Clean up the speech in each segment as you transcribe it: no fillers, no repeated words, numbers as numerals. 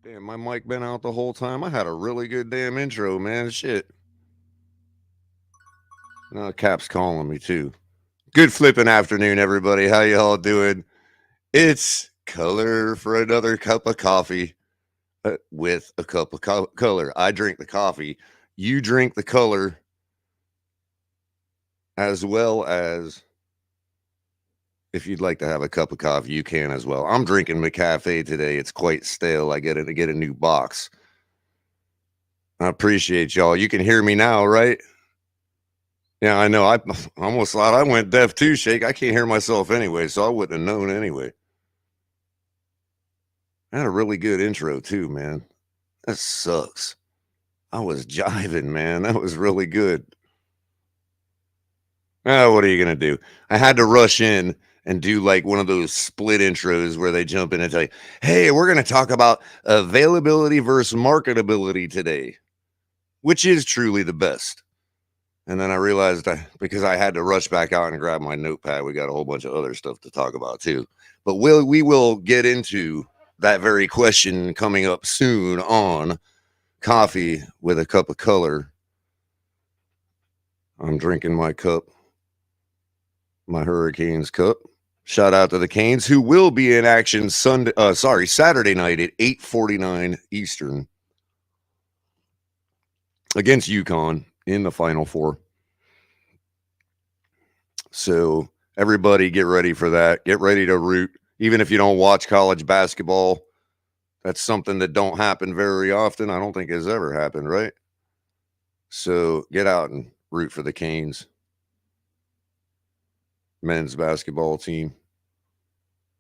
Damn, my mic been out the whole time. I had a really good damn intro, man. Shit. No, Cap's calling me too. Good flipping afternoon, everybody. How y'all doing? It's Color for another cup of coffee with a cup of color. I drink the coffee. You drink the color as well as if you'd like to have a cup of coffee, you can as well. I'm drinking McCafe today. It's quite stale. I get it to get a new box. I appreciate y'all. You can hear me now, right? Yeah, I know. I almost thought I went deaf too, Shake. I can't hear myself anyway, so I wouldn't have known anyway. I had a really good intro too, man. That sucks. I was jiving, man. That was really good. Oh, what are you gonna do? I had to rush in and do like one of those split intros where they jump in and tell you, "Hey, we're gonna talk about availability versus marketability today," which is truly the best. And then I realized because I had to rush back out and grab my notepad, we got a whole bunch of other stuff to talk about too. But we will get into that very question coming up soon on Coffee with a Cup of Color. I'm drinking my cup, my Hurricanes cup. Shout out to the Canes, who will be in action Saturday night at 8:49 Eastern against UConn in the Final Four. So everybody get ready for that. Get ready to root. Even if you don't watch college basketball, that's something that don't happen very often. I don't think has ever happened, right? So get out and root for the Canes men's basketball team.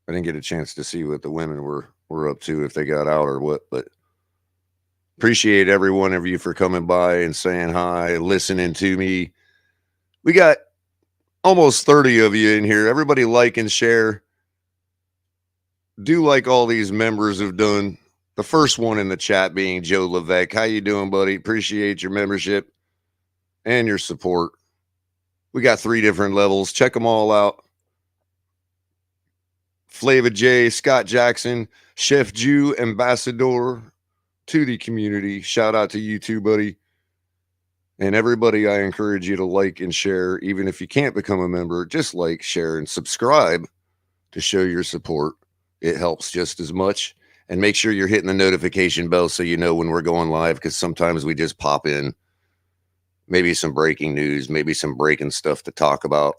I didn't get a chance to see what the women were up to, if they got out or what, but appreciate every one of you for coming by and saying hi, listening to me. We got almost 30 of you in here. Everybody like and share. Do like all these members have done. The first one in the chat being Joe Levesque. How you doing, buddy? Appreciate your membership and your support. We got 3 different levels. Check them all out. Flava J, Scott Jackson, Chef Jew, Ambassador to the community. Shout out to you too, buddy. And everybody, I encourage you to like and share. Even if you can't become a member, just like, share, and subscribe to show your support. It helps just as much. And make sure you're hitting the notification bell so you know when we're going live, because sometimes we just pop in. Maybe some breaking news, maybe some breaking stuff to talk about.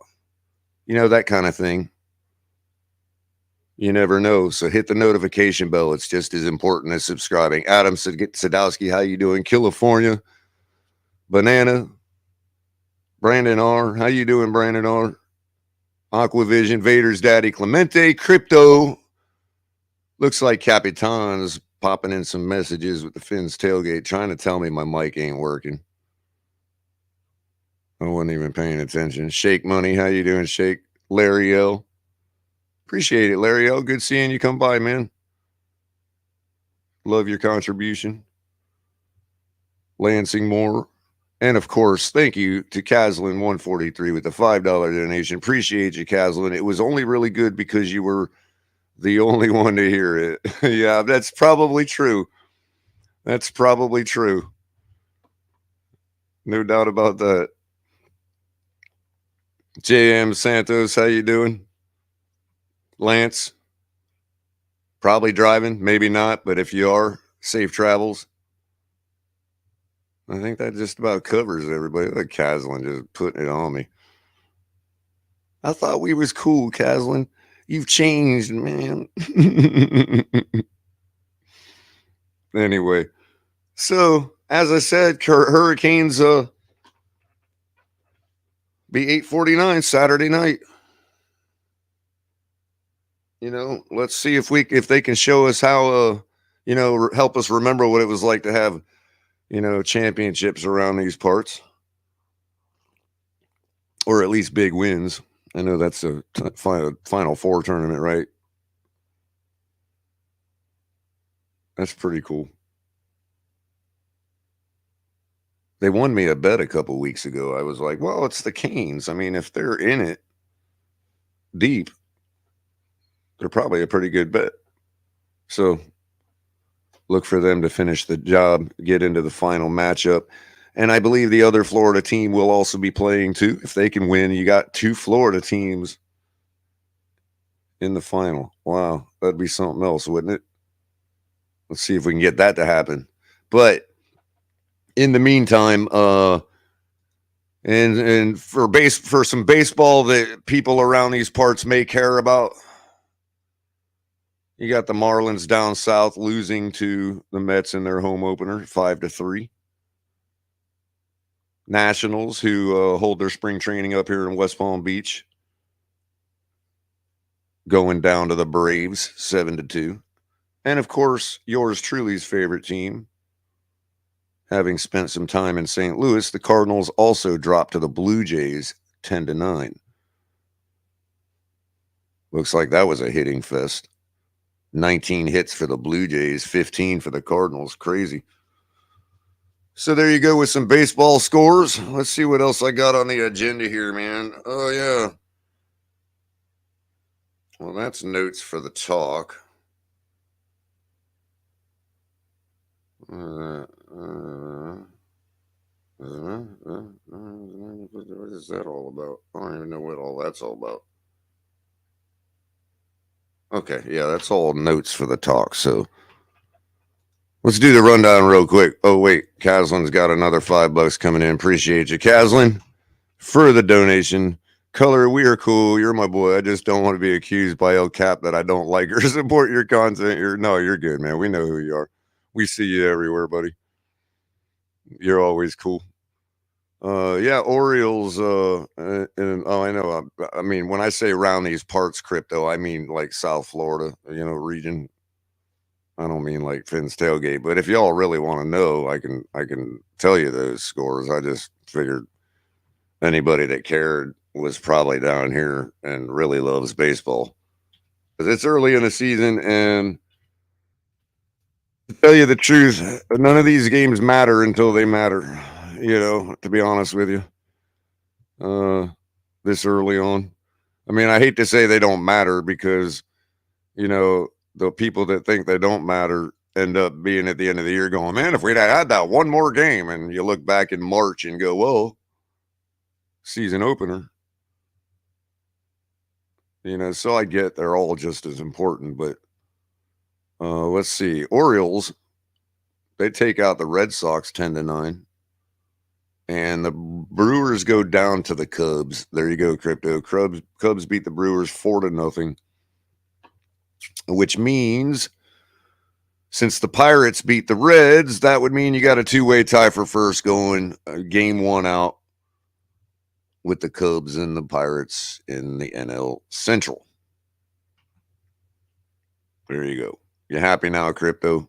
You know, that kind of thing. You never know. So hit the notification bell. It's just as important as subscribing. Adam Sadowski, how you doing? California. Banana. Brandon R. How you doing, Brandon R? Aquavision. Vader's daddy. Clemente. Crypto. Looks like Capitan's popping in some messages with the Finns tailgate, trying to tell me my mic ain't working. I wasn't even paying attention. Shake Money. How you doing, Shake? Larry L. Appreciate it, Larry L. Good seeing you come by, man. Love your contribution. Lansing Moore. And of course, thank you to Caslin143 with the $5 donation. Appreciate you, Caslin. It was only really good because you were the only one to hear it. Yeah, that's probably true. That's probably true. No doubt about that. JM Santos, how you doing? Lance, probably driving, maybe not, but if you are, safe travels. I think that just about covers everybody. Like Caslin just putting it on me. I thought we was cool, Caslin. You've changed, man. Anyway, so as I said, Hurricanes be 8:49 Saturday night. You know, let's see if they can show us how help us remember what it was like to have championships around these parts, or at least big wins. I know that's a Final Four tournament, right? That's pretty cool. They won me a bet a couple weeks ago. I was like, well, it's the Canes. I mean, if they're in it deep, they're probably a pretty good bet. So look for them to finish the job, get into the final matchup. And I believe the other Florida team will also be playing too. If they can win, you got 2 Florida teams in the final. Wow, that'd be something else, wouldn't it? Let's see if we can get that to happen. But in the meantime, and for some baseball that people around these parts may care about, you got the Marlins down south losing to the Mets in their home opener, 5-3. Nationals, who hold their spring training up here in West Palm Beach, going down to the Braves, 7-2. And of course, yours truly's favorite team, having spent some time in St. Louis, the Cardinals also dropped to the Blue Jays, 10-9. Looks like that was a hitting fest. 19 hits for the Blue Jays, 15 for the Cardinals. Crazy. So there you go with some baseball scores. Let's see what else I got on the agenda here, man. Oh, yeah. Well, that's notes for the talk. What is that all about? I don't even know what all that's all about. Okay, yeah, that's all notes for the talk. So let's do the rundown real quick. Oh, wait, Caslin's got another $5 coming in. Appreciate you, Caslin, for the donation. Culler, we are cool. You're my boy. I just don't want to be accused by El Cap that I don't like or support your content. No, you're good, man. We know who you are. We see you everywhere, buddy. You're always cool. Yeah, Orioles. And I know. I mean, when I say around these parts, crypto, I mean like South Florida, region. I don't mean like Finn's Tailgate. But if y'all really want to know, I can tell you those scores. I just figured anybody that cared was probably down here and really loves baseball, because it's early in the season, and to tell you the truth, none of these games matter until they matter, to be honest with you, this early on. I mean, I hate to say they don't matter, because, the people that think they don't matter end up being at the end of the year going, man, if we'd had that one more game, and you look back in March and go, well, season opener. So I get they're all just as important, but let's see. Orioles, they take out the Red Sox 10-9, and the Brewers go down to the Cubs. There you go, crypto. Cubs beat the Brewers 4-0, which means since the Pirates beat the Reds, that would mean you got a 2-way tie for first going, game 1 out, with the Cubs and the Pirates in the NL Central. There you go. You happy now, crypto?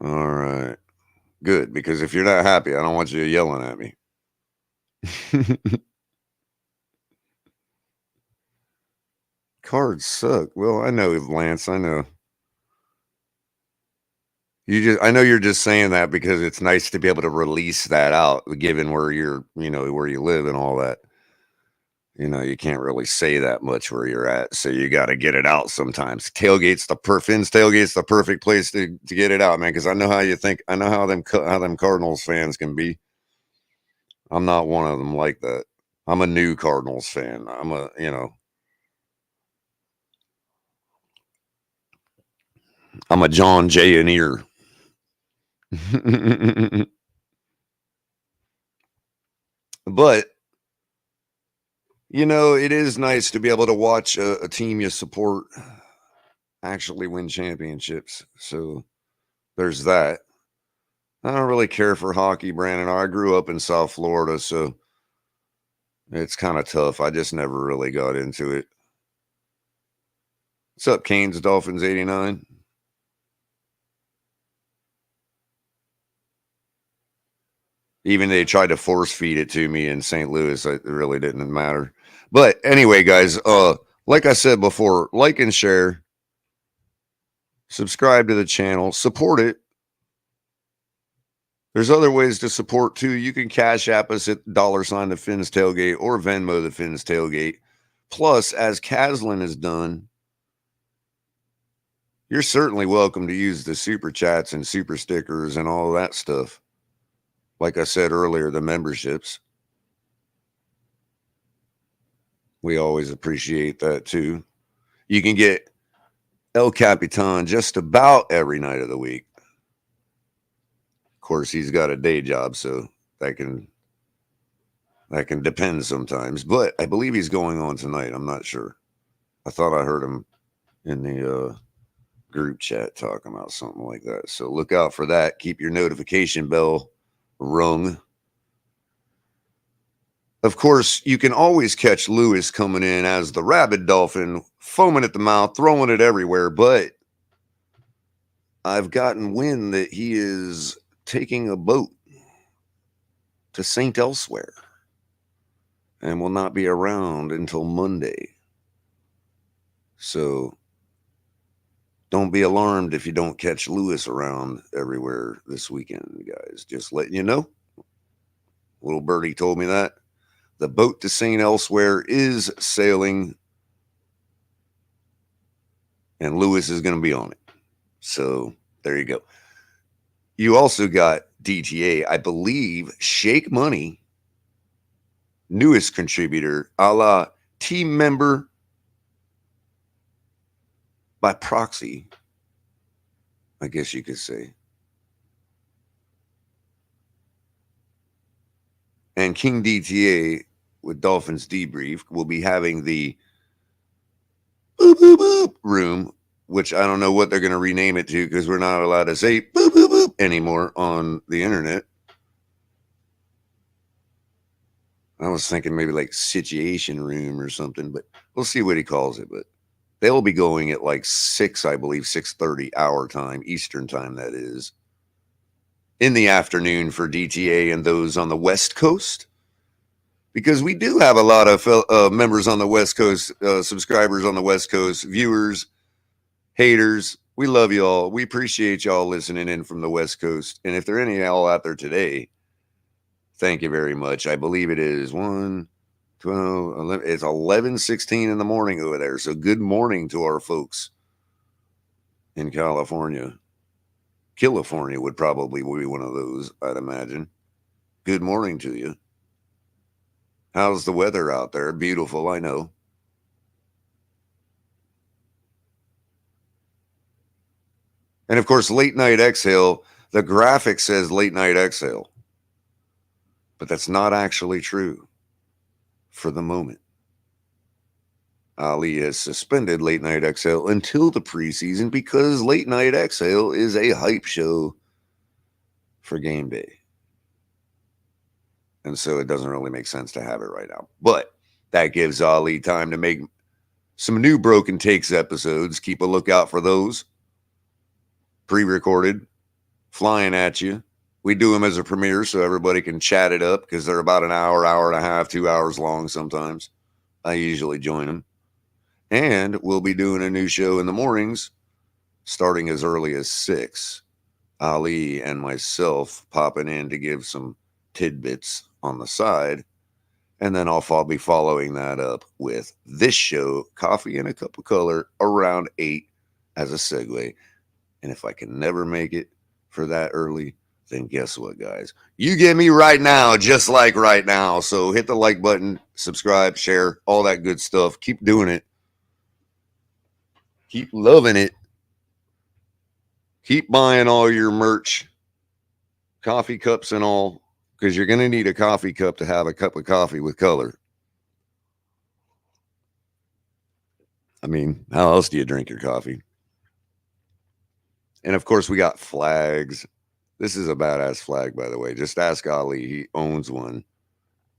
All right. Good, because if you're not happy, I don't want you yelling at me. Cards suck. Well, I know, Lance. I know. I know you're just saying that because it's nice to be able to release that out, given where you're, where you live and all that. You can't really say that much where you're at, so you got to get it out sometimes. Finn's Tailgate's the perfect place to get it out, man, because I know how you think. I know how them Cardinals fans can be. I'm not one of them like that. I'm a new Cardinals fan. I'm a John Jayoneer. But it is nice to be able to watch a team you support actually win championships. So there's that. I don't really care for hockey, Brandon. I grew up in South Florida, so it's kind of tough. I just never really got into it. What's up, Canes Dolphins 89? Even they tried to force feed it to me in St. Louis, it really didn't matter. But anyway, guys, like I said before, like and share, subscribe to the channel, support it. There's other ways to support too. You can Cash App us at $ the Finn's Tailgate or Venmo the Finn's Tailgate. Plus, as Caslin has done, You're certainly welcome to use the super chats and super stickers and all that stuff. Like I said earlier, the memberships. We always appreciate that too. You can get El Capitan just about every night of the week. Of course, he's got a day job, so that can depend sometimes. But I believe he's going on tonight. I'm not sure. I thought I heard him in the group chat talking about something like that. So look out for that. Keep your notification bell rung. Of course, you can always catch Lewis coming in as the rabid dolphin, foaming at the mouth, throwing it everywhere. But I've gotten wind that he is taking a boat to St. Elsewhere and will not be around until Monday. So don't be alarmed if you don't catch Lewis around everywhere this weekend, guys. Just letting you know. Little birdie told me that. The boat to St. Elsewhere is sailing, and Lewis is going to be on it. So there you go. You also got DTA, I believe, Shake Money, newest contributor, a la team member by proxy, I guess you could say. And King DTA with Dolphins Debrief will be having the boop, boop, boop room, which I don't know what they're going to rename it to because we're not allowed to say boop, boop, boop anymore on the internet. I was thinking maybe like situation room or something, but we'll see what he calls it. But they'll be going at like 6, I believe, 6:30 our time, Eastern time, that is, in the afternoon for DTA and those on the West Coast. Because we do have a lot of members on the West Coast, subscribers on the West Coast, viewers, haters. We love y'all. We appreciate y'all listening in from the West Coast. And if there are any of y'all out there today, thank you very much. I believe it is 1, 12, 11, it's 11:16 in the morning over there. So good morning to our folks in California. California would probably be one of those, I'd imagine. Good morning to you. How's the weather out there? Beautiful, I know. And of course, late night exhale, the graphic says late night exhale. But that's not actually true for the moment. Ali has suspended late night exhale until the preseason because late night exhale is a hype show for game day. And so it doesn't really make sense to have it right now. But that gives Ali time to make some new Broken Takes episodes. Keep a lookout for those. Pre-recorded, flying at you. We do them as a premiere so everybody can chat it up because they're about an hour, hour and a half, 2 hours long sometimes. I usually join them. And we'll be doing a new show in the mornings starting as early as 6. Ali and myself popping in to give some tidbits on the side. And then I'll be following that up with this show, Coffee and a Cup of Color, around 8 as a segue. And if I can never make it for that early, then guess what, guys? You get me right now, just like right now. So hit the like button, subscribe, share, all that good stuff. Keep doing it. Keep loving it. Keep buying all your merch, coffee cups and all, because you're going to need a coffee cup to have a cup of coffee with color. I mean, how else do you drink your coffee? And of course, we got flags. This is a badass flag, by the way. Just ask Ali. He owns one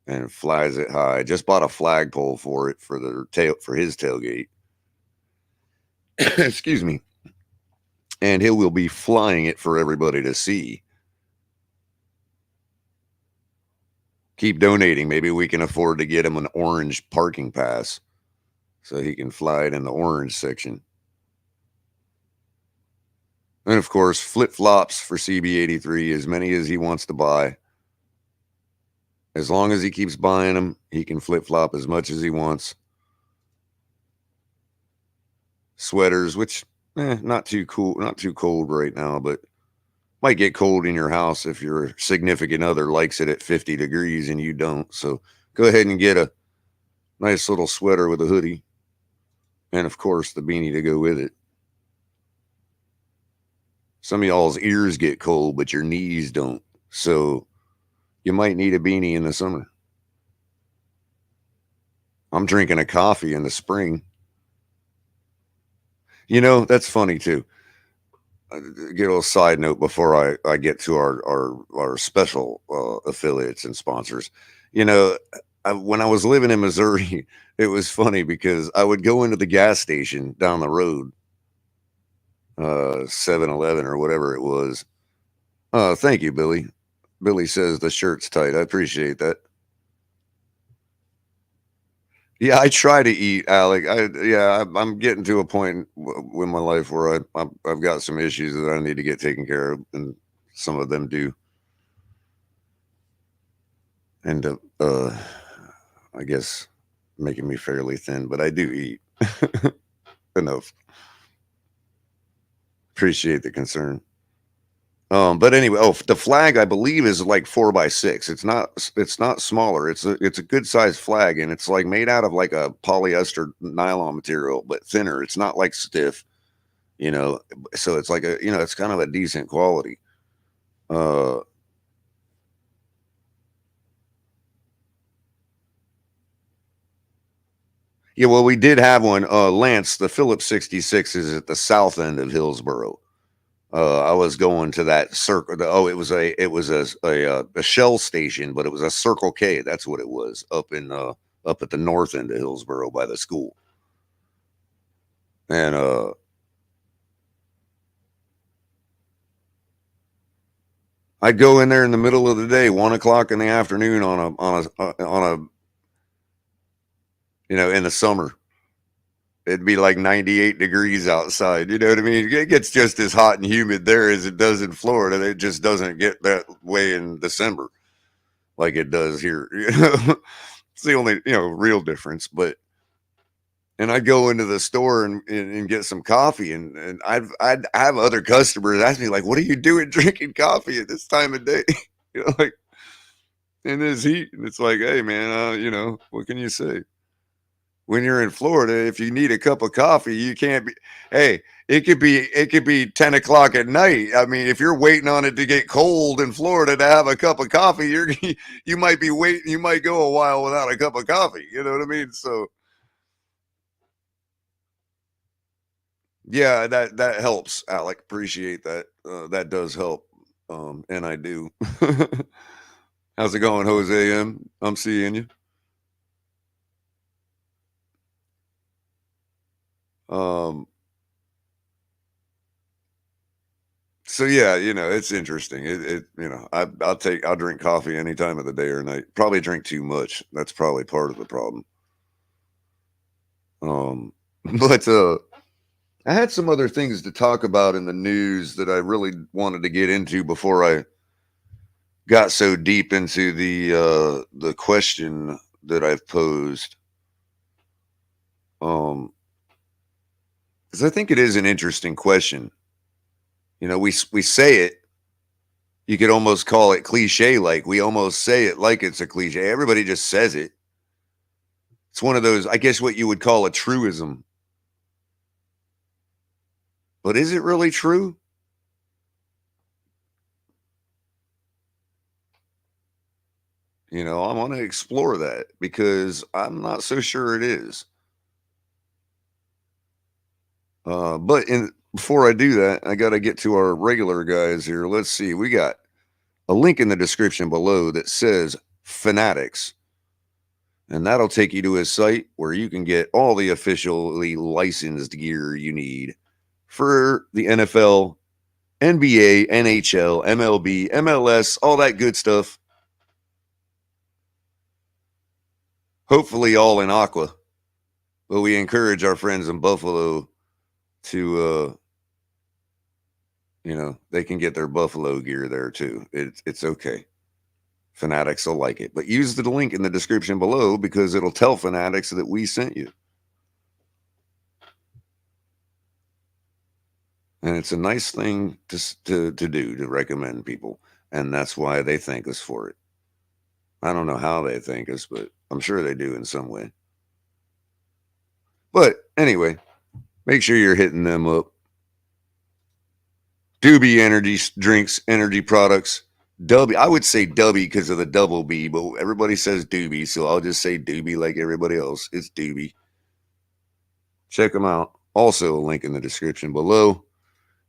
and flies it high. Just bought a flagpole for it for his tailgate. Excuse me. And he will be flying it for everybody to see. Keep donating. Maybe we can afford to get him an orange parking pass so he can fly it in the orange section. And of course, flip-flops for CB83, as many as he wants to buy. As long as he keeps buying them, he can flip-flop as much as he wants. Sweaters, which Not too cool, not too cold right now, but might get cold in your house if your significant other likes it at 50 degrees and you don't. So go ahead and get a nice little sweater with a hoodie. And of course, the beanie to go with it. Some of y'all's ears get cold, but your knees don't. So you might need a beanie in the summer. I'm drinking a coffee in the spring. You know, that's funny too. Get a little side note before I get to our special affiliates and sponsors. You know, when I was living in Missouri, it was funny because I would go into the gas station down the road, 7-Eleven or whatever it was. Thank you, Billy. Billy says the shirt's tight. I appreciate that. Yeah, I try to eat, Alec. I'm getting to a point in my life where I've got some issues that I need to get taken care of, and some of them do. And I guess making me fairly thin, but I do eat enough. Appreciate the concern. But anyway, the flag I believe is like 4x6. It's not smaller. It's a good sized flag, and it's like made out of like a polyester nylon material, but thinner. It's not like stiff, you know. So it's like it's kind of a decent quality. Yeah, well, we did have one. Lance, the Phillips 66 is at the south end of Hillsboro. I was going to that circle. It was a Shell station, but it was a Circle K. That's what it was up at the north end of Hillsboro by the school. And I'd go in there in the middle of the day, 1 o'clock in the afternoon on a in the summer. It'd be like 98 degrees outside. You know what I mean? It gets just as hot and humid there as it does in Florida. It just doesn't get that way in December like it does here. It's the only, real difference. And I'd go into the store and get some coffee. And I'd have other customers ask me, like, what are you doing drinking coffee at this time of day? Like in this heat. And it's like, hey, man, what can you say? When you're in Florida, if you need a cup of coffee, you can't be. Hey, it could be 10 o'clock at night. I mean, if you're waiting on it to get cold in Florida to have a cup of coffee, you might be waiting. You might go a while without a cup of coffee. You know what I mean? So, yeah, that helps, Alec. Appreciate that. That does help. And I do. How's it going, Jose M? I'm seeing you. So yeah, it's interesting. I'll drink coffee any time of the day or night. Probably drink too much. That's probably part of the problem. But I had some other things to talk about in the news that I really wanted to get into before I got so deep into the question that I've posed. Because I think it is an interesting question. We say it. You could almost call it cliche, like we almost say it like it's a cliche. Everybody just says it. It's one of those, I guess, what you would call a truism. But is it really true? I want to explore that because I'm not so sure it is. But before I do that, I got to get to our regular guys here. Let's see. We got a link in the description below that says Fanatics. And that'll take you to a site where you can get all the officially licensed gear you need for the NFL, NBA, NHL, MLB, MLS, all that good stuff. Hopefully all in aqua. But we encourage our friends in Buffalo to they can get their Buffalo gear there too. It's okay. Fanatics will like it. But use the link in the description below because it'll tell Fanatics that we sent you. And it's a nice thing to do, to recommend people. And that's why they thank us for it. I don't know how they thank us, but I'm sure they do in some way. But anyway, make sure you're hitting them up. Doobie energy drinks, energy products. Dubby, I would say Dubby because of the double B, but everybody says Doobie, so I'll just say Doobie like everybody else. It's Doobie. Check them out. Also, a link in the description below.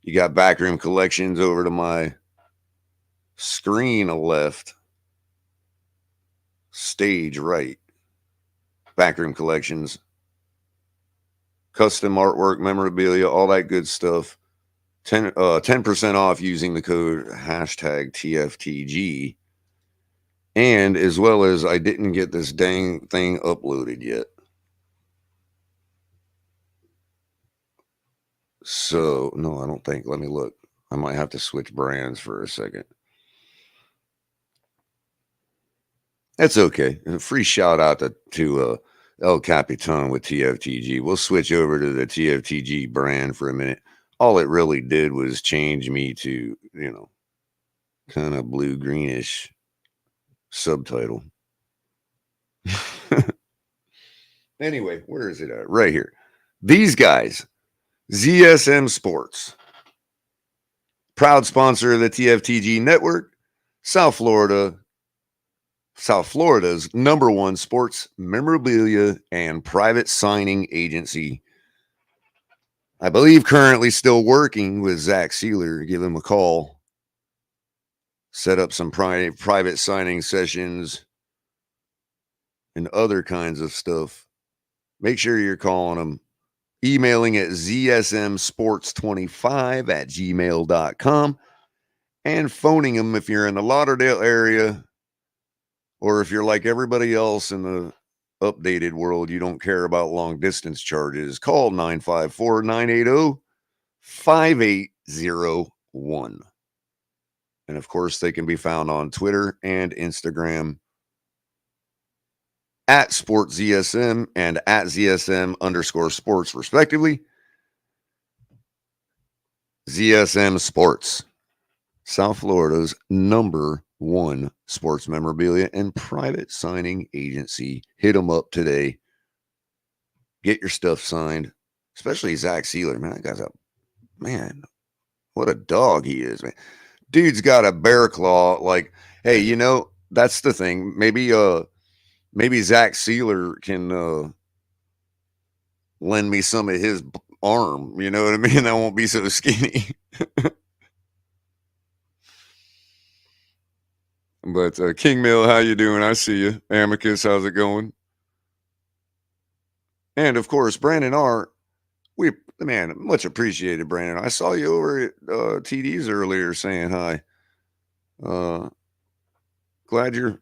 You got Backroom Collections over to my screen left, stage right. Backroom Collections, custom artwork, memorabilia, all that good stuff. 10% off using the code hashtag TFTG. And as well as I didn't get this dang thing uploaded yet. So, no, I don't think. Let me look. I might have to switch brands for a second. That's okay. A free shout out to El Capitan with TFTG. We'll switch over to the TFTG brand for a minute. All it really did was change me to, kind of blue greenish subtitle. Anyway, where is it at? Right here. These guys, ZSM Sports, proud sponsor of the TFTG network, South Florida's #1 sports memorabilia and private signing agency. I believe currently still working with Zach Sealer. Give him a call. Set up some private signing sessions and other kinds of stuff. Make sure you're calling them. Emailing at zsmsports25@gmail.com and phoning them if you're in the Lauderdale area, or if you're like everybody else in the updated world, you don't care about long distance charges. Call 954-980-5801. And of course, they can be found on Twitter and Instagram at SportsZSM and at ZSM_sports, respectively. ZSM Sports, South Florida's #1 sports memorabilia and private signing agency. Hit them up today. Get your stuff signed, especially Zach Sealer. Man, that guy's man, what a dog he is, man. Dude's got a bear claw. Like, hey, that's the thing. Maybe Zach Sealer can lend me some of his arm. You know what I mean? I won't be so skinny. But King Mill, how you doing? I see you. Amicus, how's it going? And of course, Brandon R. Man, much appreciated, Brandon. I saw you over at TD's earlier saying hi. Glad you're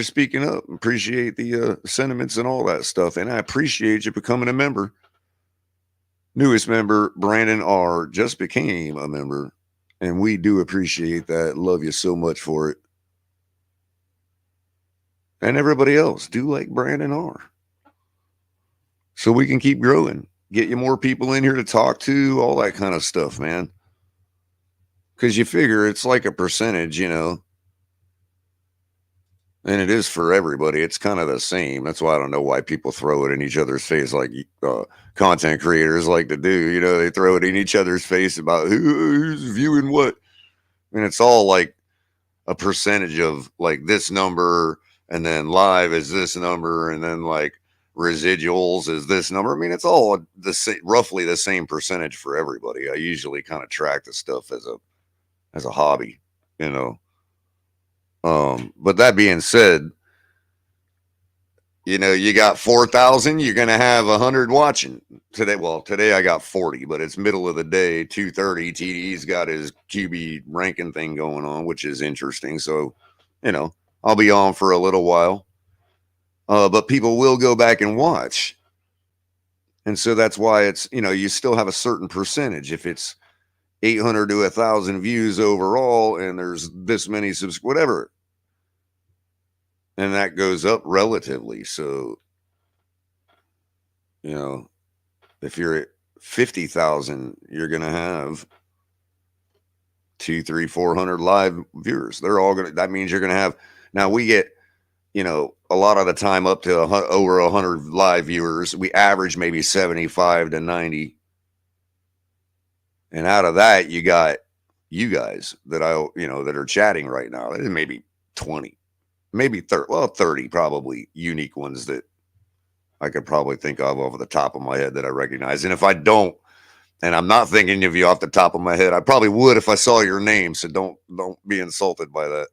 speaking up. Appreciate the sentiments and all that stuff. And I appreciate you becoming a member. Newest member, Brandon R., just became a member. And we do appreciate that. Love you so much for it. And everybody else, do like Brandon R. So we can keep growing. Get you more people in here to talk to, all that kind of stuff, man. Because you figure it's like a percentage, and it is for everybody. It's kind of the same. That's why I don't know why people throw it in each other's face like content creators like to do. They throw it in each other's face about who's viewing what. And it's all like a percentage of like this number, and then live is this number, and then like residuals is this number. I mean, it's all roughly the same percentage for everybody. I usually kind of track the stuff as a hobby, but that being said, you got 4,000, you're going to have 100 watching today. Well, today I got 40, but it's middle of the day, 2:30. TD's got his QB ranking thing going on, which is interesting. So, I'll be on for a little while. But people will go back and watch. And so that's why it's, you still have a certain percentage. If it's 800 to 1,000 views overall, and there's this many whatever, and that goes up relatively. So, if you're at 50,000, you're going to have 200, 300, 400 live viewers. They're all going to, that means you're going to have, now we get, a lot of the time up to over 100 live viewers. We average maybe 75 to 90. And out of that, you got you guys that that are chatting right now. Maybe 20, maybe 30, 30 probably unique ones that I could probably think of off the top of my head that I recognize. And if I don't, and I'm not thinking of you off the top of my head, I probably would if I saw your name. So don't be insulted by that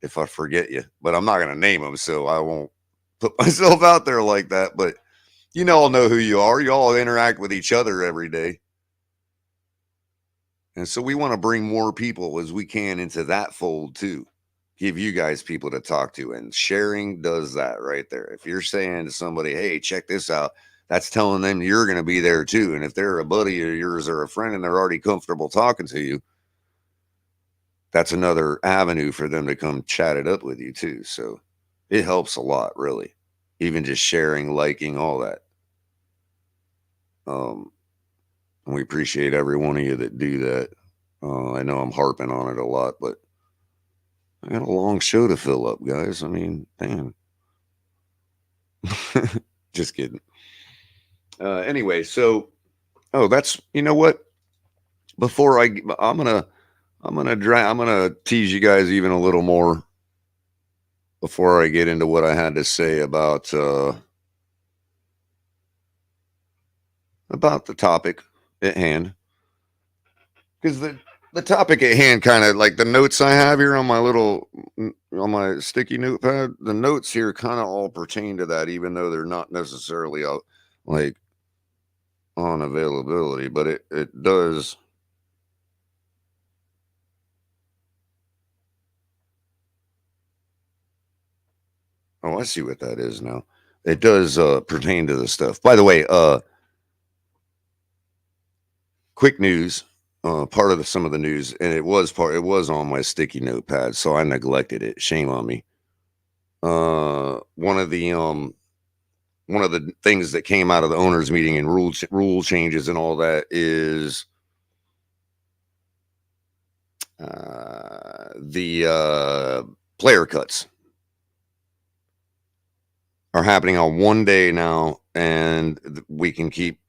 if I forget you. But I'm not going to name them, so I won't put myself out there like that. But all know who you are. You all interact with each other every day. And so we want to bring more people as we can into that fold too. Give you guys people to talk to, and sharing does that right there. If you're saying to somebody, hey, check this out, that's telling them you're going to be there too. And if they're a buddy of yours or a friend and they're already comfortable talking to you, that's another avenue for them to come chat it up with you too. So it helps a lot, really. Even just sharing, liking, all that. And we appreciate every one of you that do that. I know I'm harping on it a lot, but I got a long show to fill up, guys. I mean, damn. Just kidding. Anyway, so that's, you know what? Before I'm gonna tease you guys even a little more before I get into what I had to say about the topic at hand, because the topic at hand, kind of like the notes I have here on my sticky notepad, the notes here kind of all pertain to that, even though they're not necessarily like on availability, but it does. Oh, I see what that is now. It does pertain to the stuff. By the way, quick news. Part of some of the news, and it was on my sticky notepad, so I neglected it. Shame on me. One of the things that came out of the owners meeting and rule changes and all that is the player cuts are happening on one day now, and we can keep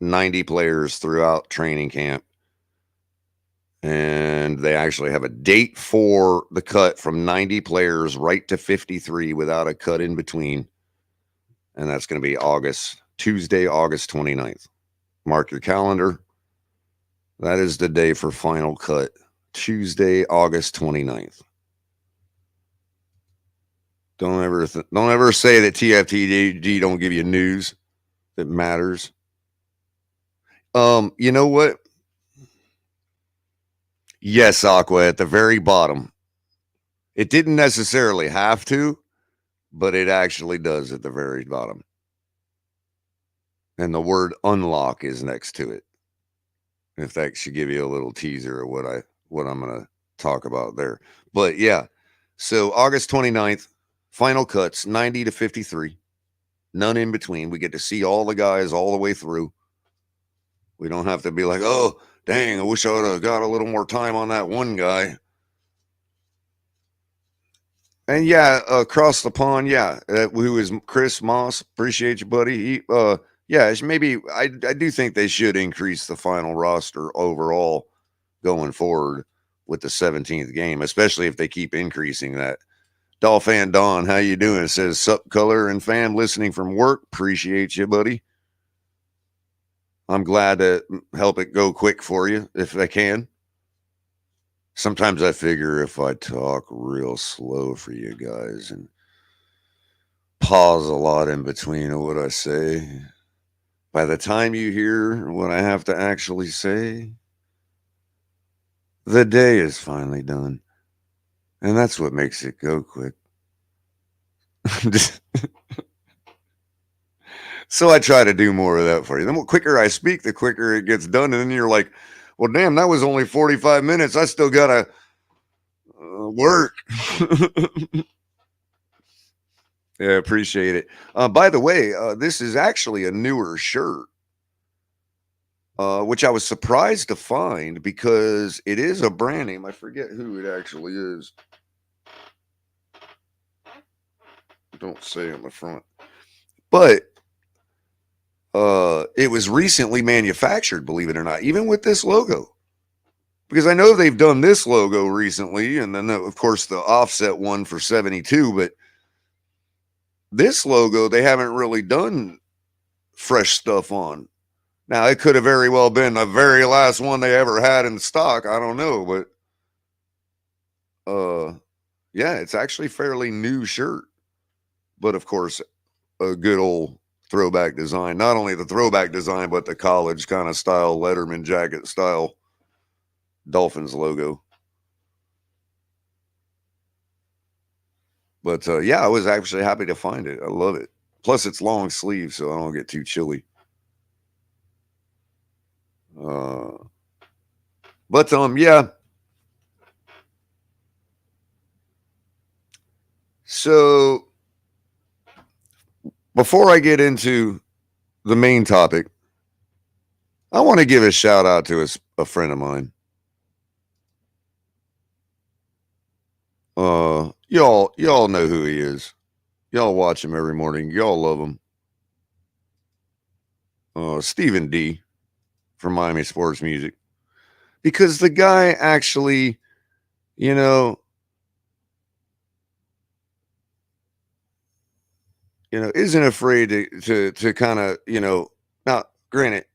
90 players throughout training camp. And they actually have a date for the cut from 90 players right to 53 without a cut in between. And that's going to be Tuesday, August 29th. Mark your calendar. That is the day for final cut. Tuesday, August 29th. Don't ever say that TFTG don't give you news that matters. You know what? Yes, Aqua, at the very bottom. It didn't necessarily have to, but it actually does at the very bottom. And the word unlock is next to it. If that should give you a little teaser of what I'm going to talk about there. But yeah, so August 29th, final cuts, 90 to 53. None in between. We get to see all the guys all the way through. We don't have to be like, oh, dang, I wish I would have got a little more time on that one guy. And yeah, across the pond, yeah, who is Chris Moss? Appreciate you, buddy. Maybe I do think they should increase the final roster overall going forward with the 17th game, especially if they keep increasing that. Dolphin Don, how you doing? It says, sup, Culler and fam, listening from work. Appreciate you, buddy. I'm glad to help it go quick for you if I can. Sometimes I figure if I talk real slow for you guys and pause a lot in between of what I say, by the time you hear what I have to actually say, the day is finally done. And that's what makes it go quick. So I try to do more of that for you. The quicker I speak, the quicker it gets done. And then you're like, well, damn, that was only 45 minutes. I still got to work. Yeah, appreciate it. By the way, this is actually a newer shirt. which I was surprised to find because it is a brand name. I forget who it actually is. Don't say on the front. But it was recently manufactured, believe it or not, even with this logo. Because I know they've done this logo recently, and then of course the offset one for 72, but this logo they haven't really done fresh stuff on. Now it could have very well been the very last one they ever had in stock. I don't know, but yeah, it's actually fairly new shirt. But of course, a good old throwback design. Not only the throwback design, but the college kind of style Letterman jacket style Dolphins logo. But yeah, I was actually happy to find it. I love it. Plus, it's long sleeve, so I don't get too chilly. But yeah. So before I get into the main topic, I want to give a shout out to a friend of mine. Y'all know who he is. Y'all watch him every morning. Y'all love him. Stephen D from Miami Sports Music, because the guy actually, you know, isn't afraid to kind of, now granted,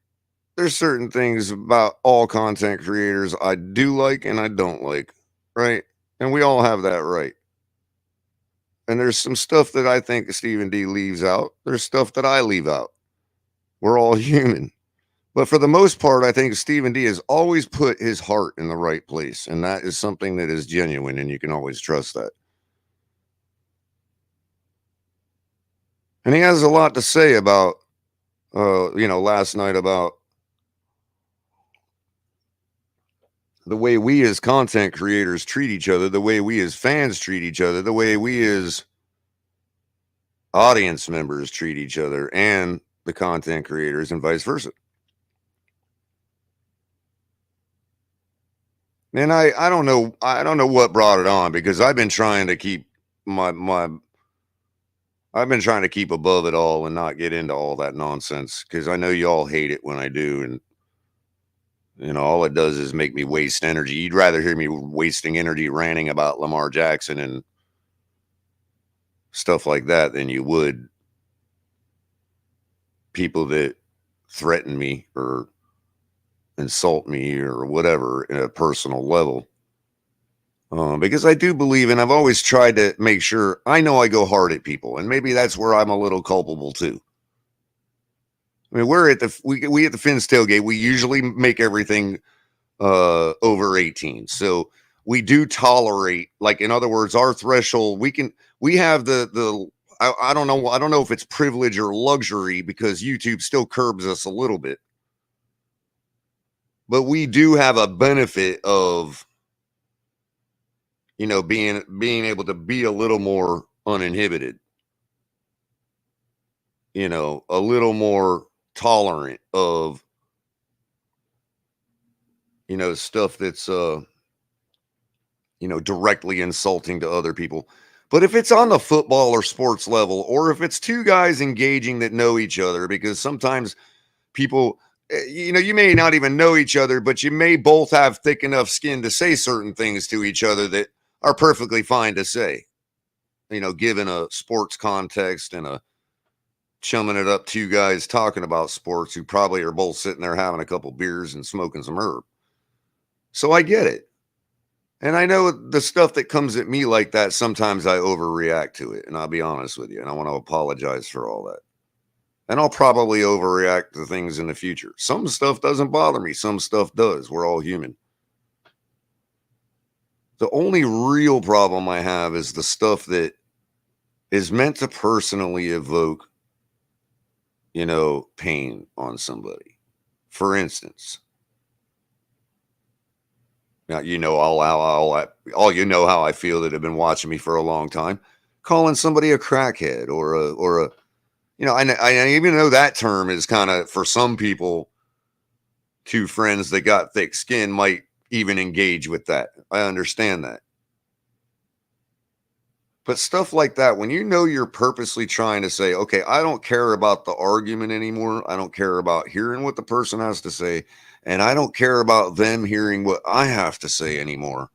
there's certain things about all content creators I do like and I don't like, right? And we all have that right. And there's some stuff that I think Stephen D leaves out. There's stuff that I leave out. We're all human. But for the most part, I think Stephen D has always put his heart in the right place. And that is something that is genuine, and you can always trust that. And he has a lot to say about, last night about the way we as content creators treat each other, the way we as fans treat each other, the way we as audience members treat each other and the content creators and vice versa. And I don't know what brought it on, because I've been trying to keep I've been trying to keep above it all and not get into all that nonsense, because I know y'all hate it when I do, and all it does is make me waste energy. You'd rather hear me wasting energy ranting about Lamar Jackson and stuff like that than you would people that threaten me or insult me or whatever at a personal level. Because I do believe, and I've always tried to make sure, I know I go hard at people, and maybe that's where I'm a little culpable too. I mean, we're at we at the Fins tailgate. We usually make everything over 18, so we do tolerate. Like, in other words, our threshold. We have the. I don't know if it's privilege or luxury, because YouTube still curbs us a little bit, but we do have a benefit of being able to be a little more uninhibited, a little more tolerant of, stuff that's, directly insulting to other people. But if it's on the football or sports level, or if it's two guys engaging that know each other, because sometimes people, you may not even know each other, but you may both have thick enough skin to say certain things to each other that are perfectly fine to say, given a sports context and a chumming it up two guys talking about sports who probably are both sitting there having a couple beers and smoking some herb. So I get it. And I know the stuff that comes at me like that, sometimes I overreact to it. And I'll be honest with you. And I want to apologize for all that. And I'll probably overreact to things in the future. Some stuff doesn't bother me. Some stuff does. We're all human. The only real problem I have is the stuff that is meant to personally evoke, pain on somebody. For instance, now, all you know how I feel that have been watching me for a long time, calling somebody a crackhead or a I even know that term is kind of, for some people, two friends that got thick skin might even engage with that. I understand that. But stuff like that, when you know you're purposely trying to say, okay, I don't care about the argument anymore. I don't care about hearing what the person has to say. And I don't care about them hearing what I have to say anymore.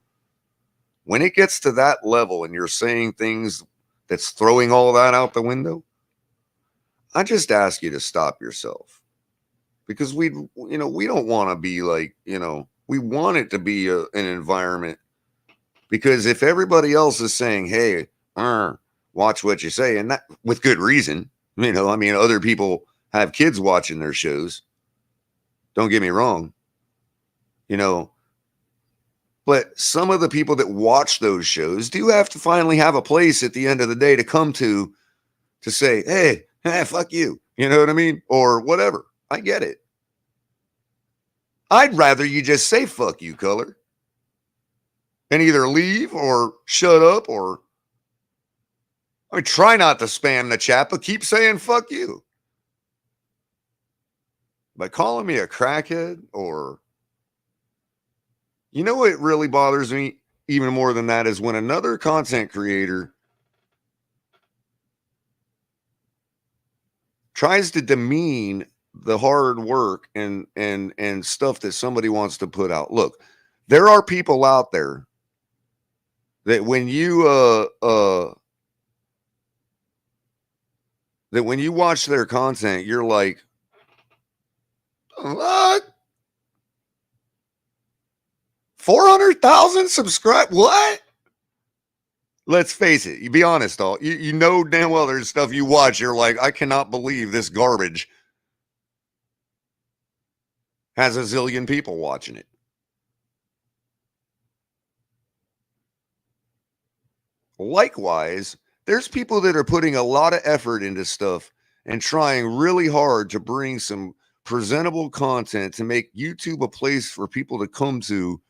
When it gets to that level and you're saying things that's throwing all that out the window, I just ask you to stop yourself. Because we don't want to be like, we want it to be an environment. Because if everybody else is saying, hey, watch what you say, and that with good reason, other people have kids watching their shows. Don't get me wrong, but some of the people that watch those shows do have to finally have a place at the end of the day to come to say, hey, fuck you. You know what I mean? Or whatever. I get it. I'd rather you just say, fuck you, Culler, and either leave or shut up or try not to spam the chat, but keep saying fuck you. By calling me a crackhead or, what really bothers me even more than that is when another content creator tries to demean the hard work and stuff that somebody wants to put out. Look, there are people out there that when you watch their content, you're like, what? 400,000 subscribe? What? Let's face it. You be honest, all you know damn well there's stuff you watch. You're like, I cannot believe this garbage has a zillion people watching it. Likewise, there's people that are putting a lot of effort into stuff and trying really hard to bring some presentable content to make YouTube a place for people to come to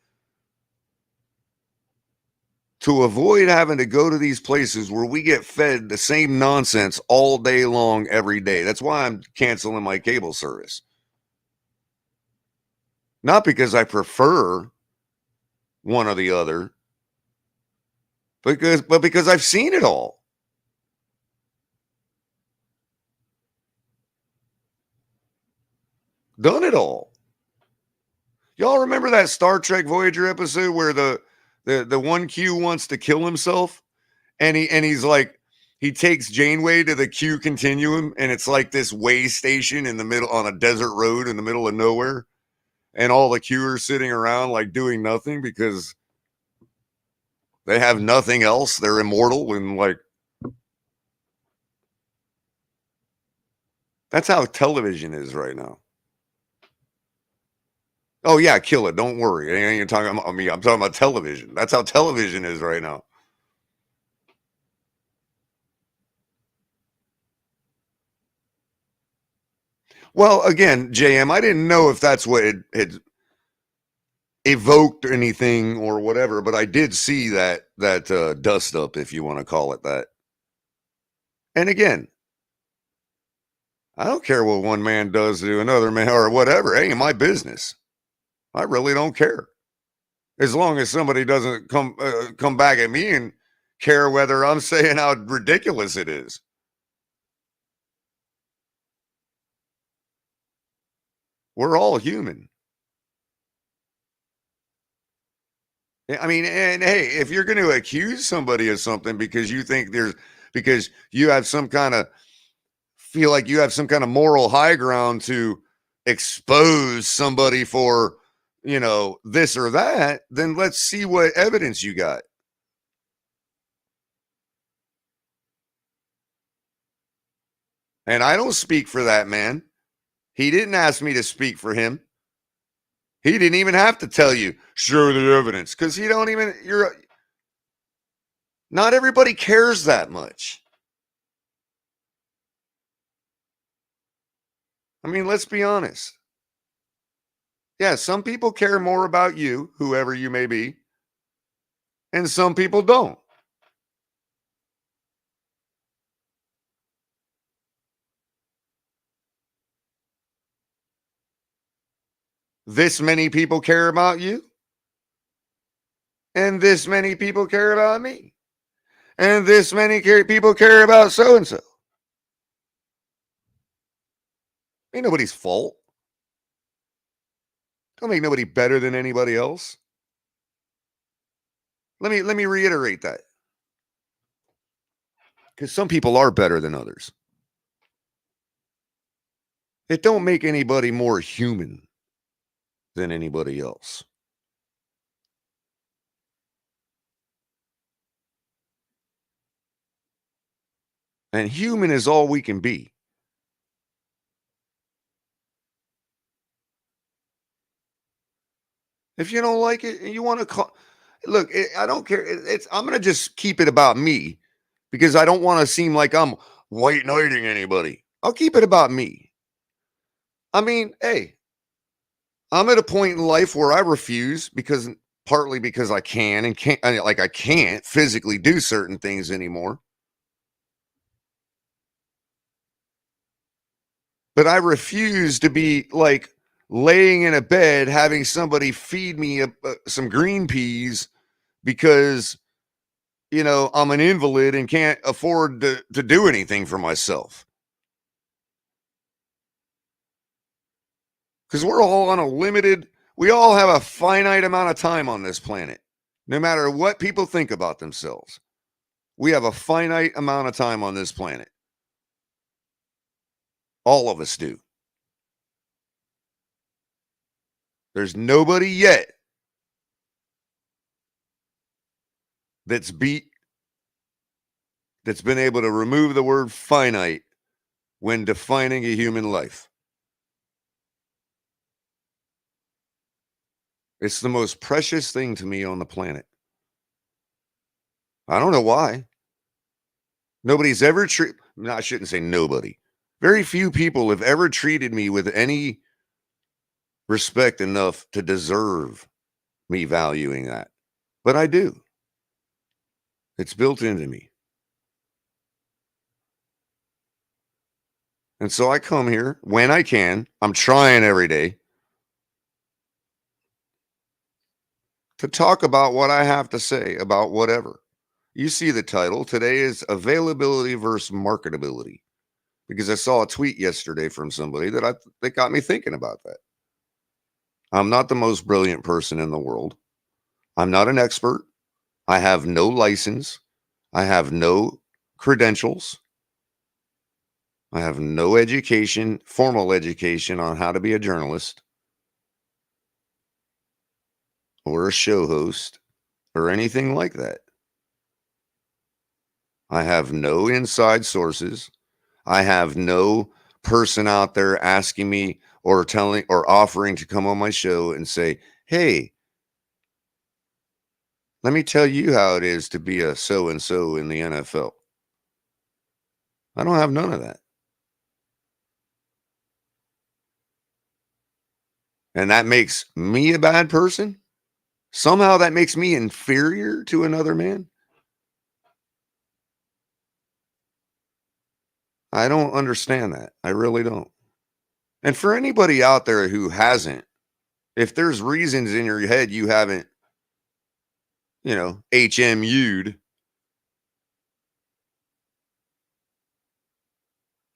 avoid having to go to these places where we get fed the same nonsense all day long, every day. That's why I'm canceling my cable service. Not because I prefer one or the other, but because I've seen it all. Done it all. Y'all remember that Star Trek Voyager episode where the 1Q wants to kill himself? And he's like, he takes Janeway to the Q continuum, and it's like this way station in the middle on a desert road in the middle of nowhere. And all the Q are sitting around like doing nothing because they have nothing else. They're immortal and like, that's how television is right now. Oh yeah, kill it. Don't worry. You're talking about me. I'm talking about television. That's how television is right now. Well, again, JM, I didn't know if that's what it had evoked anything or whatever, but I did see that dust up, if you want to call it that. And again, I don't care what one man does to another man or whatever. It ain't my business. I really don't care. As long as somebody doesn't come back at me and care whether I'm saying how ridiculous it is. We're all human. I mean, and hey, if you're going to accuse somebody of something because you think because you have some kind of feel like you have some kind of moral high ground to expose somebody for, this or that, then let's see what evidence you got. And I don't speak for that man. He didn't ask me to speak for him. He didn't even have to tell you, show the evidence, because not everybody cares that much. I mean, let's be honest. Yeah, some people care more about you, whoever you may be, and some people don't. This many people care about you, and this many people care about me, and this many people care about so and so. Ain't nobody's fault. Don't make nobody better than anybody else. Let me reiterate that, because some people are better than others. It don't make anybody more human than anybody else. And human is all we can be. If you don't like it and you want to call, look, I don't care. I'm going to just keep it about me because I don't want to seem like I'm white knighting anybody. I'll keep it about me. I mean, hey, I'm at a point in life where I refuse because partly because I can and can't, I can't physically do certain things anymore. But I refuse to be like laying in a bed having somebody feed me some green peas because I'm an invalid and can't afford to do anything for myself. Because we all have a finite amount of time on this planet. No matter what people think about themselves, we have a finite amount of time on this planet. All of us do. There's nobody yet that's been able to remove the word finite when defining a human life. It's the most precious thing to me on the planet. I don't know why. Nobody's ever I shouldn't say nobody. Very few people have ever treated me with any respect enough to deserve me valuing that. But I do. It's built into me. And so I come here when I can. I'm trying every day to talk about what I have to say about whatever. You see the title. Today is availability versus marketability. Because I saw a tweet yesterday from somebody that got me thinking about that. I'm not the most brilliant person in the world. I'm not an expert. I have no license. I have no credentials. I have no education, formal education on how to be a journalist or a show host or anything like that. I have no inside sources. I have no person out there asking me or telling or offering to come on my show and say, hey, let me tell you how it is to be a so-and-so in the NFL. I don't have none of that. And that makes me a bad person? Somehow that makes me inferior to another man? I don't understand that. I really don't. And for anybody out there who hasn't, if there's reasons in your head you haven't, HMU'd,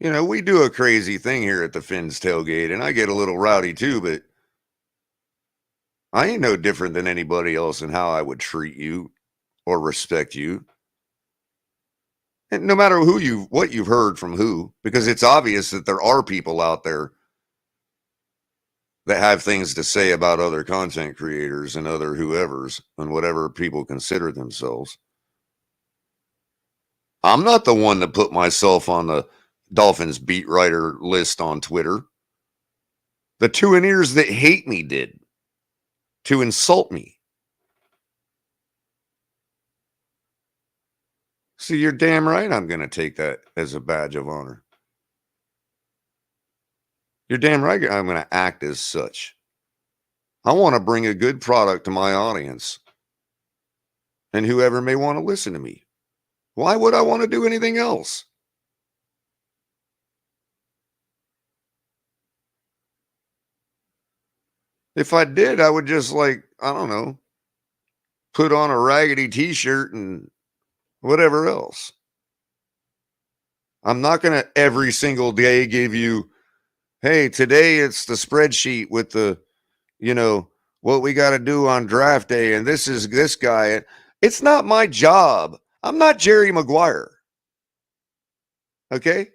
we do a crazy thing here at the Fins tailgate, and I get a little rowdy too, but I ain't no different than anybody else in how I would treat you or respect you. And no matter what you've heard from who, because it's obvious that there are people out there that have things to say about other content creators and other whoever's and whatever people consider themselves. I'm not the one to put myself on the Dolphins beat writer list on Twitter. The two in ears that hate me did to insult me. So you're damn right I'm going to take that as a badge of honor. You're damn right I'm going to act as such. I want to bring a good product to my audience and whoever may want to listen to me. Why would I want to do anything else? If I did, I would just like, I don't know, put on a raggedy t-shirt and whatever else. I'm not going to every single day give you, hey, today it's the spreadsheet with the, you know, what we got to do on draft day. And this is this guy. It's not my job. I'm not Jerry Maguire. Okay.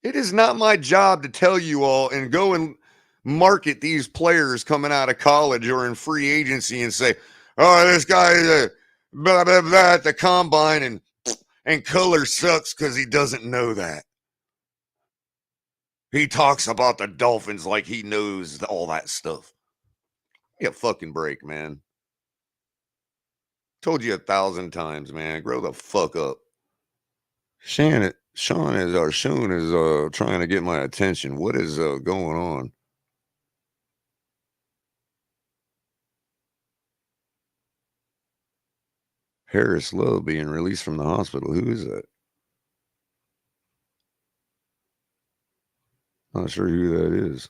It is not my job to tell you all and go and market these players coming out of college or in free agency and say, oh, this guy is a blah, blah, blah at the combine and Culler sucks because he doesn't know that. He talks about the Dolphins like he knows all that stuff. Give a fucking break, man. Told you 1,000 times, man. Grow the fuck up. Sean is trying to get my attention. What is going on? Harris Love being released from the hospital. Who is that? Not sure who that is.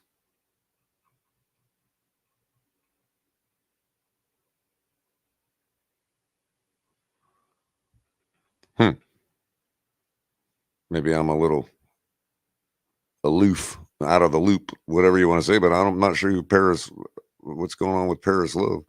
Maybe I'm a little aloof, out of the loop, whatever you want to say, but I'm not sure what's going on with Paris Love.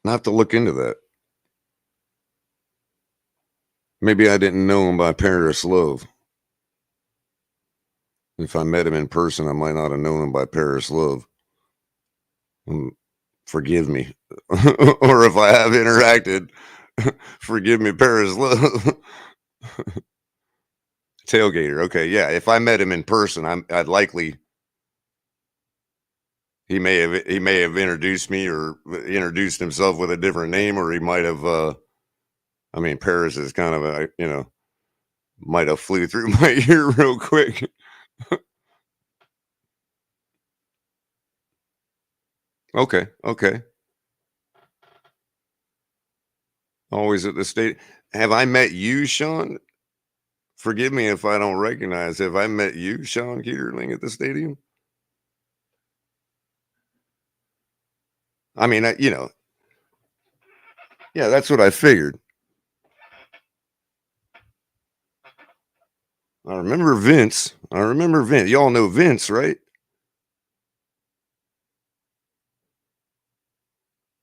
I have to look into that. Maybe I didn't know him by Paris Love. If I met him in person, I might not have known him by Paris Love. Forgive me. Or if I have interacted, forgive me, Paris Love. Tailgater. Okay, yeah. If I met him in person, I'd likely he may have introduced me or introduced himself with a different name, or he might have I mean, Paris is kind of a, might have flew through my ear real quick. Okay. Always at the state. Have I met you, Sean? Forgive me if I don't recognize. Have I met you, Sean Keterling, at the stadium? I mean, yeah, that's what I figured. I remember Vince. Y'all know Vince, right?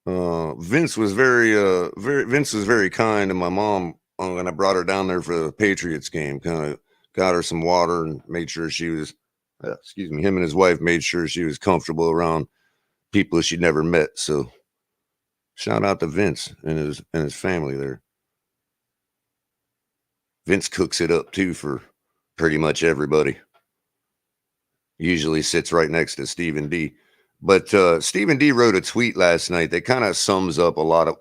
Vince was Vince was very kind to my mom when I brought her down there for the Patriots game. Kind of got her some water and made sure she was, excuse me, him and his wife made sure she was comfortable around people she'd never met. So shout out to Vince and his family there. Vince cooks it up too for pretty much everybody. Usually sits right next to Stephen D. But Stephen D wrote a tweet last night that kind of sums up a lot of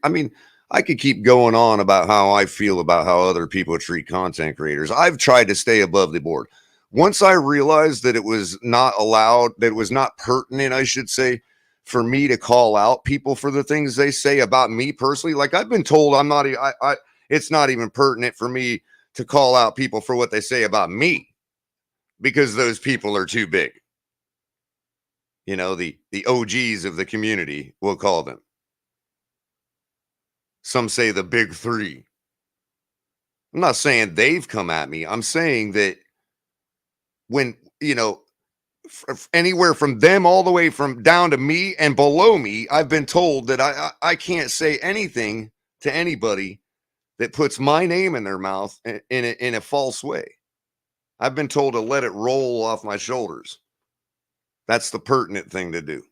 I mean, I could keep going on about how I feel about how other people treat content creators. I've tried to stay above the board. Once I realized that it was not allowed, that it was not pertinent, I should say, for me to call out people for the things they say about me personally. Like I've been told it's not even pertinent for me to call out people for what they say about me because those people are too big. The OGs of the community, we'll call them. Some say the big three. I'm not saying they've come at me. I'm saying that when, anywhere from them all the way from down to me and below me, I've been told that I can't say anything to anybody that puts my name in their mouth in a false way. I've been told to let it roll off my shoulders. That's the pertinent thing to do.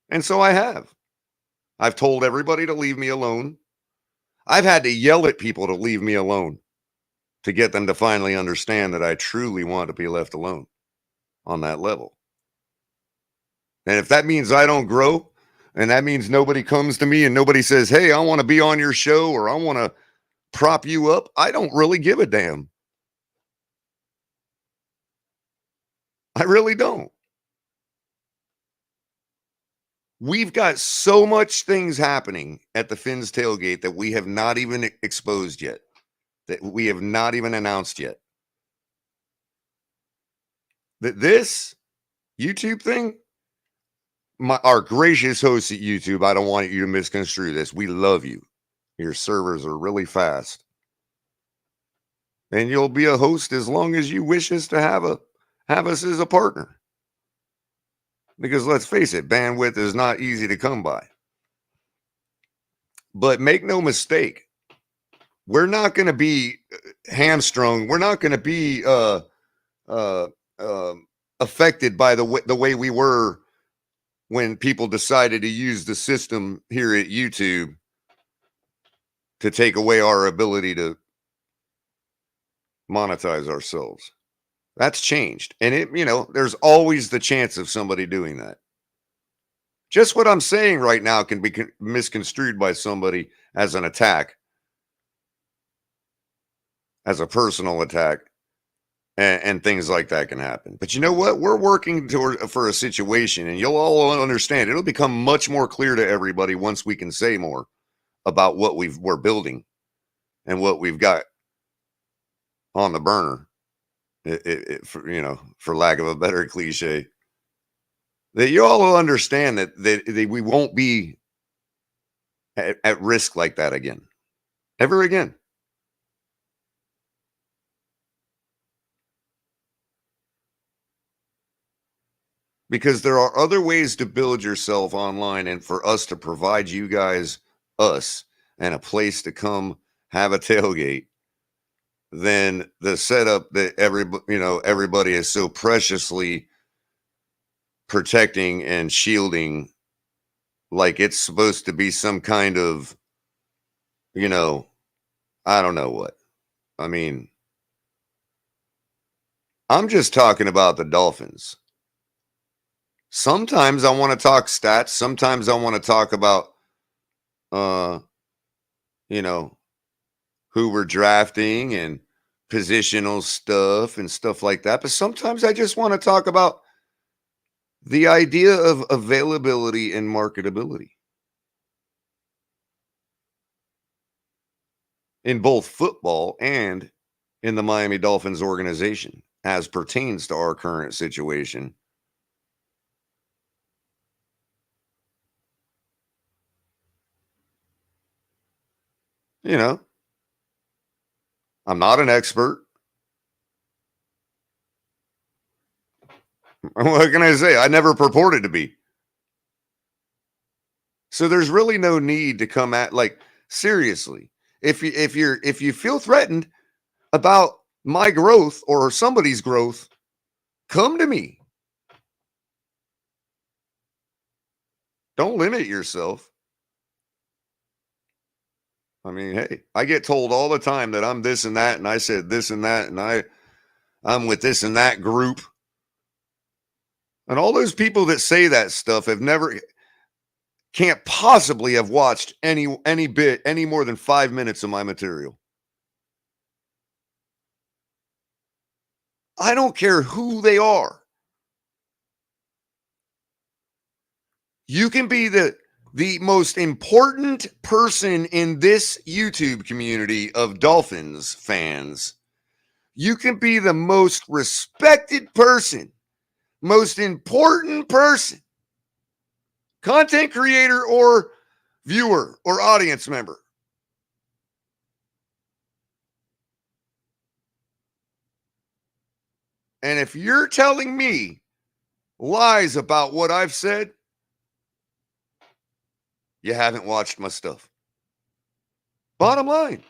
And so I have. I've told everybody to leave me alone. I've had to yell at people to leave me alone to get them to finally understand that I truly want to be left alone on that level. And if that means I don't grow, and that means nobody comes to me and nobody says, hey, I want to be on your show, or I want to prop you up, I don't really give a damn. I really don't. We've got so much things happening at the Fins tailgate that we have not even exposed yet, that we have not even announced yet. That this YouTube thing, our gracious hosts at YouTube, I don't want you to misconstrue this. We love you. Your servers are really fast. And you'll be a host as long as you wish us to have us as a partner. Because let's face it, bandwidth is not easy to come by. But make no mistake, we're not going to be hamstrung. We're not going to be affected by the way we were when people decided to use the system here at YouTube to take away our ability to monetize ourselves. That's changed. And there's always the chance of somebody doing that. Just what I'm saying right now can be misconstrued by somebody as an attack, as a personal attack, and things like that can happen. But you know what? We're working for a situation, and you'll all understand. It'll become much more clear to everybody once we can say more about what we're building and what we've got on the burner. For lack of a better cliche, that you all will understand that we won't be at risk like that again, ever again. Because there are other ways to build yourself online and for us to provide you guys, and a place to come have a tailgate than the setup that everybody is so preciously protecting and shielding, like it's supposed to be some kind of, I don't know what. I mean, I'm just talking about the Dolphins. Sometimes I want to talk stats. Sometimes I want to talk about, who we're drafting and positional stuff and stuff like that. But sometimes I just want to talk about the idea of availability and marketability in both football and in the Miami Dolphins organization as pertains to our current situation. I'm not an expert. What can I say? I never purported to be. So there's really no need to come at, like, seriously. If you feel threatened about my growth or somebody's growth, come to me. Don't limit yourself. I mean, hey, I get told all the time that I'm this and that, and I said this and that, and I'm with this and that group. And all those people that say that stuff can't possibly have watched any more than 5 minutes of my material. I don't care who they are. You can be the most important person in this YouTube community of Dolphins fans. You can be the most respected person, most important person, content creator or viewer or audience member. And if you're telling me lies about what I've said, you haven't watched my stuff. Bottom line,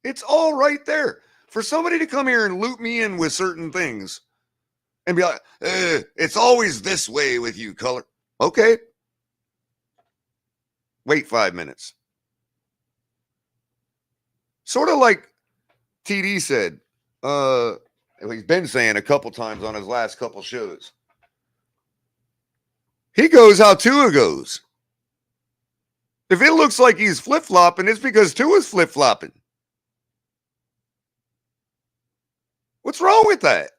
it's all right there. For somebody to come here and loop me in with certain things and be like, it's always this way with you, Culler. Okay. Wait 5 minutes. Sort of like TD said, he's been saying a couple times on his last couple shows. He goes how Tua goes. If it looks like he's flip-flopping, it's because Tua's flip-flopping. What's wrong with that?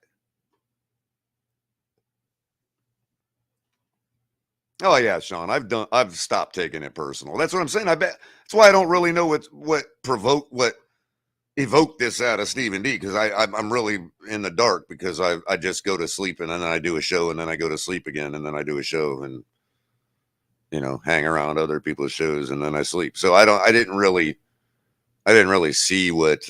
Oh yeah, Sean, I've stopped taking it personal. That's what I'm saying. I bet that's why I don't really know what evoked this out of Stephen D, because I'm really in the dark, because I just go to sleep and then I do a show and then I go to sleep again and then I do a show and hang around other people's shows and then I sleep. So I didn't really see what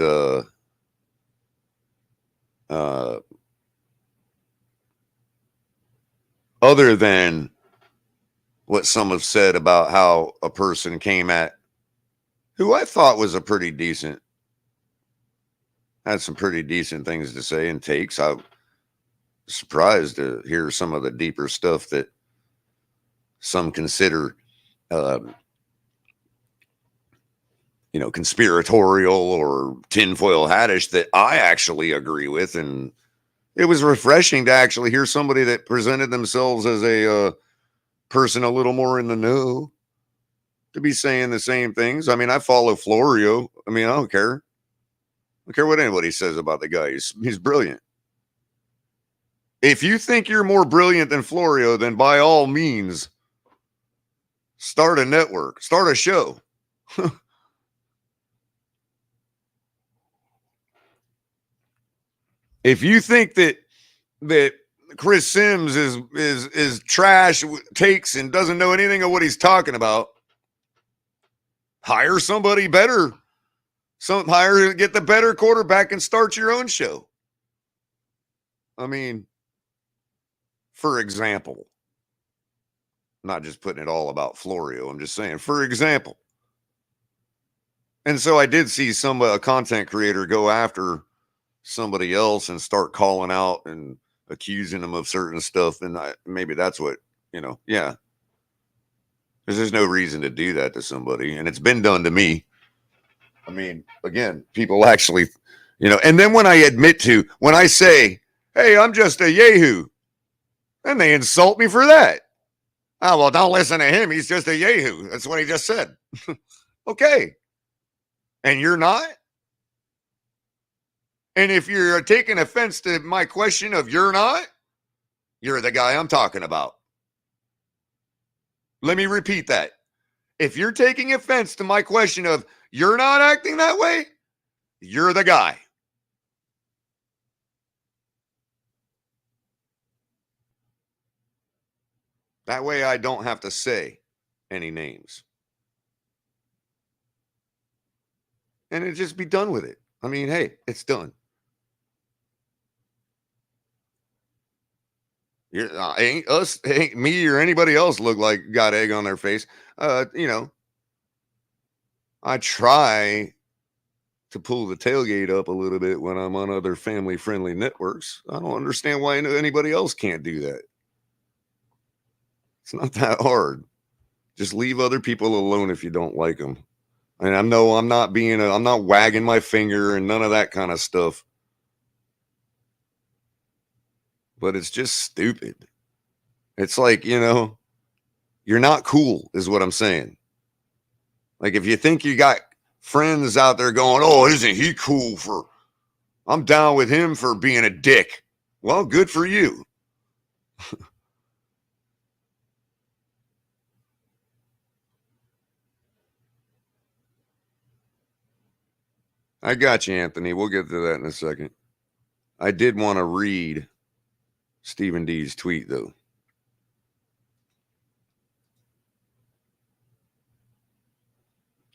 other than what some have said about how a person came at who I thought was had some pretty decent things to say and takes. I'm surprised to hear some of the deeper stuff that some consider, conspiratorial or tinfoil hattish, that I actually agree with. And it was refreshing to actually hear somebody that presented themselves as a person a little more in the know to be saying the same things. I mean, I follow Florio. I mean, I don't care. I don't care what anybody says about the guy. He's brilliant. If you think you're more brilliant than Florio, then by all means, start a network, start a show. If you think that Chris Sims is trash takes and doesn't know anything of what he's talking about, hire somebody better. Get the better quarterback and start your own show. I mean, for example, not just putting it all about Florio, I'm just saying, for example. And so I did see a content creator go after somebody else and start calling out and accusing them of certain stuff. And maybe that's what, yeah. Because there's no reason to do that to somebody. And it's been done to me. I mean, again, people actually, and then when I say, hey, I'm just a yahoo, and they insult me for that. Oh, well, don't listen to him. He's just a yahoo. That's what he just said. Okay. And you're not? And if you're taking offense to my question of you're not, you're the guy I'm talking about. Let me repeat that. If you're taking offense to my question of you're not acting that way, you're the guy. That way I don't have to say any names. And it just be done with it. I mean, hey, it's done. Ain't me or anybody else look like got egg on their face. I try to pull the tailgate up a little bit when I'm on other family-friendly networks. I don't understand why anybody else can't do that. It's not that hard. Just leave other people alone if you don't like them. And I know I'm not wagging my finger and none of that kind of stuff. But it's just stupid. It's like, you're not cool is what I'm saying. Like, if you think you got friends out there going, oh, isn't he cool I'm down with him for being a dick. Well, good for you. I got you, Anthony. We'll get to that in a second. I did want to read Stephen D's tweet, though.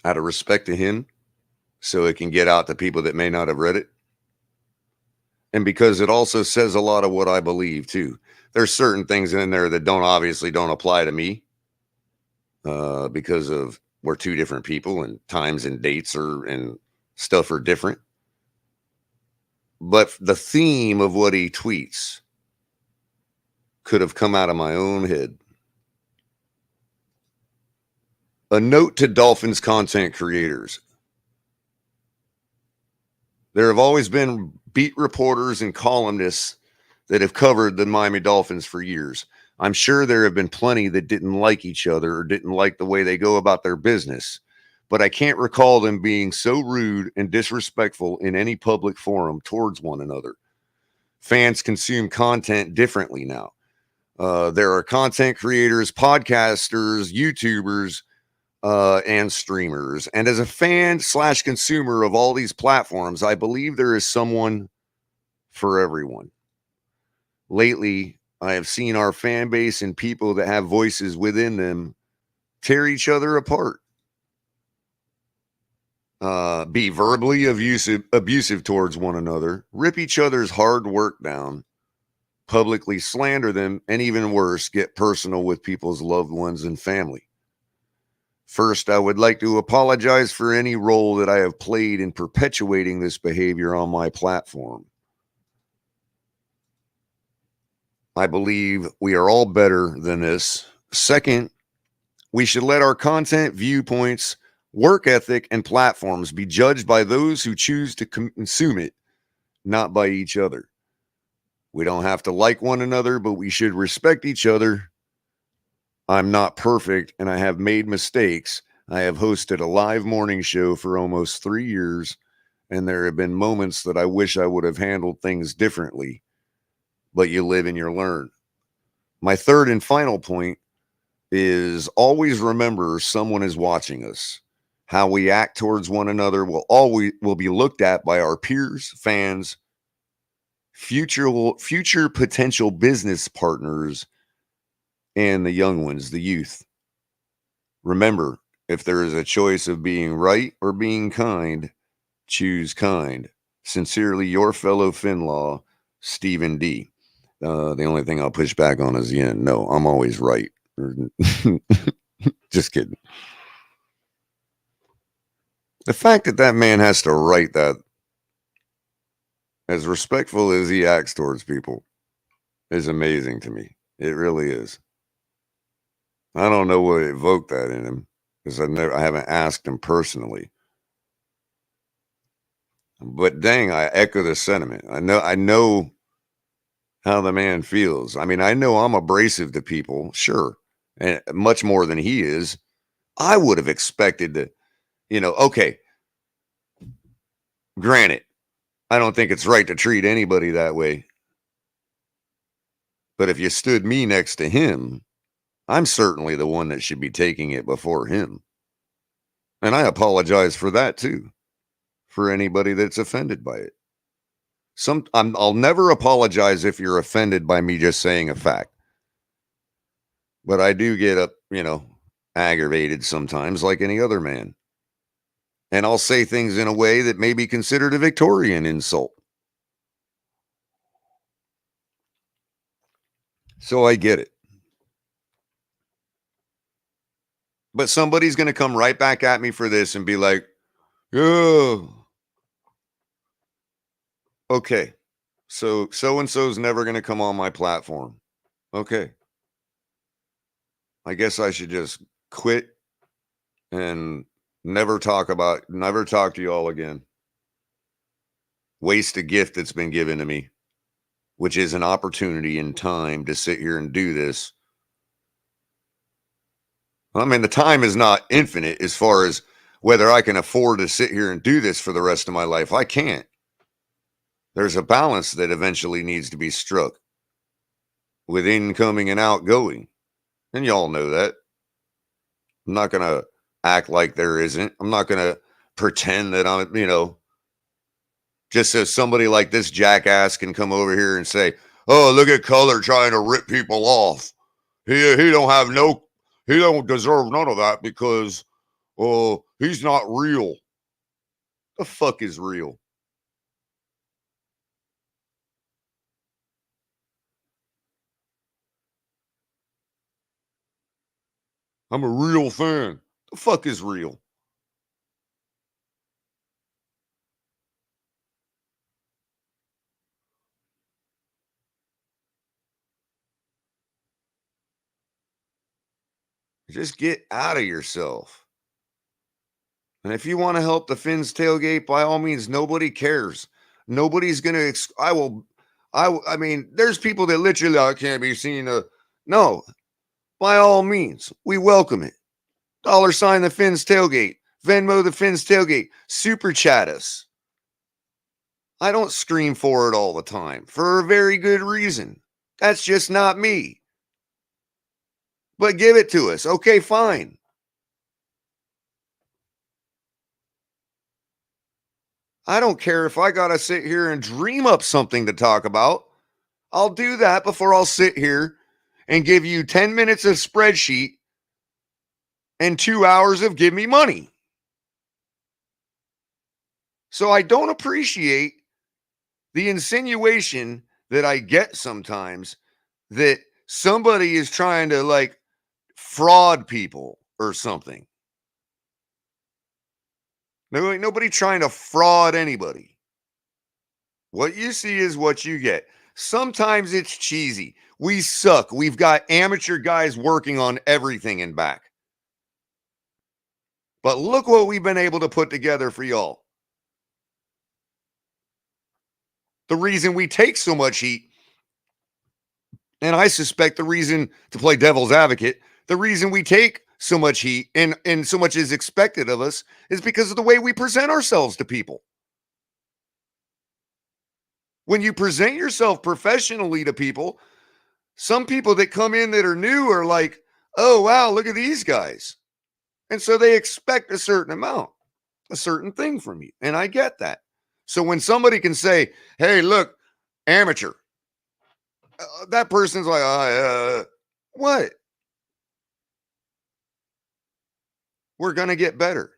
Out of respect to him, so it can get out to people that may not have read it. And because it also says a lot of what I believe, too. There's certain things in there that obviously don't apply to me because of we're two different people and times and dates and stuff are different. But the theme of what he tweets could have come out of my own head. A note to Dolphins content creators. There have always been beat reporters and columnists that have covered the Miami Dolphins for years. I'm sure there have been plenty that didn't like each other or didn't like the way they go about their business, but I can't recall them being so rude and disrespectful in any public forum towards one another. Fans consume content differently now. There are content creators, podcasters, YouTubers, and streamers. And as a fan slash consumer of all these platforms, I believe there is someone for everyone. Lately, I have seen our fan base and people that have voices within them tear each other apart, be verbally abusive towards one another, rip each other's hard work down, publicly slander them, and even worse, get personal with people's loved ones and family. First, I would like to apologize for any role that I have played in perpetuating this behavior on my platform. I believe we are all better than this. Second, we should let our content, viewpoints, work ethic, and platforms be judged by those who choose to consume it, not by each other. We don't have to like one another, but we should respect each other. I'm not perfect and I have made mistakes. I have hosted a live morning show for almost 3 years, and there have been moments that I wish I would have handled things differently, but you live and you learn. My third and final point is always remember someone is watching us. How we act towards one another will be looked at by our peers, fans, future potential business partners, and the young ones, the youth. Remember, if there is a choice of being right or being kind, choose kind. Sincerely, your fellow FinLaw, Stephen D. The only thing I'll push back on is the end. No, I'm always right. Just kidding. The fact that that man has to write that, as respectful as he acts towards people, is amazing to me. It really is. I don't know what evoked that in him because I haven't asked him personally. But dang, I echo the sentiment. I know how the man feels. I mean, I know I'm abrasive to people, sure, and much more than he is. I would have expected to, okay, granted, I don't think it's right to treat anybody that way. But if you stood me next to him, I'm certainly the one that should be taking it before him. And I apologize for that too, for anybody that's offended by it. I'll never apologize if you're offended by me just saying a fact. But I do get aggravated sometimes like any other man. And I'll say things in a way that may be considered a Victorian insult. So I get it. But somebody's going to come right back at me for this and be like, oh, okay. So-and-so's never going to come on my platform. Okay. I guess I should just quit and never talk to you all again. Waste a gift that's been given to me, which is an opportunity and time to sit here and do this. I mean, the time is not infinite as far as whether I can afford to sit here and do this for the rest of my life. I can't. There's a balance that eventually needs to be struck with incoming and outgoing. And y'all know that. I'm not going to act like there isn't. I'm not going to pretend that I'm, just so somebody like this jackass can come over here and say, oh, look at Culler trying to rip people off. He don't deserve none of that because he's not real. The fuck is real? I'm a real fan. The fuck is real? Just get out of yourself. And if you want to help the Finns tailgate, by all means, nobody cares. Nobody's going to, I mean, there's people that literally can't be seen to No, by all means, we welcome it. $ the Fins Tailgate, Venmo the Fins Tailgate, super chat us. I don't scream for it all the time for a very good reason. That's just not me. But give it to us. Okay, fine. I don't care if I got to sit here and dream up something to talk about. I'll do that before I'll sit here and give you 10 minutes of spreadsheet and 2 hours of give me money. So I don't appreciate the insinuation that I get sometimes that somebody is trying to like fraud people or something. No, ain't nobody trying to fraud anybody. What you see is what you get. Sometimes it's cheesy. We suck. We've got amateur guys working on everything in back. But look what we've been able to put together for y'all. The reason we take so much heat, and I suspect the reason, to play devil's advocate, the reason we take so much heat and so much is expected of us is because of the way we present ourselves to people. When you present yourself professionally to people, some people that come in that are new are like, oh, wow, look at these guys. And so they expect a certain amount, a certain thing from you. And I get that. So when somebody can say, hey, look, amateur, that person's like, what? We're going to get better.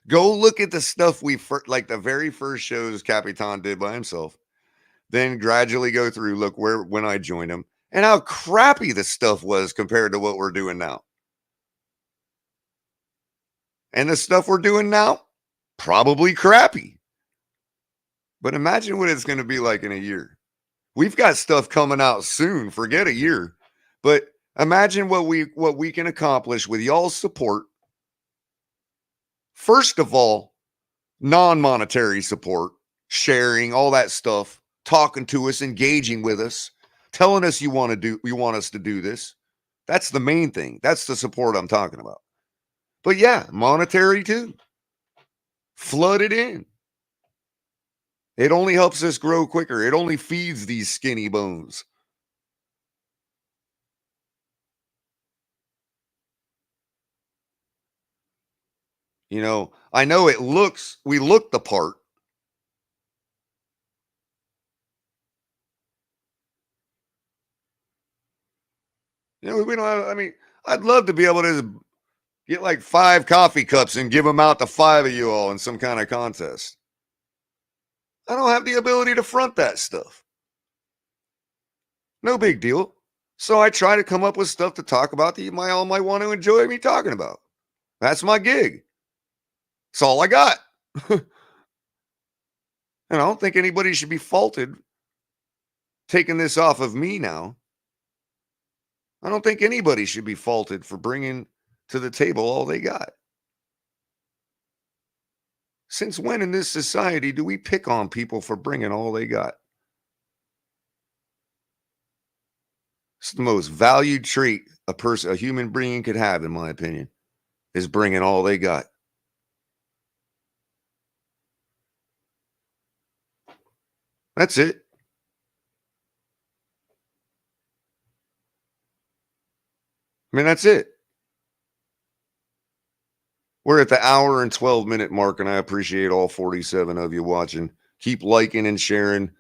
Go look at the stuff like the very first shows Capitan did by himself. Then gradually go through, look when I joined him and how crappy the stuff was compared to what we're doing now. And the stuff we're doing now, probably crappy. But imagine what it's going to be like in a year. We've got stuff coming out soon. Forget a year. But imagine what we can accomplish with y'all's support. First of all, non-monetary support, sharing, all that stuff, talking to us, engaging with us, telling us you want us to do this. That's the main thing. That's the support I'm talking about. But yeah, monetary too. Flood it in. It only helps us grow quicker. It only feeds these skinny bones. You know, I know we look the part. You know, we don't have, I mean, I'd love to be able to get like 5 coffee cups and give them out to 5 of you all in some kind of contest. I don't have the ability to front that stuff. No big deal. So I try to come up with stuff to talk about that you all might want to enjoy me talking about. That's my gig. That's all I got. And I don't think anybody should be faulted taking this off of me now. I don't think anybody should be faulted for bringing to the table all they got. Since when in this society do we pick on people for bringing all they got? It's the most valued trait a human being could have, in my opinion, is bringing all they got. That's it. I mean, that's it. We're at the hour and 12-minute mark, and I appreciate all 47 of you watching. Keep liking and sharing.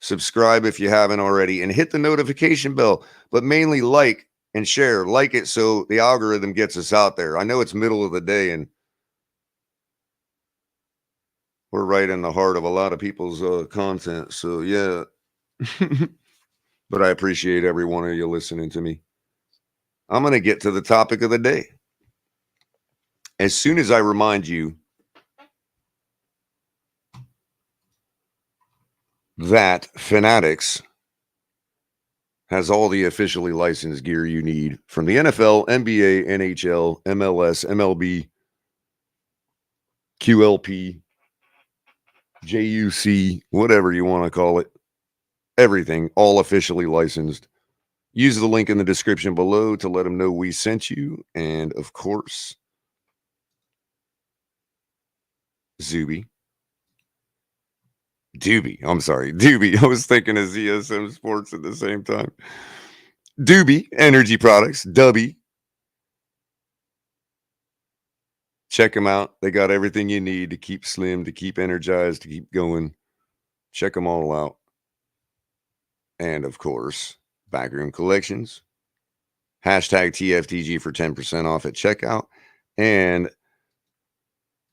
Subscribe if you haven't already, and hit the notification bell, but mainly like and share. Like it so the algorithm gets us out there. I know it's middle of the day, and we're right in the heart of a lot of people's content. So, yeah. But I appreciate every one of you listening to me. I'm going to get to the topic of the day. As soon as I remind you that Fanatics has all the officially licensed gear you need from the NFL, NBA, NHL, MLS, MLB, QLP, JUC, whatever you want to call it. Everything, all officially licensed. Use the link in the description below to let them know we sent you. And of course, Doobie. I'm sorry, Doobie. I was thinking of ZSM Sports at the same time. Doobie Energy Products, Dubby. Check them out. They got everything you need to keep slim, to keep energized, to keep going. Check them all out. And of course, Backroom Collections. Hashtag TFTG for 10% off at checkout. And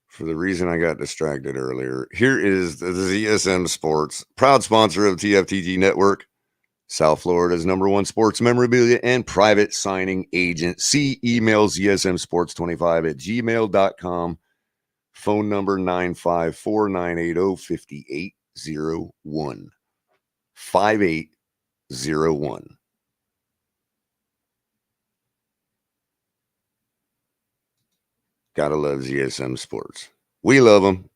for the reason I got distracted earlier, here is the ZSM Sports, proud sponsor of TFTG Network, South Florida's #1 sports memorabilia and private signing agent. See email zsmsports25@gmail.com. Phone number 954-980-5801. 5801. Gotta love ZSM Sports. We love them.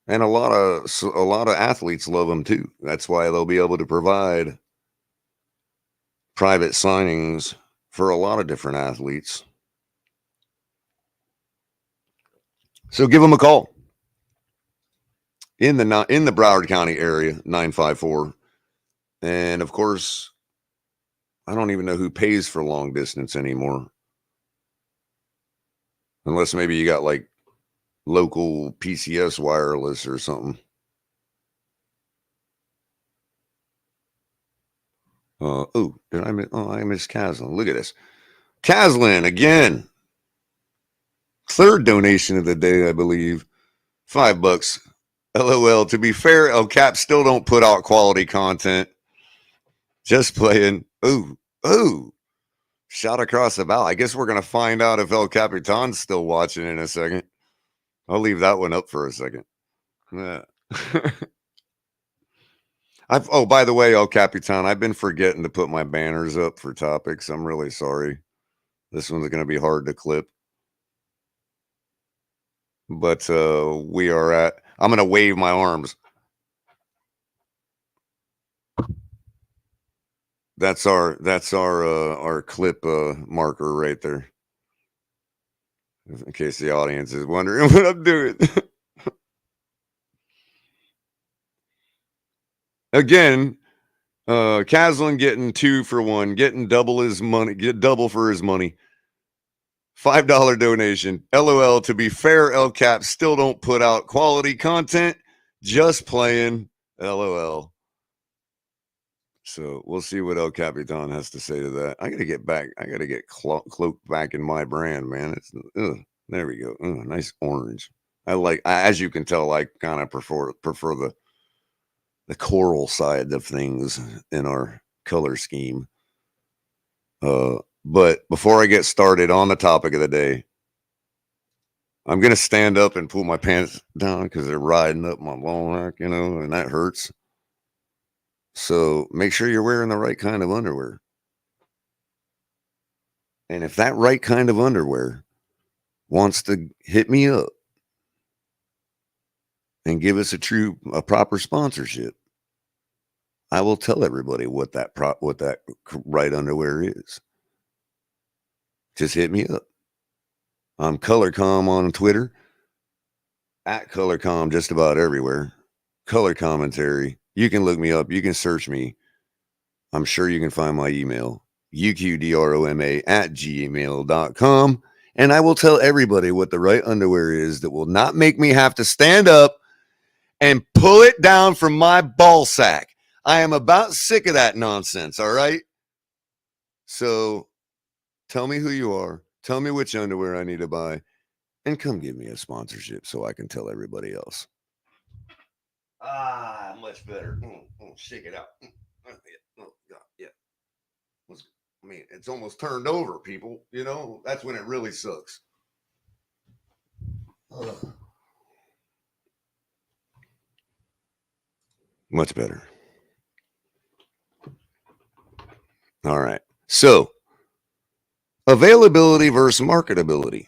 And a lot of athletes love them too. That's why they'll be able to provide private signings for a lot of different athletes. So give them a call. In the Broward County area, 954. And of course, I don't even know who pays for long distance anymore. Unless maybe you got like local PCS wireless or something. I missed Caslin. Look at this. Caslin again. Third donation of the day, I believe. $5. LOL. To be fair, El Cap still don't put out quality content. Just playing. Ooh. Shot across the bow. I guess we're going to find out if El Capitan's still watching in a second. I'll leave that one up for a second. Yeah. By the way, El Capitan, I've been forgetting to put my banners up for topics. I'm really sorry. This one's going to be hard to clip. But I'm going to wave my arms. That's our clip marker right there. In case the audience is wondering what I'm doing. Again, Caslin getting 2 for 1, getting double his money, get double for his money. $5 donation. LOL. To be fair, El Cap still don't put out quality content. Just playing. LOL. So we'll see what El Capitan has to say to that. I got to get back. I got to get cloaked back in my brand, man. There we go. Nice orange. As you can tell, I kind of prefer the coral side of things in our color scheme. But before I get started on the topic of the day, I'm going to stand up and pull my pants down because they're riding up my ball rack, and that hurts. So make sure you're wearing the right kind of underwear. And if that right kind of underwear wants to hit me up and give us a proper sponsorship, I will tell everybody what that right underwear is. Just hit me up. I'm ColorCom on Twitter, at ColorCom just about everywhere. Color commentary. You can look me up. You can search me. I'm sure you can find my email, uqdroma@gmail.com. And I will tell everybody what the right underwear is that will not make me have to stand up and pull it down from my ball sack. I am about sick of that nonsense, all right? So tell me who you are. Tell me which underwear I need to buy. And come give me a sponsorship so I can tell everybody else. Much better. Shake it out. Yeah. It's almost turned over, people. That's when it really sucks. Much better. All right. So, availability versus marketability.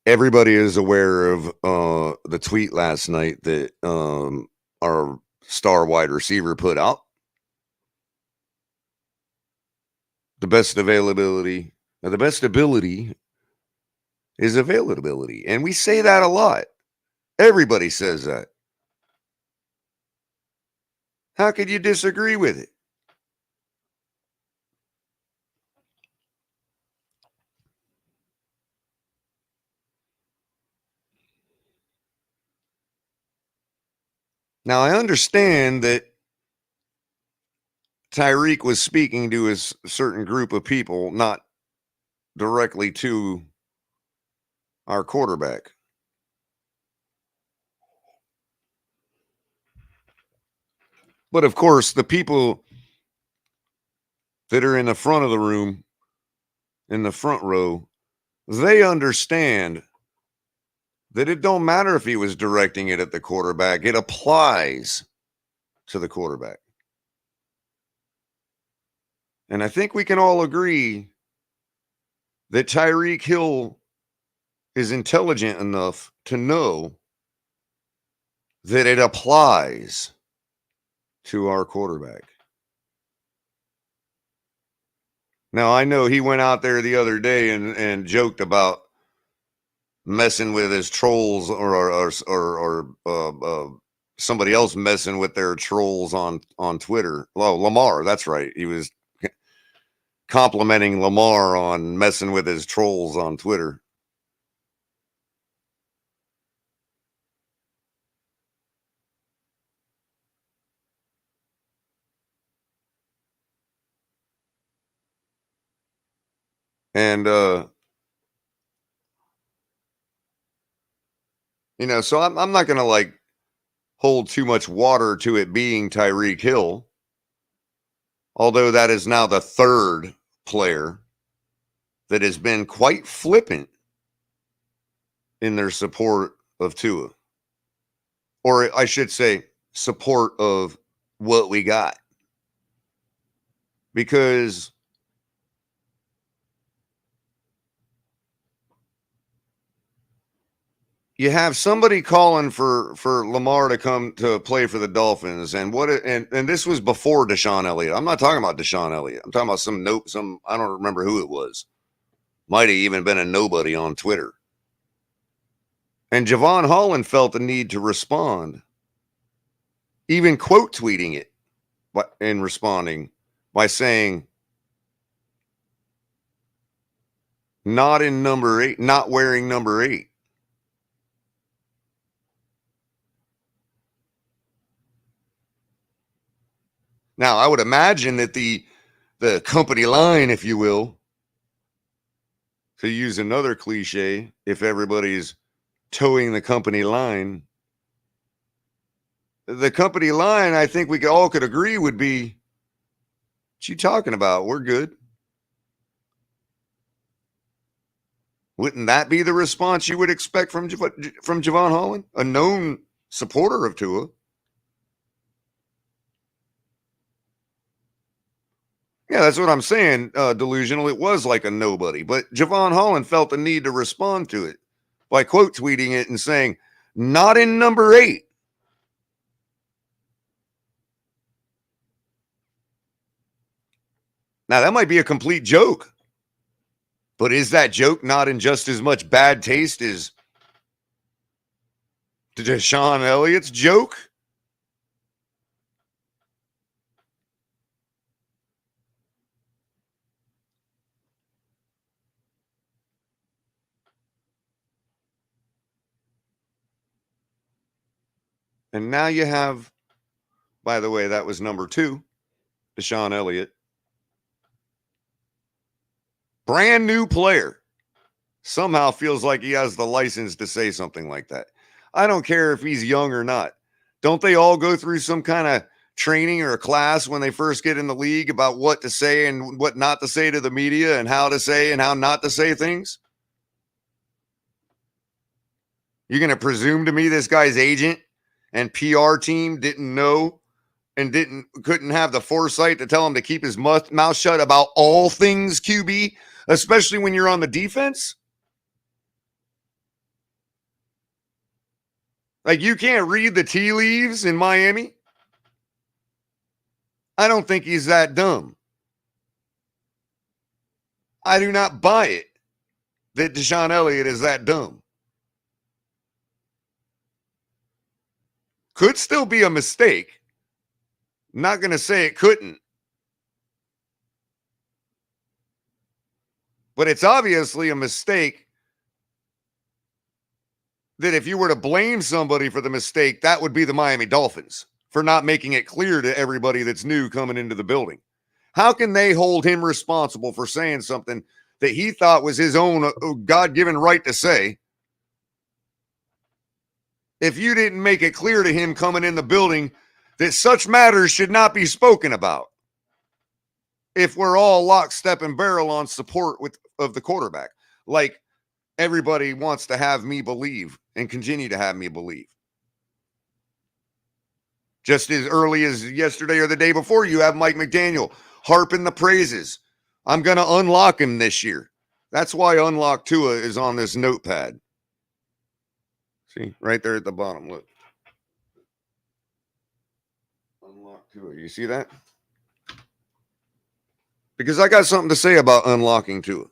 Everybody is aware of the tweet last night that our star wide receiver put out. The best availability, or the best ability is availability. And we say that a lot. Everybody says that. How could you disagree with it? Now, I understand that Tyreek was speaking to a certain group of people, not directly to our quarterback. But of course, the people that are in the front of the room, in the front row, they understand that it don't matter if he was directing it at the quarterback. It applies to the quarterback. And I think we can all agree that Tyreek Hill is intelligent enough to know that it applies to our quarterback. Now, I know he went out there the other day and joked about messing with his trolls or somebody else messing with their trolls on Twitter. Well, Lamar, that's right. He was complimenting Lamar on messing with his trolls on Twitter. And, so I'm not going to like hold too much water to it being Tyreek Hill, although that is now the third player that has been quite flippant in their support of Tua. Or I should say, support of what we got. Because you have somebody calling for Lamar to come to play for the Dolphins, and this was before Deshaun Elliott. I'm not talking about Deshaun Elliott. I'm talking about some I don't remember who it was. Might have even been a nobody on Twitter. And Javon Holland felt the need to respond, even quote tweeting it in responding by saying, "Not in number 8, not wearing number 8." Now, I would imagine that the company line, if you will, to use another cliche, if everybody's towing the company line, the company line, I think we all could agree, would be, "What you talking about? We're good." Wouldn't that be the response you would expect from Javon Holland, a known supporter of Tua? Yeah, that's what I'm saying, delusional. It was like a nobody, but Javon Holland felt the need to respond to it by quote tweeting it and saying, "Not in number 8." Now, that might be a complete joke, but is that joke not in just as much bad taste as Deshaun Elliott's joke? And now you have, by the way, that was number 2, Deshaun Elliott. Brand new player. Somehow feels like he has the license to say something like that. I don't care if he's young or not. Don't they all go through some kind of training or a class when they first get in the league about what to say and what not to say to the media and how to say and how not to say things? You're going to presume to me this guy's agent and PR team didn't know and couldn't have the foresight to tell him to keep his mouth shut about all things QB, especially when you're on the defense? Like, you can't read the tea leaves in Miami? I don't think he's that dumb. I do not buy it that Deshaun Elliott is that dumb. Could still be a mistake. Not going to say it couldn't. But it's obviously a mistake that if you were to blame somebody for the mistake, that would be the Miami Dolphins for not making it clear to everybody that's new coming into the building. How can they hold him responsible for saying something that he thought was his own God-given right to say if you didn't make it clear to him coming in the building that such matters should not be spoken about? If we're all lockstep and barrel on support of the quarterback, like everybody wants to have me believe and continue to have me believe. Just as early as yesterday or the day before, you have Mike McDaniel harping the praises. I'm going to unlock him this year. That's why Unlock Tua is on this notepad. See, right there at the bottom, look. Unlock Tua. You see that? Because I got something to say about unlocking Tua,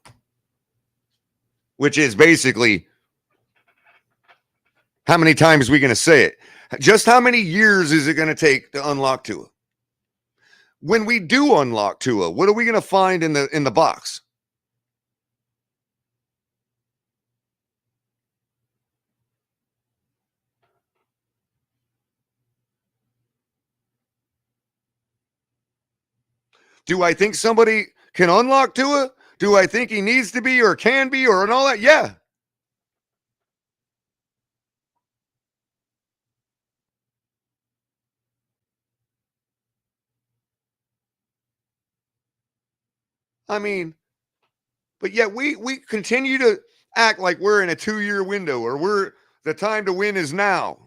which is basically how many times are we going to say it? Just how many years is it going to take to unlock Tua? When we do unlock Tua, what are we going to find in the box? Do I think somebody can unlock Tua? Do I think he needs to be or can be or and all that? Yeah. I mean, but yet we continue to act like we're in a 2-year window or the time to win is now.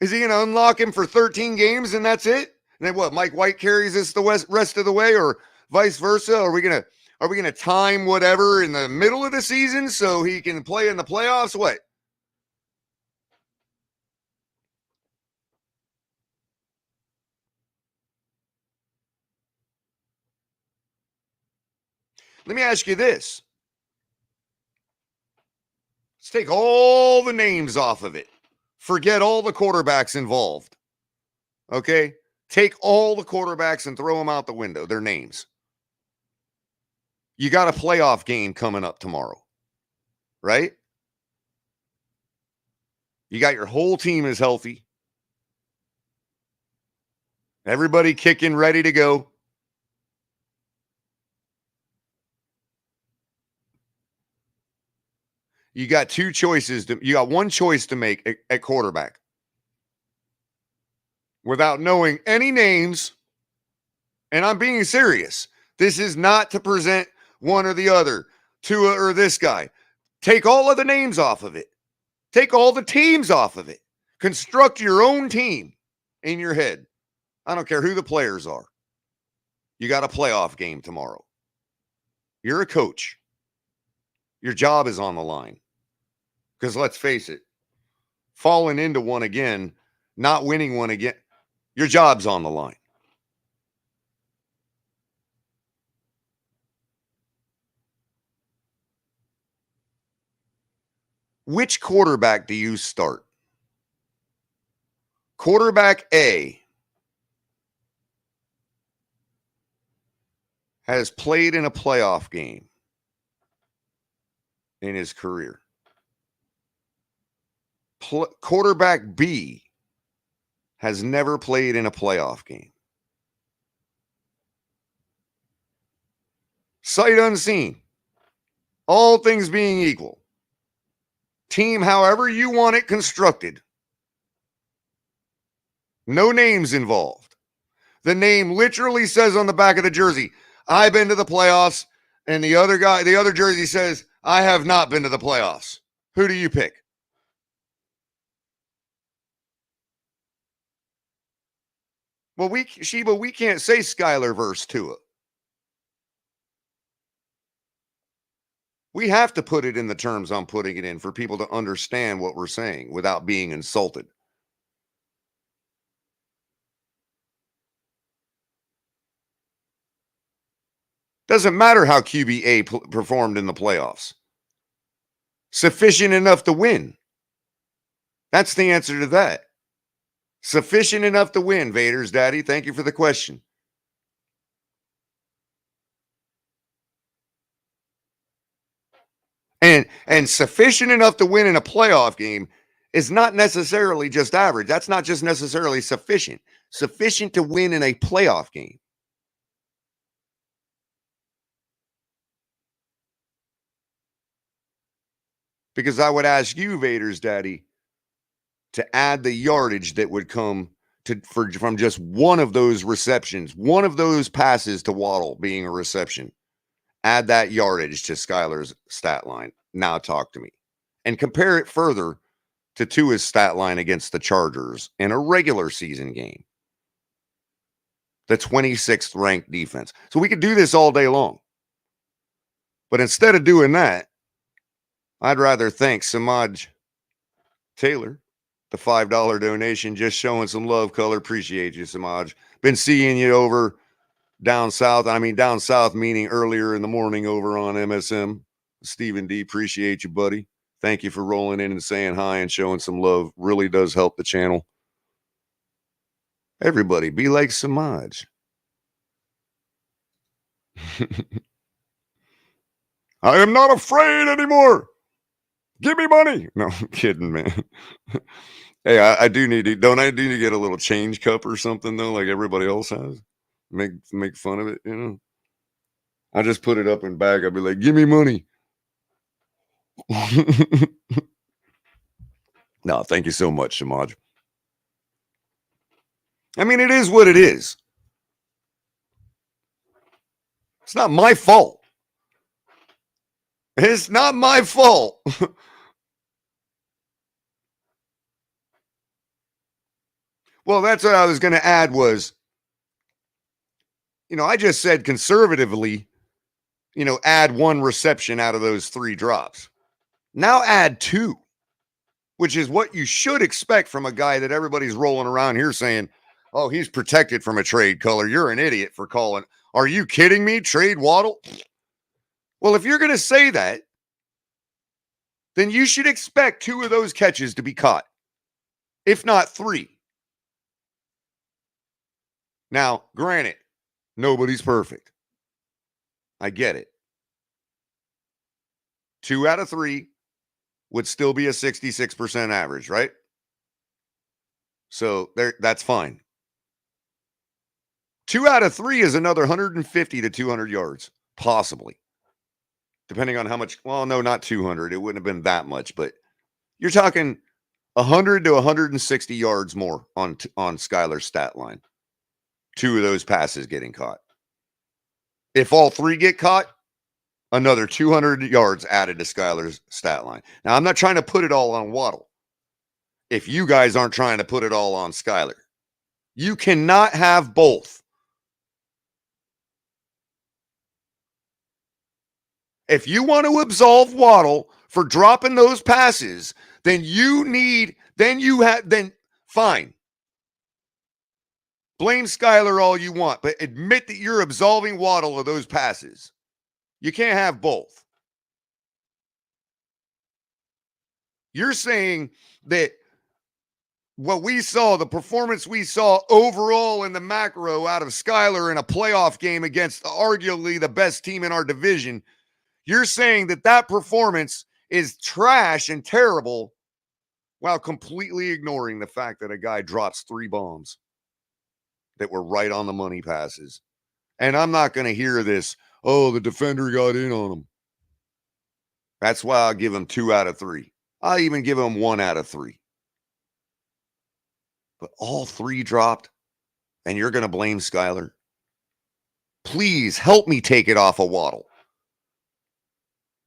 Is he going to unlock him for 13 games and that's it? And then what? Mike White carries us the rest of the way, or vice versa? Are we gonna time whatever in the middle of the season so he can play in the playoffs? What? Let me ask you this. Let's take all the names off of it. Forget all the quarterbacks involved. Okay? Take all the quarterbacks and throw them out the window, their names. You got a playoff game coming up tomorrow, right? You got your whole team is healthy. Everybody kicking, ready to go. You got two choices. You got one choice to make at quarterback without knowing any names. And I'm being serious. This is not to present one or the other, Tua or this guy. Take all of the names off of it. Take all the teams off of it. Construct your own team in your head. I don't care who the players are. You got a playoff game tomorrow. You're a coach. Your job is on the line. Because let's face it, falling into one again, not winning one again, your job's on the line. Which quarterback do you start? Quarterback A has played in a playoff game in his career. Quarterback B has never played in a playoff game. Sight unseen. All things being equal. Team however you want it constructed. No names involved. The name literally says on the back of the jersey, I've been to the playoffs, and the other jersey says, I have not been to the playoffs. Who do you pick? Well, we can't say Skyler versus Tua. We have to put it in the terms I'm putting it in for people to understand what we're saying without being insulted. Doesn't matter how QB performed in the playoffs. Sufficient enough to win. That's the answer to that. Sufficient enough to win, Vader's daddy. Thank you for the question. And sufficient enough to win in a playoff game is not necessarily just average. That's not just necessarily sufficient. Sufficient to win in a playoff game. Because I would ask you, Vader's daddy, to add the yardage that would come from just one of those receptions, one of those passes to Waddle being a reception. Add that yardage to Skyler's stat line. Now talk to me. And compare it further to Tua's stat line against the Chargers in a regular season game. The 26th ranked defense. So we could do this all day long. But instead of doing that, I'd rather thank Samaj Taylor, the $5 donation, just showing some love, Culler. Appreciate you, Samaj. Been seeing you over down south. I mean, down south, meaning earlier in the morning over on MSM. Stephen D, appreciate you, buddy. Thank you for rolling in and saying hi and showing some love. Really does help the channel. Everybody, be like Samaj. I am not afraid anymore. Give me money. No, I'm kidding, man. Hey, I do need to, don't I need to get a little change cup or something, though, like everybody else has? Make fun of it, you know? I just put it up in bag. I'll be like, give me money. No, thank you so much, Samaj. I mean, it is what it is. It's not my fault. It's not my fault. Well, that's what I was going to add was, you know, I just said conservatively, you know, add one reception out of those 3 drops. Now add 2, which is what you should expect from a guy that everybody's rolling around here saying, oh, he's protected from a trade, Culler. You're an idiot for calling. Are you kidding me? Trade Waddle? Well, if you're going to say that, then you should expect 2 of those catches to be caught, if not 3. Now, granted, nobody's perfect. I get it. 2 out of 3 would still be a 66% average, right? So that's fine. 2 out of 3 is another 150 to 200 yards, possibly. Depending on how much, well, no, not 200. It wouldn't have been that much, but you're talking 100 to 160 yards more on Skyler's stat line. 2 of those passes getting caught. If all 3 get caught, another 200 yards added to Skyler's stat line. Now, I'm not trying to put it all on Waddle. If you guys aren't trying to put it all on Skyler, you cannot have both. If you want to absolve Waddle for dropping those passes, then fine. Blame Skyler all you want, but admit that you're absolving Waddle of those passes. You can't have both. You're saying that what we saw, the performance we saw overall in the macro out of Skyler in a playoff game against arguably the best team in our division, you're saying that performance is trash and terrible while completely ignoring the fact that a guy drops 3 bombs that were right on the money passes. And I'm not going to hear this, oh, the defender got in on him. That's why I'll give him 2 out of 3. I'll even give him 1 out of 3. But all 3 dropped, and you're going to blame Skyler? Please help me take it off of Waddle.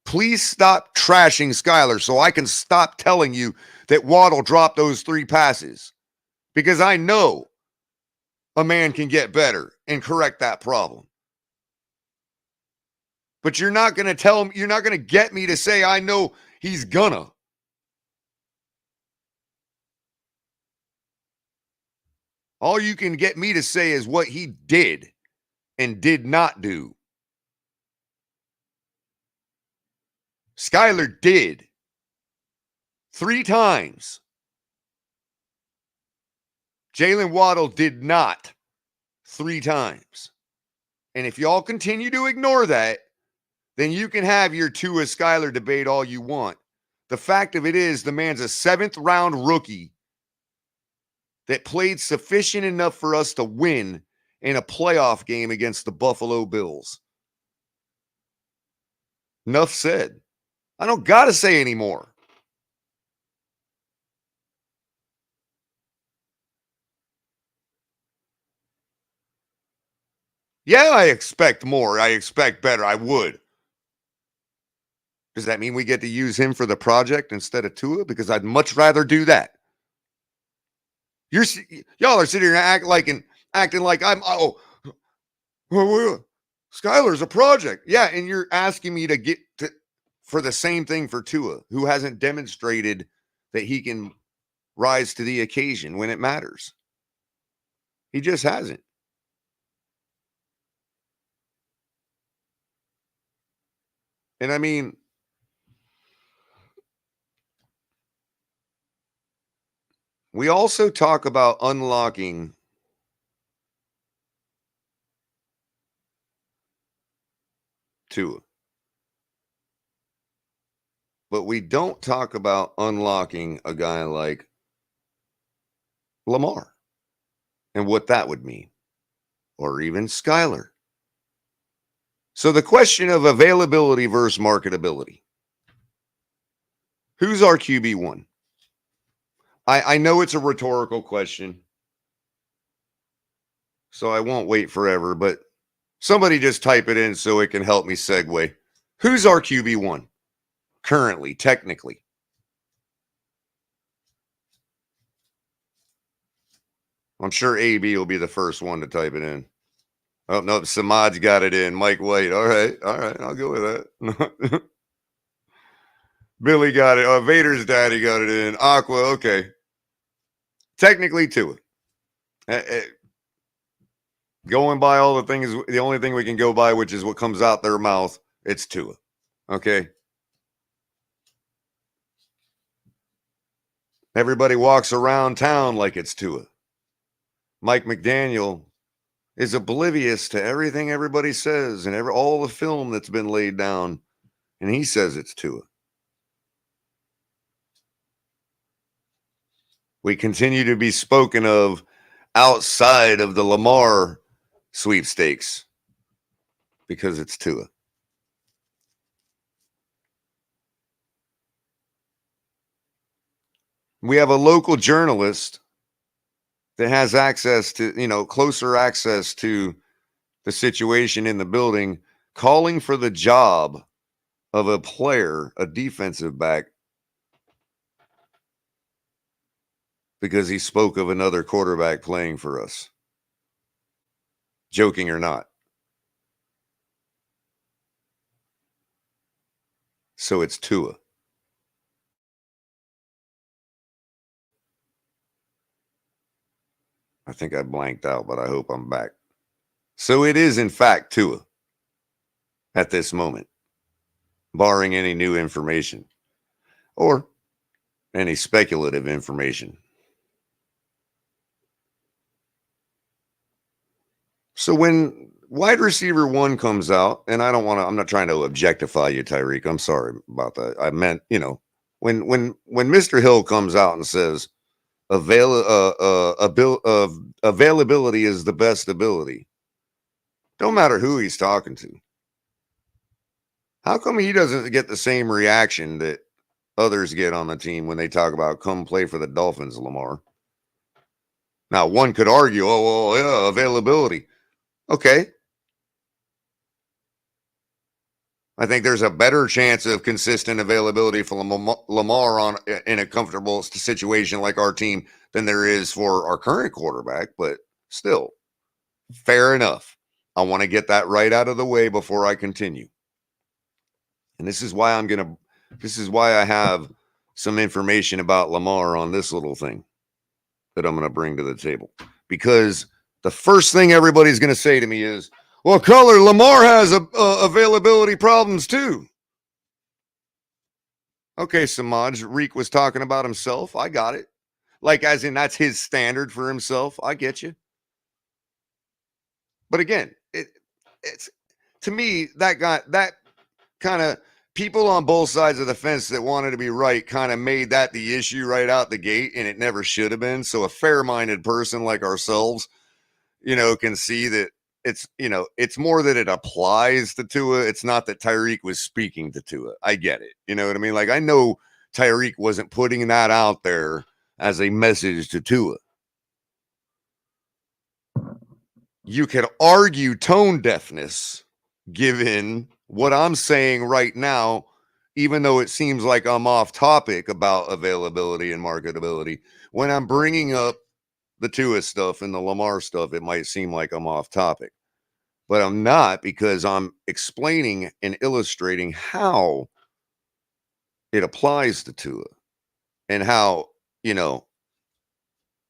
Please stop trashing Skyler so I can stop telling you that Waddle dropped those 3 passes. Because I know a man can get better and correct that problem. But you're not going to tell him, you're not going to get me to say, I know he's gonna. All you can get me to say is what he did and did not do. Skyler did. 3 times. Jalen Waddle did not. 3 times. And if y'all continue to ignore that, then you can have your Tua Skyler debate all you want. The fact of it is, the man's a 7th round rookie that played sufficient enough for us to win in a playoff game against the Buffalo Bills. Enough said. I don't got to say anymore. Yeah, I expect more. I expect better. I would. Does that mean we get to use him for the project instead of Tua? Because I'd much rather do that. Y'all are sitting here acting like I'm Skyler's a project. Yeah, and you're asking me to get to for the same thing for Tua, who hasn't demonstrated that he can rise to the occasion when it matters. He just hasn't. And I mean, we also talk about unlocking Tua. But we don't talk about unlocking a guy like Lamar and what that would mean, or even Skyler. So the question of availability versus marketability. Who's our QB1? I know it's a rhetorical question, so I won't wait forever, but somebody just type it in so it can help me segue. Who's our QB1 currently, technically? I'm sure AB will be the first one to type it in. Oh, no, Samad's got it in. Mike White. All right. I'll go with that. Billy got it. Vader's daddy got it in. Aqua, okay. Technically, Tua. Going by all the things, the only thing we can go by, which is what comes out their mouth, it's Tua. Okay. Everybody walks around town like it's Tua. Mike McDaniel is oblivious to everything everybody says and all the film that's been laid down, and he says it's Tua. We continue to be spoken of outside of the Lamar sweepstakes because it's Tua. We have a local journalist that has access to, closer access to the situation in the building, calling for the job of a player, a defensive back, because he spoke of another quarterback playing for us. Joking or not. So it's Tua. I think I blanked out, but I hope I'm back. So it is, in fact, Tua at this moment, barring any new information or any speculative information. So when wide receiver 1 comes out, and I'm not trying to objectify you, Tyreek. I'm sorry about that. I meant, when Mr. Hill comes out and says availability is the best ability, don't matter who he's talking to. How come he doesn't get the same reaction that others get on the team when they talk about come play for the Dolphins, Lamar? Now, one could argue, oh, well, yeah, availability. Okay. I think there's a better chance of consistent availability for Lamar in a comfortable situation like our team than there is for our current quarterback, but still, fair enough. I want to get that right out of the way before I continue. And this is why I have some information about Lamar on this little thing that I'm going to bring to the table. Because the first thing everybody's going to say to me is, well, Culler, Lamar has availability problems too. Okay, Samaj, Reek was talking about himself. I got it. Like, as in, that's his standard for himself. I get you. But again, it's to me that kind of people on both sides of the fence that wanted to be right kind of made that the issue right out the gate, and it never should have been. So a fair-minded person like ourselves, can see that it's more that it applies to Tua. It's not that Tyreek was speaking to Tua. I get it. You know what I mean? Like, I know Tyreek wasn't putting that out there as a message to Tua. You could argue tone deafness given what I'm saying right now, even though it seems like I'm off topic about availability and marketability. When I'm bringing up the Tua stuff and the Lamar stuff, it might seem like I'm off topic, but I'm not, because I'm explaining and illustrating how it applies to Tua and how,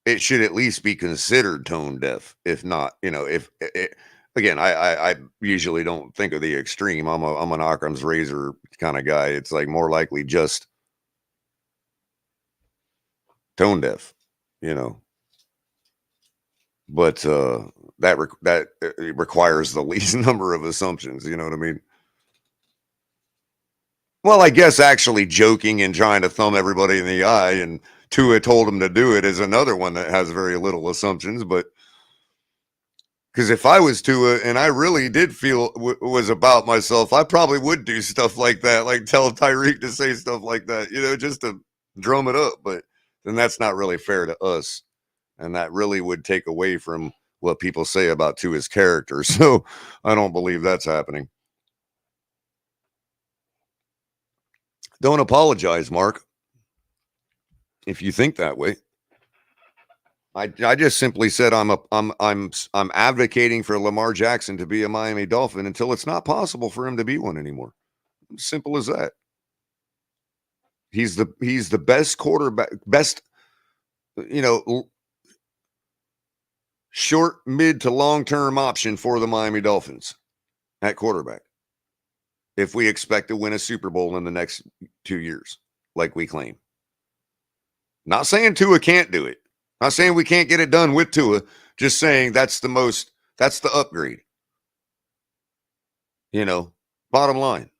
it should at least be considered tone deaf. If not, if it, again, I usually don't think of the extreme. I'm an Occam's razor kind of guy. It's like more likely just tone deaf, but that requires the least number of assumptions. You know what I mean? Well, I guess actually joking and trying to thumb everybody in the eye and Tua told him to do it is another one that has very little assumptions. But because if I was Tua and I really did feel was about myself, I probably would do stuff like that, like tell Tyreek to say stuff like that, just to drum it up. But then that's not really fair to us, and that really would take away from what people say about Tua's character. So I don't believe that's happening. Don't apologize, Mark, if you think that way. I just simply said I'm advocating for Lamar Jackson to be a Miami Dolphin until it's not possible for him to be one anymore. Simple as that. He's the best quarterback, short, mid to long-term option for the Miami Dolphins at quarterback. If we expect to win a Super Bowl in the next 2 years, like we claim. Not saying Tua can't do it. Not saying we can't get it done with Tua. Just saying that's the upgrade. Bottom line.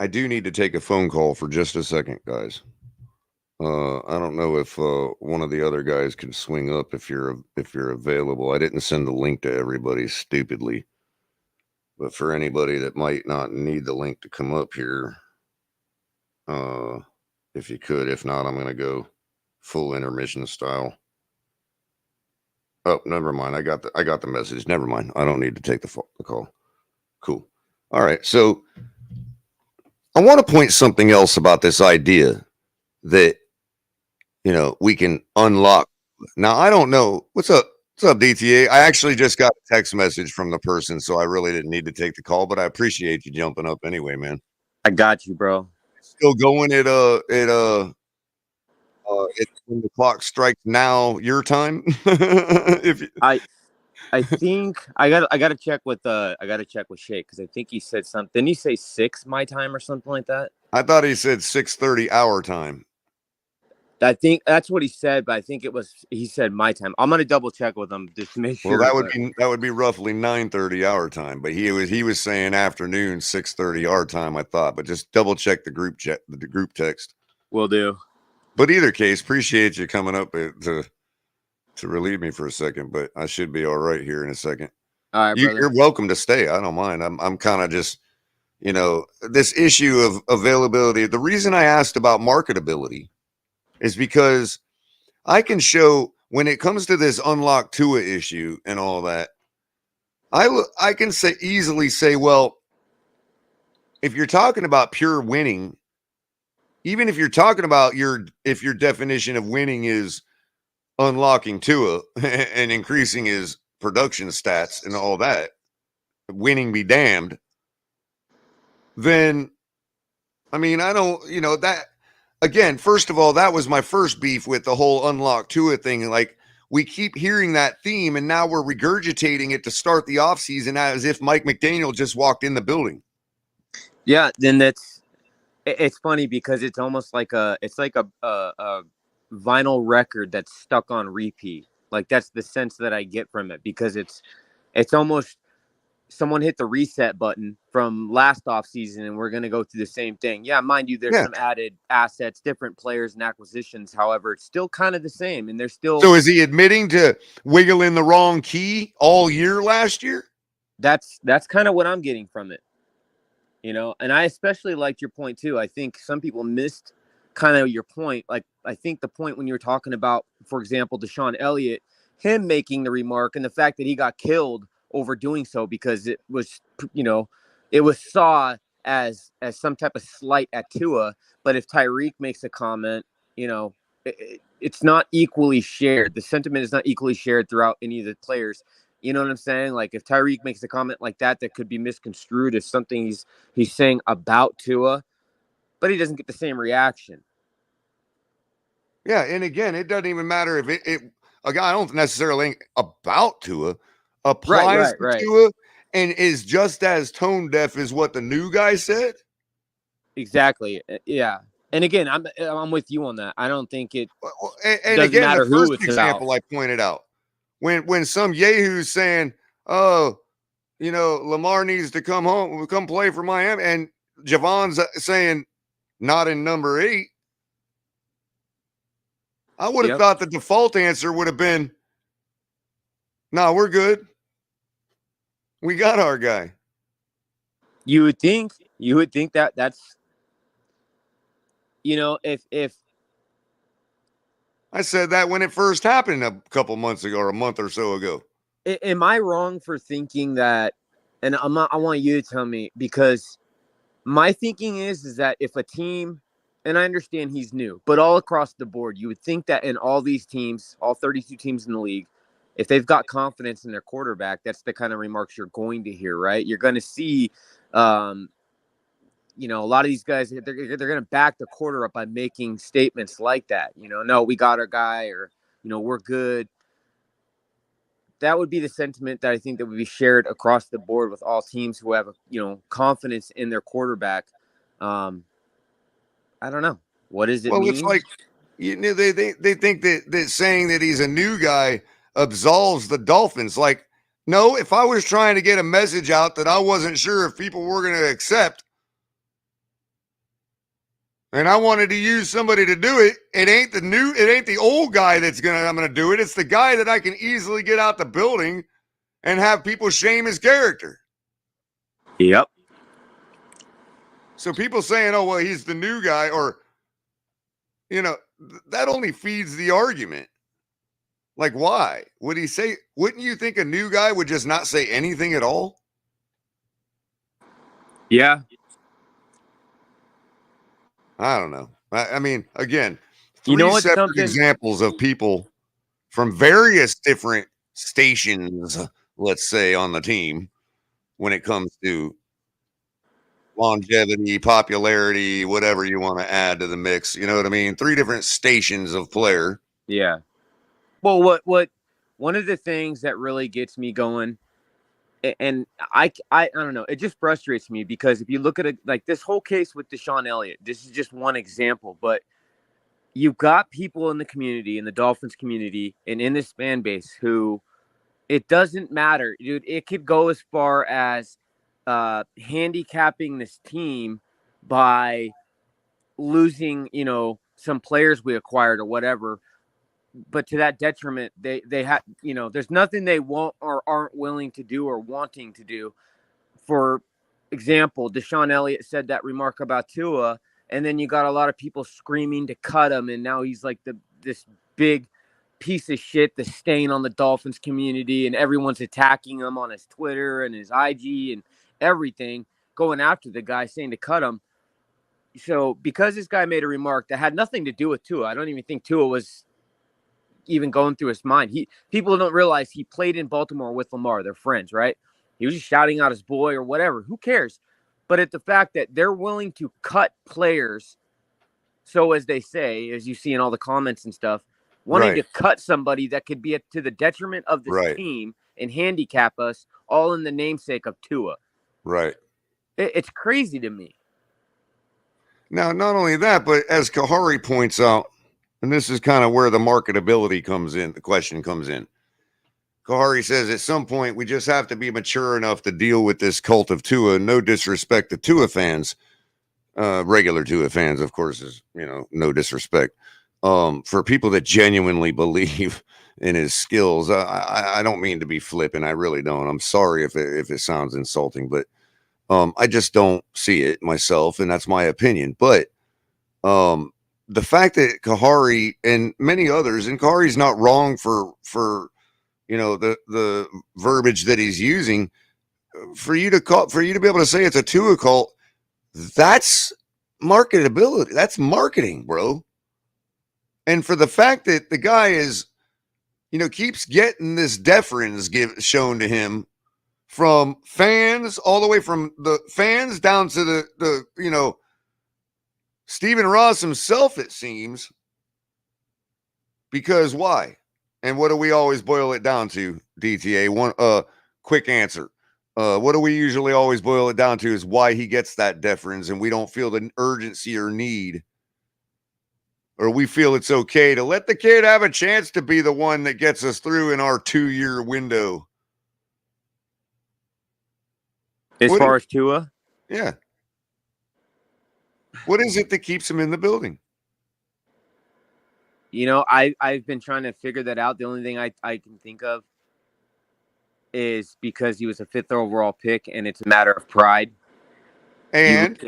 I do need to take a phone call for just a second, guys. I don't know if one of the other guys can swing up if you're available. I didn't send the link to everybody stupidly, but for anybody that might not need the link to come up here, if you could. If not, I'm going to go full intermission style. Oh, never mind. I got the message. Never mind. I don't need to take the call. Cool. All right. So I want to point something else about this idea that we can unlock. Now, I don't know. What's up? What's up, DTA? I actually just got a text message from the person, so I really didn't need to take the call, but I appreciate you jumping up anyway, man. I got you, bro. Still going at when the clock strikes now your time. I think I gotta check with Shake, because I think he said something. Didn't he say 6 my time or something like that? I thought he said 6:30 our time. I think that's what he said, but I think he said my time. I'm gonna double check with him just to make sure. Well, that would be roughly 9:30 our time, but he was saying afternoon 6:30 our time, I thought, but just double check the group text. Will do. But either case, appreciate you coming up to relieve me for a second, but I should be all right here in a second. All right, brother. You're welcome to stay. I don't mind. I'm kind of just, this issue of availability. The reason I asked about marketability is because I can show when it comes to this unlock Tua issue and all that, I can easily say, well, if you're talking about pure winning, even if you're talking about if your definition of winning is unlocking Tua and increasing his production stats and all that, winning be damned, then I mean, I don't, again, first of all, that was my first beef with the whole unlock Tua thing. Like, we keep hearing that theme, and now we're regurgitating it to start the offseason as if Mike McDaniel just walked in the building. Yeah, then it's funny because it's almost like a vinyl record that's stuck on repeat. Like, that's the sense that I get from it, because it's almost someone hit the reset button from last offseason, and we're going to go through the same thing. Yeah, mind you, there's some added assets, different players and acquisitions. However, it's still kind of the same, and they're still. So is he admitting to wiggling the wrong key all year last year? That's kind of what I'm getting from it. You know, and I especially liked your point too. I think some people missed kind of your point. Like, I think the point when you were talking about, for example, Deshaun Elliott, him making the remark and the fact that he got killed over doing so, because it was, you know, it was saw as some type of slight at Tua. But if Tyreek makes a comment, you know, it's not equally shared. The sentiment is not equally shared throughout any of the players. You know what I'm saying? Like, if Tyreek makes a comment like that, that could be misconstrued as something he's saying about Tua, but he doesn't get the same reaction. Yeah, and again, it doesn't even matter if it a guy I don't necessarily think about Tua applies to Tua and is just as tone deaf as what the new guy said. Exactly. Yeah. And again, I'm with you on that. I don't think it and doesn't again, matter the who first it's example about. I pointed out, when some yahoo's saying, "Oh, you know, Lamar needs to come home, come play for Miami," and Javon's saying, "Not in number 8." I would have thought the default answer would have been, "No, we're good. We got our guy." You would think that that's, you know, if I said that when it first happened a couple months ago or a month or so ago. am I wrong for thinking that? And I want you to tell me, because my thinking is that if a team, and I understand he's new, but all across the board, you would think that in all these teams, all 32 teams in the league, if they've got confidence in their quarterback, that's the kind of remarks you're going to hear, right? You're going to see, you know, a lot of these guys, they're going to back the quarter up by making statements like that. You know, no, we got our guy, or, you know, we're good. That would be the sentiment that I think that would be shared across the board with all teams who have, you know, confidence in their quarterback. I don't know. What does it mean? It's like, you know, they think that saying that he's a new guy absolves the Dolphins. Like, no, if I was trying to get a message out that I wasn't sure if people were going to accept, and I wanted to use somebody to do it, it ain't the old guy I'm gonna do it. It's the guy that I can easily get out the building and have people shame his character. Yep. So people saying, "Oh, well, he's the new guy," or, you know, that only feeds the argument. Like, why would he say? Wouldn't you think a new guy would just not say anything at all? Yeah. I don't know. I mean, again, You know three what's separate something? examples of people from various different stations, let's say, on the team when it comes to longevity, popularity, whatever you want to add to the mix. You know what I mean? 3 different stations of player. Yeah. Well, what one of the things that really gets me going, and I don't know, it just frustrates me, because if you look at it, like this whole case with Deshaun Elliott, this is just one example, but you've got people in the community, in the Dolphins community, and in this fan base who, it doesn't matter, dude. It could go as far as handicapping this team by losing, you know, some players we acquired or whatever. But to that detriment, they have, you know, there's nothing they won't or aren't willing to do or wanting to do. For example, Deshaun Elliott said that remark about Tua, and then you got a lot of people screaming to cut him, and now he's like this big piece of shit, the stain on the Dolphins community, and everyone's attacking him on his Twitter and his IG and everything, going after the guy, saying to cut him. So because this guy made a remark that had nothing to do with Tua, I don't even think Tua was even going through his mind. People don't realize he played in Baltimore with Lamar. They're friends, right? He was just shouting out his boy or whatever. Who cares? But at the fact that they're willing to cut players So as they say, as you see in all the comments and stuff, wanting to cut somebody that could be to the detriment of this team and handicap us, all in the namesake of Tua. Right. It's crazy to me. Now, not only that, but as Kahari points out, and this is kind of where the marketability comes in, the question comes in. Kahari says at some point we just have to be mature enough to deal with this cult of Tua. No disrespect to Tua fans, regular Tua fans, of course, is, you know, no disrespect. For people that genuinely believe in his skills, I don't mean to be flippant. I really don't. I'm sorry if it sounds insulting, but I just don't see it myself, and that's my opinion. But the fact that Kahari and many others, and Kahari's not wrong for you know the verbiage that he's using, for you to be able to say it's a Tua cult, that's marketability. That's marketing, bro. And for the fact that the guy is, you know, keeps getting this deference shown to him from fans, all the way from the fans down to the you know, Stephen Ross himself, it seems. Because why? And what do we always boil it down to, DTA? One quick answer. What do we usually always boil it down to is why he gets that deference, and we don't feel the urgency or need, or we feel it's okay to let the kid have a chance to be the one that gets us through in our 2-year window. As far as Tua? Yeah. What is it that keeps him in the building? You know, I've been trying to figure that out. The only thing I can think of is because he was a 5th overall pick, and it's a matter of pride. And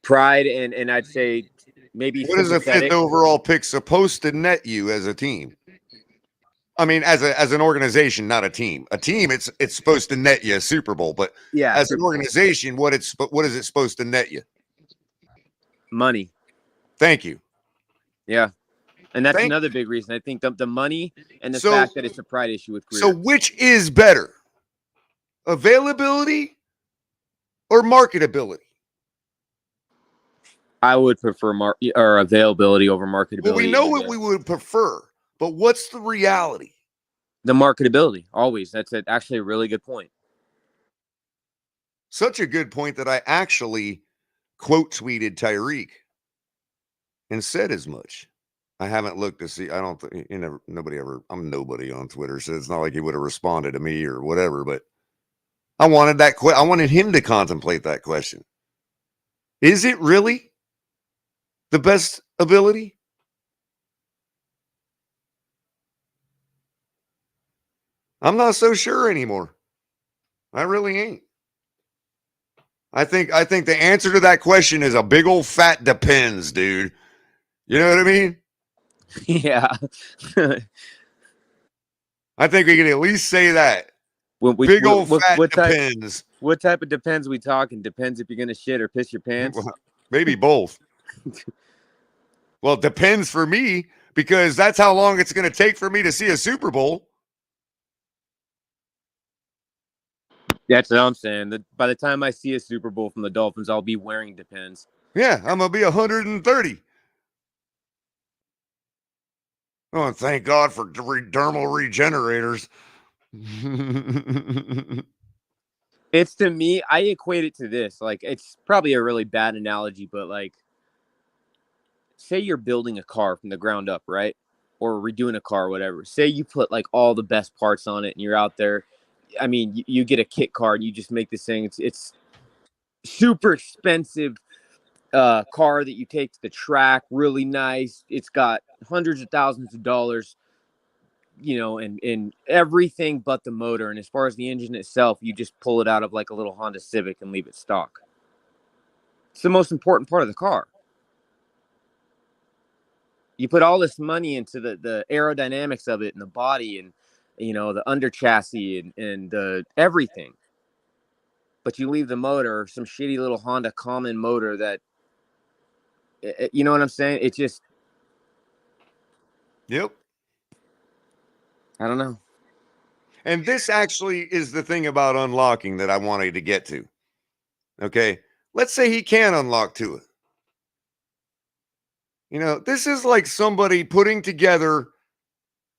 pride, and I'd say maybe what is a 5th overall pick supposed to net you as a team? I mean, as an organization, not a team. A team, it's supposed to net you a Super Bowl, but yeah, as an organization, what is it supposed to net you? Money. Thank you. Yeah, and that's another big reason. I think the money and the fact that it's a pride issue with Greer. So which is better, availability or marketability? I would prefer availability over marketability. Well, we know what we would prefer, but what's the reality? The marketability, always. That's actually a really good point. Such a good point that I actually quote tweeted Tyreek and said as much. I haven't looked to see. I don't think nobody ever. I'm nobody on Twitter, so it's not like he would have responded to me or whatever. But I wanted that. I wanted him to contemplate that question. Is it really the best ability? I'm not so sure anymore. I really ain't. I think the answer to that question is a big old fat depends, dude. You know what I mean? Yeah. I think we can at least say that. Big old fat depends. What type of depends we talking? Depends if you're going to shit or piss your pants? Maybe both. Well, it depends for me, because that's how long it's going to take for me to see a Super Bowl. That's what I'm saying. By the time I see a Super Bowl from the Dolphins, I'll be wearing Depends. Yeah, I'm going to be 130. Oh, and thank God for dermal regenerators. It's, to me, I equate it to this. Like, it's probably a really bad analogy, but like, say you're building a car from the ground up, right? Or redoing a car, or whatever. Say you put like all the best parts on it and you're out there. I mean, you get a kit car and you just make this thing. It's super expensive car that you take to the track, really nice. It's got hundreds of thousands of dollars, you know, and everything but the motor. And as far as the engine itself, you just pull it out of like a little Honda Civic and leave it stock. It's the most important part of the car. You put all this money into the aerodynamics of it and the body and, you know, the under chassis and everything. But you leave the motor, some shitty little Honda common motor that, you know what I'm saying? It just. Yep. I don't know. And this actually is the thing about unlocking that I wanted to get to. Okay. Let's say he can unlock Tua. You know, this is like somebody putting together.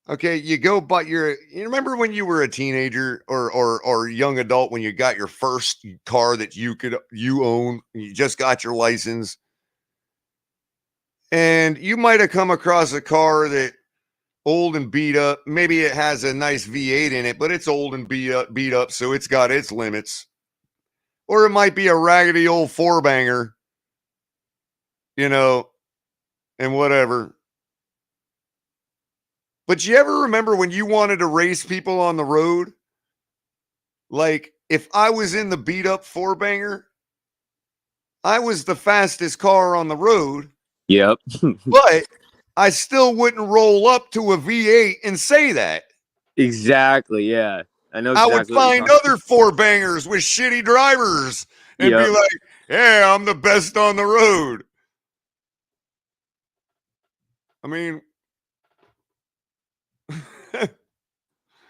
Okay, you go, but you remember when you were a teenager or young adult when you got your first car that you own, you just got your license, and you might have come across a car that old and beat up. Maybe it has a nice V8 in it, but it's old and beat up, so it's got its limits. Or it might be a raggedy old four banger, you know, and whatever. But you ever remember when you wanted to race people on the road? Like, if I was in the beat up four banger, I was the fastest car on the road, Yep. but I still wouldn't roll up to a V8 and say that. Exactly. Yeah. I know I would exactly what you're find talking. other four bangers with shitty drivers and be Yep. like, yeah, I'm the best on the road. I mean,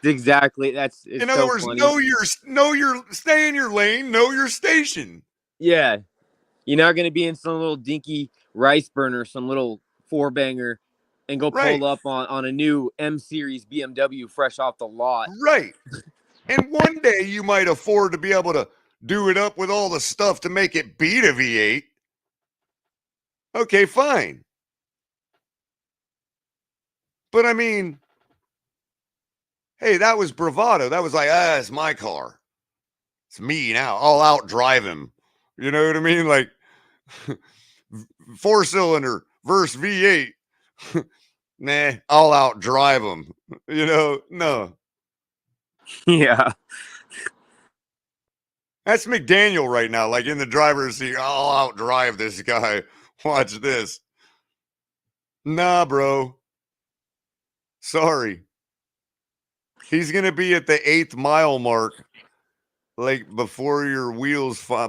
Exactly. It's in other so words, funny. stay in your lane, know your station. Yeah. You're not going to be in some little dinky rice burner, some little four banger, and go Right, pull up on a new M Series BMW fresh off the lot. right. And one day you might afford to be able to do it up with all the stuff to make it beat a V8. Okay, fine. But I mean, hey, that was bravado. That was like, it's my car. It's me now. I'll outdrive him. You know what I mean? Like, 4-cylinder versus V8. Nah, I'll outdrive him. You know, no. Yeah. That's McDaniel right now, like in the driver's seat. I'll outdrive this guy. Watch this. Nah, bro. Sorry. He's going to be at the 8th mile mark, like before your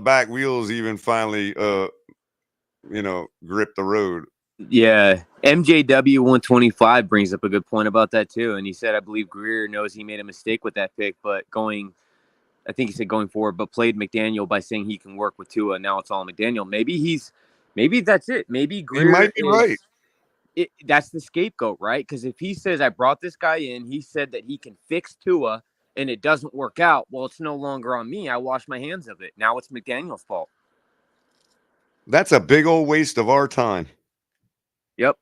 back wheels even finally, grip the road. Yeah. MJW 125 brings up a good point about that, too. And he said, I believe Greer knows he made a mistake with that pick, but I think he said going forward, but played McDaniel by saying he can work with Tua. Now it's all McDaniel. Maybe that's it. Maybe He Greer might be right. that's the scapegoat, right? Because if he says, I brought this guy in, he said that he can fix Tua and it doesn't work out, well, it's no longer on me. I wash my hands of it. Now it's McDaniel's fault. That's a big old waste of our time. Yep.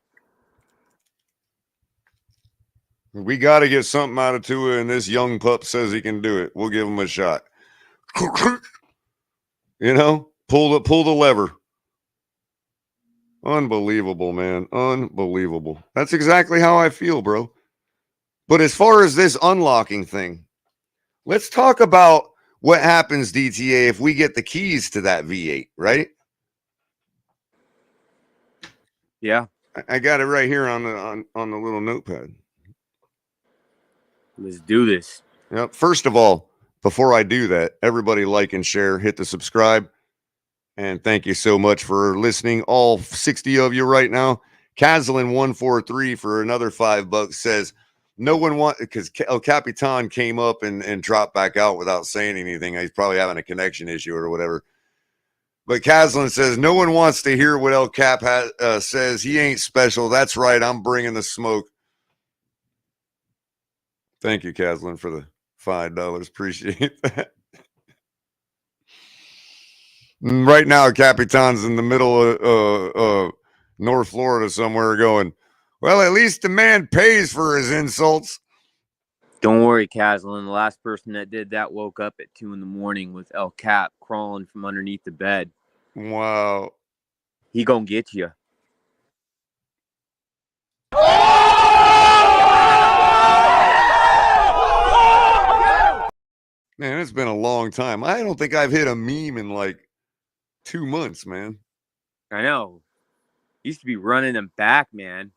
We got to get something out of Tua, and this young pup says he can do it. We'll give him a shot. Pull the lever. Unbelievable, man. Unbelievable. That's exactly how I feel, bro. But as far as this unlocking thing, let's talk about what happens, DTA, if we get the keys to that V8, right? Yeah. I got it right here on the little notepad. Let's do this. Yep. First of all, before I do that, everybody like and share, hit the subscribe. And thank you so much for listening. All 60 of you right now. Kazlin143 for another $5 says, no one want because El Capitan came up and dropped back out without saying anything. He's probably having a connection issue or whatever. But Kazlin says, no one wants to hear what El Cap says. He ain't special. That's right. I'm bringing the smoke. Thank you, Kazlin, for the $5. Appreciate that. Right now, Capitan's in the middle of North Florida somewhere going, well, at least the man pays for his insults. Don't worry, Caslin. The last person that did that woke up at 2 a.m. with El Cap crawling from underneath the bed. Wow. He gonna get you. Man, it's been a long time. I don't think I've hit a meme in like 2 months, man. I know. Used to be running them back, man.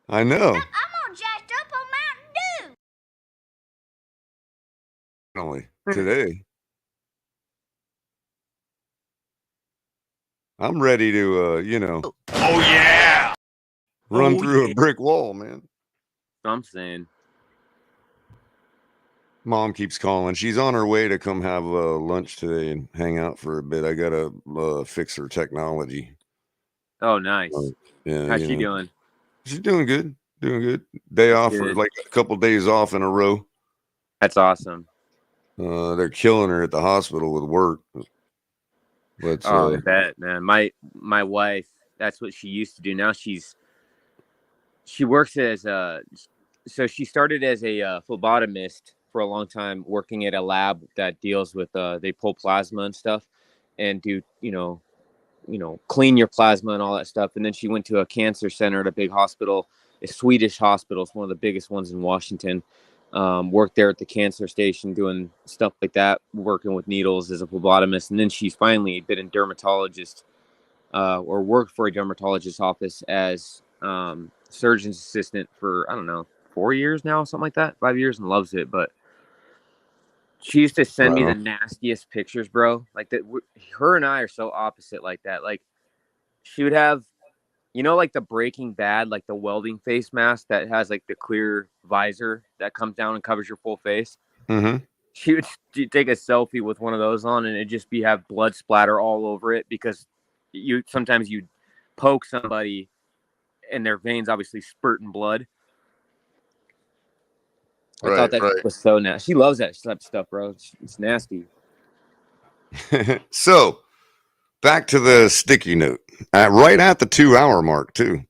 I know. I'm all jacked up on Mountain Dew. Only today. I'm ready to, Oh, yeah. run through a brick wall, man. I'm saying. Mom keeps calling. She's on her way to come have lunch today and hang out for a bit. I got to fix her technology. Oh, nice. Yeah, How's she doing? She's doing good. Doing good. Day That's off, or good. like a couple days off in a row. That's awesome. They're killing her at the hospital with work. But Oh, I bet, man. My wife, that's what she used to do. Now she works as so she started as a phlebotomist for a long time, working at a lab that deals with they pull plasma and stuff, and do clean your plasma and all that stuff. And then she went to a cancer center at a big hospital, a Swedish hospital. It's one of the biggest ones in Washington. Worked there at the cancer station doing stuff like that, working with needles as a phlebotomist. And then she's finally been a dermatologist or worked for a dermatologist's office as surgeon's assistant for, I don't know, 4 years now, something like that, 5 years, and loves it. But she used to send me the nastiest pictures, bro. Like that, her and I are so opposite like that. Like she would have, like the Breaking Bad, like the welding face mask that has like the clear visor that comes down and covers your full face. mm-hmm. She would take a selfie with one of those on, and it'd just have blood splatter all over it because sometimes you poke somebody and their veins obviously spurting blood. I thought that was so nasty. She loves that type of stuff, bro. It's nasty. So back to the sticky note, right at the 2-hour mark too.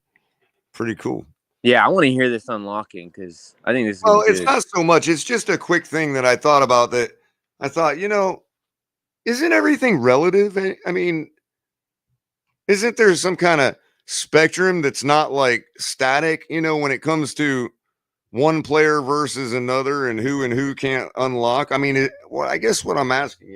Pretty cool. Yeah, I want to hear this unlocking because I think this is Well, gonna be it's good. not so much. It's just a quick thing that I thought about. That I thought, isn't everything relative? I mean, isn't there some kind of spectrum that's not like static? When it comes to one player versus another, and who can't unlock. I mean, I guess what I'm asking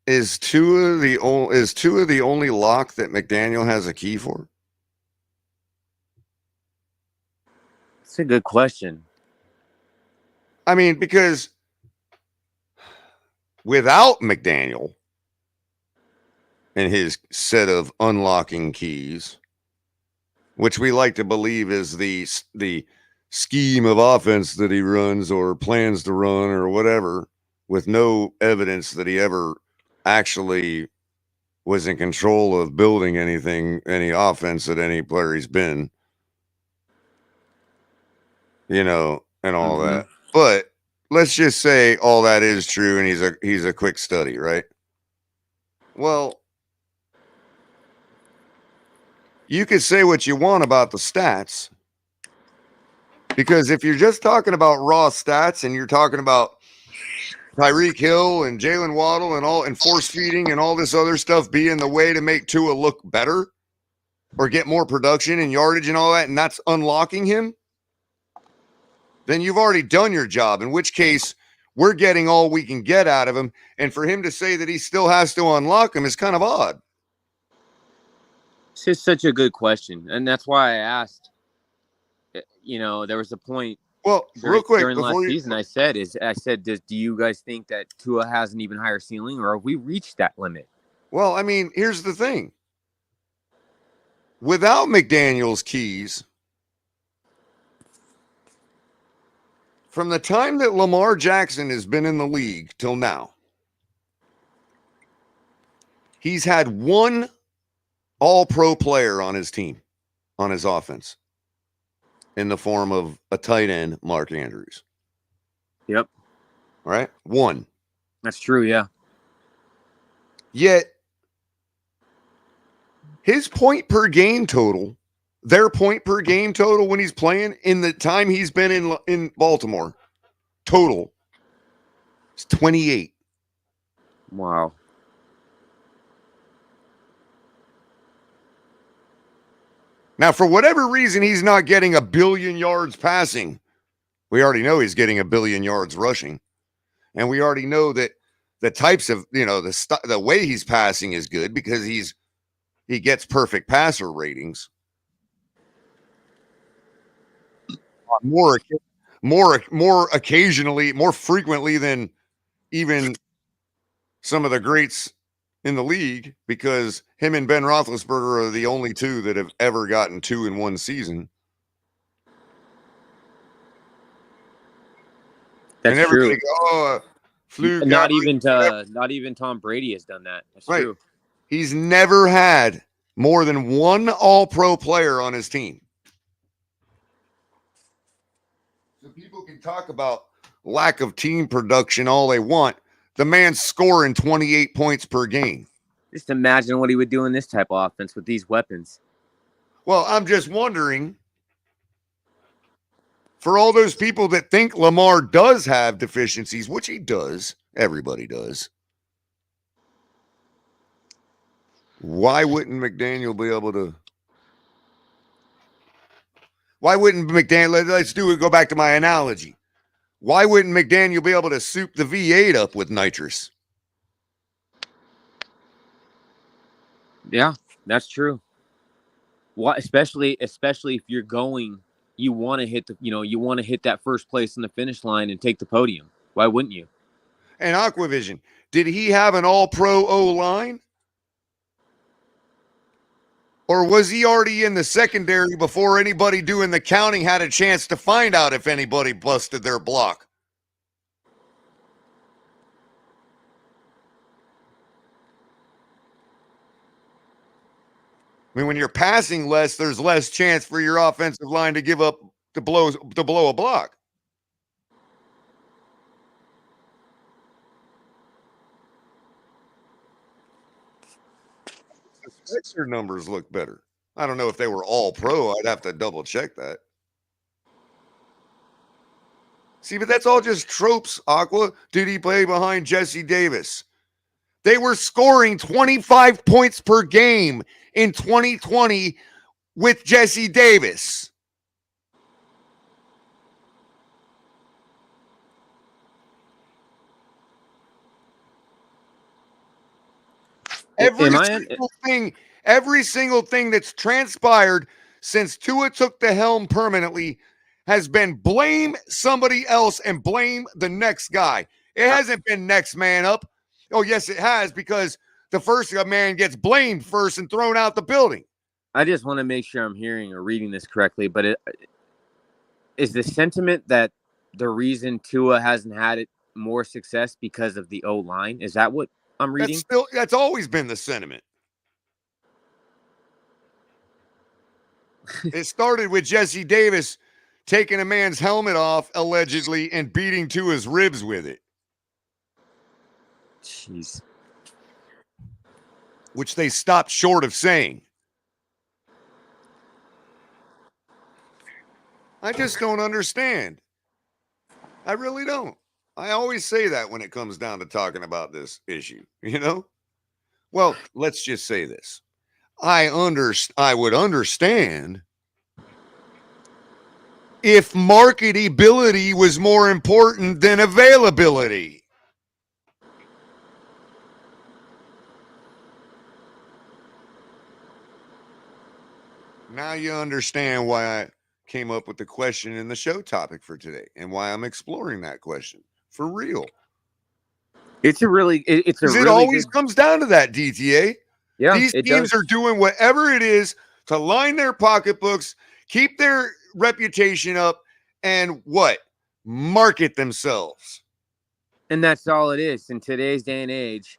is Tua the only lock that McDaniel has a key for? It's a good question. I mean, because without McDaniel and his set of unlocking keys, which we like to believe is the scheme of offense that he runs or plans to run or whatever, with no evidence that he ever actually was in control of building any offense at any player he's been, and all that. But let's just say all that is true, and he's a quick study, right? Well, you could say what you want about the stats, because if you're just talking about raw stats and you're talking about Tyreek Hill and Jalen Waddle and force feeding and all this other stuff being the way to make Tua look better or get more production and yardage and all that, and that's unlocking him, then you've already done your job, in which case we're getting all we can get out of him. And for him to say that he still has to unlock him is kind of odd. It's just such a good question. And that's why I asked, there was a point. Well, real quick, during last season, I said, do you guys think that Tua has an even higher ceiling, or have we reached that limit? Well, I mean, here's the thing. Without McDaniel's keys, from the time that Lamar Jackson has been in the league till now, he's had one all-pro player on his team, on his offense, in the form of a tight end, Mark Andrews. Yep. All right? One. That's true, yeah. Yet, his point per game total, their point per game total when he's playing in the time he's been in Baltimore, total, is 28. Wow. Now, for whatever reason, he's not getting 1 billion yards passing. We already know he's getting 1 billion yards rushing. And we already know that the types of, the way he's passing is good because he gets perfect passer ratings. More occasionally, more frequently than even some of the greats in the league, because him and Ben Roethlisberger are the only two that have ever gotten 2 in one season. That's true. Go, Fluke, Not whatever. not even Tom Brady has done that. That's Right. true. He's never had more than one all-pro player on his team. So people can talk about lack of team production all they want. The man's scoring 28 points per game. Just imagine what he would do in this type of offense with these weapons. Well, I'm just wondering, for all those people that think Lamar does have deficiencies, which he does, everybody does, why wouldn't McDaniel be able to? Why wouldn't McDaniel? Let's do it. Go back to my analogy. Why wouldn't McDaniel be able to soup the V8 up with nitrous? Yeah, that's true. Why, especially if you're going, you want to hit you want to hit that first place in the finish line and take the podium. Why wouldn't you? And Aquavision, did he have an all-pro O-line? Or was he already in the secondary before anybody doing the counting had a chance to find out if anybody busted their block? I mean, when you're passing less, there's less chance for your offensive line to give up to blow a block. The Spencer numbers look better. I don't know if they were all pro. I'd have to double check that. See, but that's all just tropes, Aqua. Did he play behind Jesse Davis? They were scoring 25 points per game in 2020 with Jesse Davis. Every single thing that's transpired since Tua took the helm permanently has been blame somebody else and blame the next guy. It hasn't been next man up. Oh, yes, it has, because the first man gets blamed first and thrown out the building. I just want to make sure I'm hearing or reading this correctly, but is the sentiment that the reason Tua hasn't had it more success because of the O-line? Is that what I'm reading? That's always been the sentiment. It started with Jesse Davis taking a man's helmet off, allegedly, and beating Tua's ribs with it. Jeez. Which they stopped short of saying. I just don't understand. I really don't. I always say that when it comes down to talking about this issue, you know? Well, let's just say this. I would understand if marketability was more important than availability. Now you understand why I came up with the question in the show topic for today and why I'm exploring that question for real. It always comes down to that, DTA. Yeah, these teams are doing whatever it is to line their pocketbooks, keep their reputation up, and market themselves. And that's all it is in today's day and age.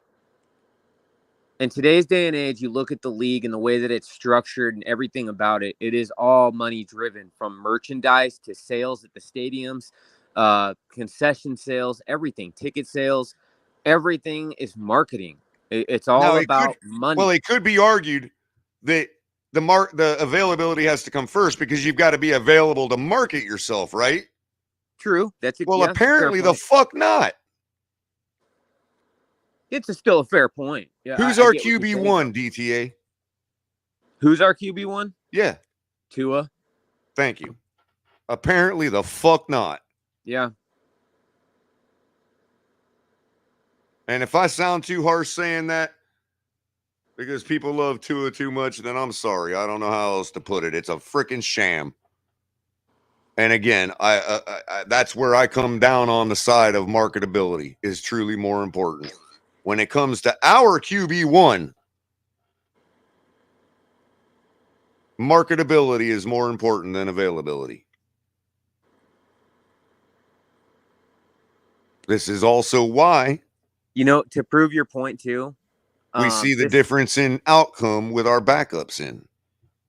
In today's day and age, you look at the league and the way that it's structured and everything about it, it is all money driven, from merchandise to sales at the stadiums, concession sales, everything, ticket sales, everything is marketing. It's all about money. Well, it could be argued that the availability has to come first, because you've got to be available to market yourself, right? True. Apparently the fuck not. It's still a fair point. Yeah. Who's our QB1, DTA? Who's our QB1? Yeah. Tua. Thank you. Apparently the fuck not. Yeah. And if I sound too harsh saying that because people love Tua too much, then I'm sorry. I don't know how else to put it. It's a freaking sham. And again, I that's where I come down on the side of marketability is truly more important. When it comes to our QB1, marketability is more important than availability. This is also why to prove your point too. we see the difference in outcome with our backups in.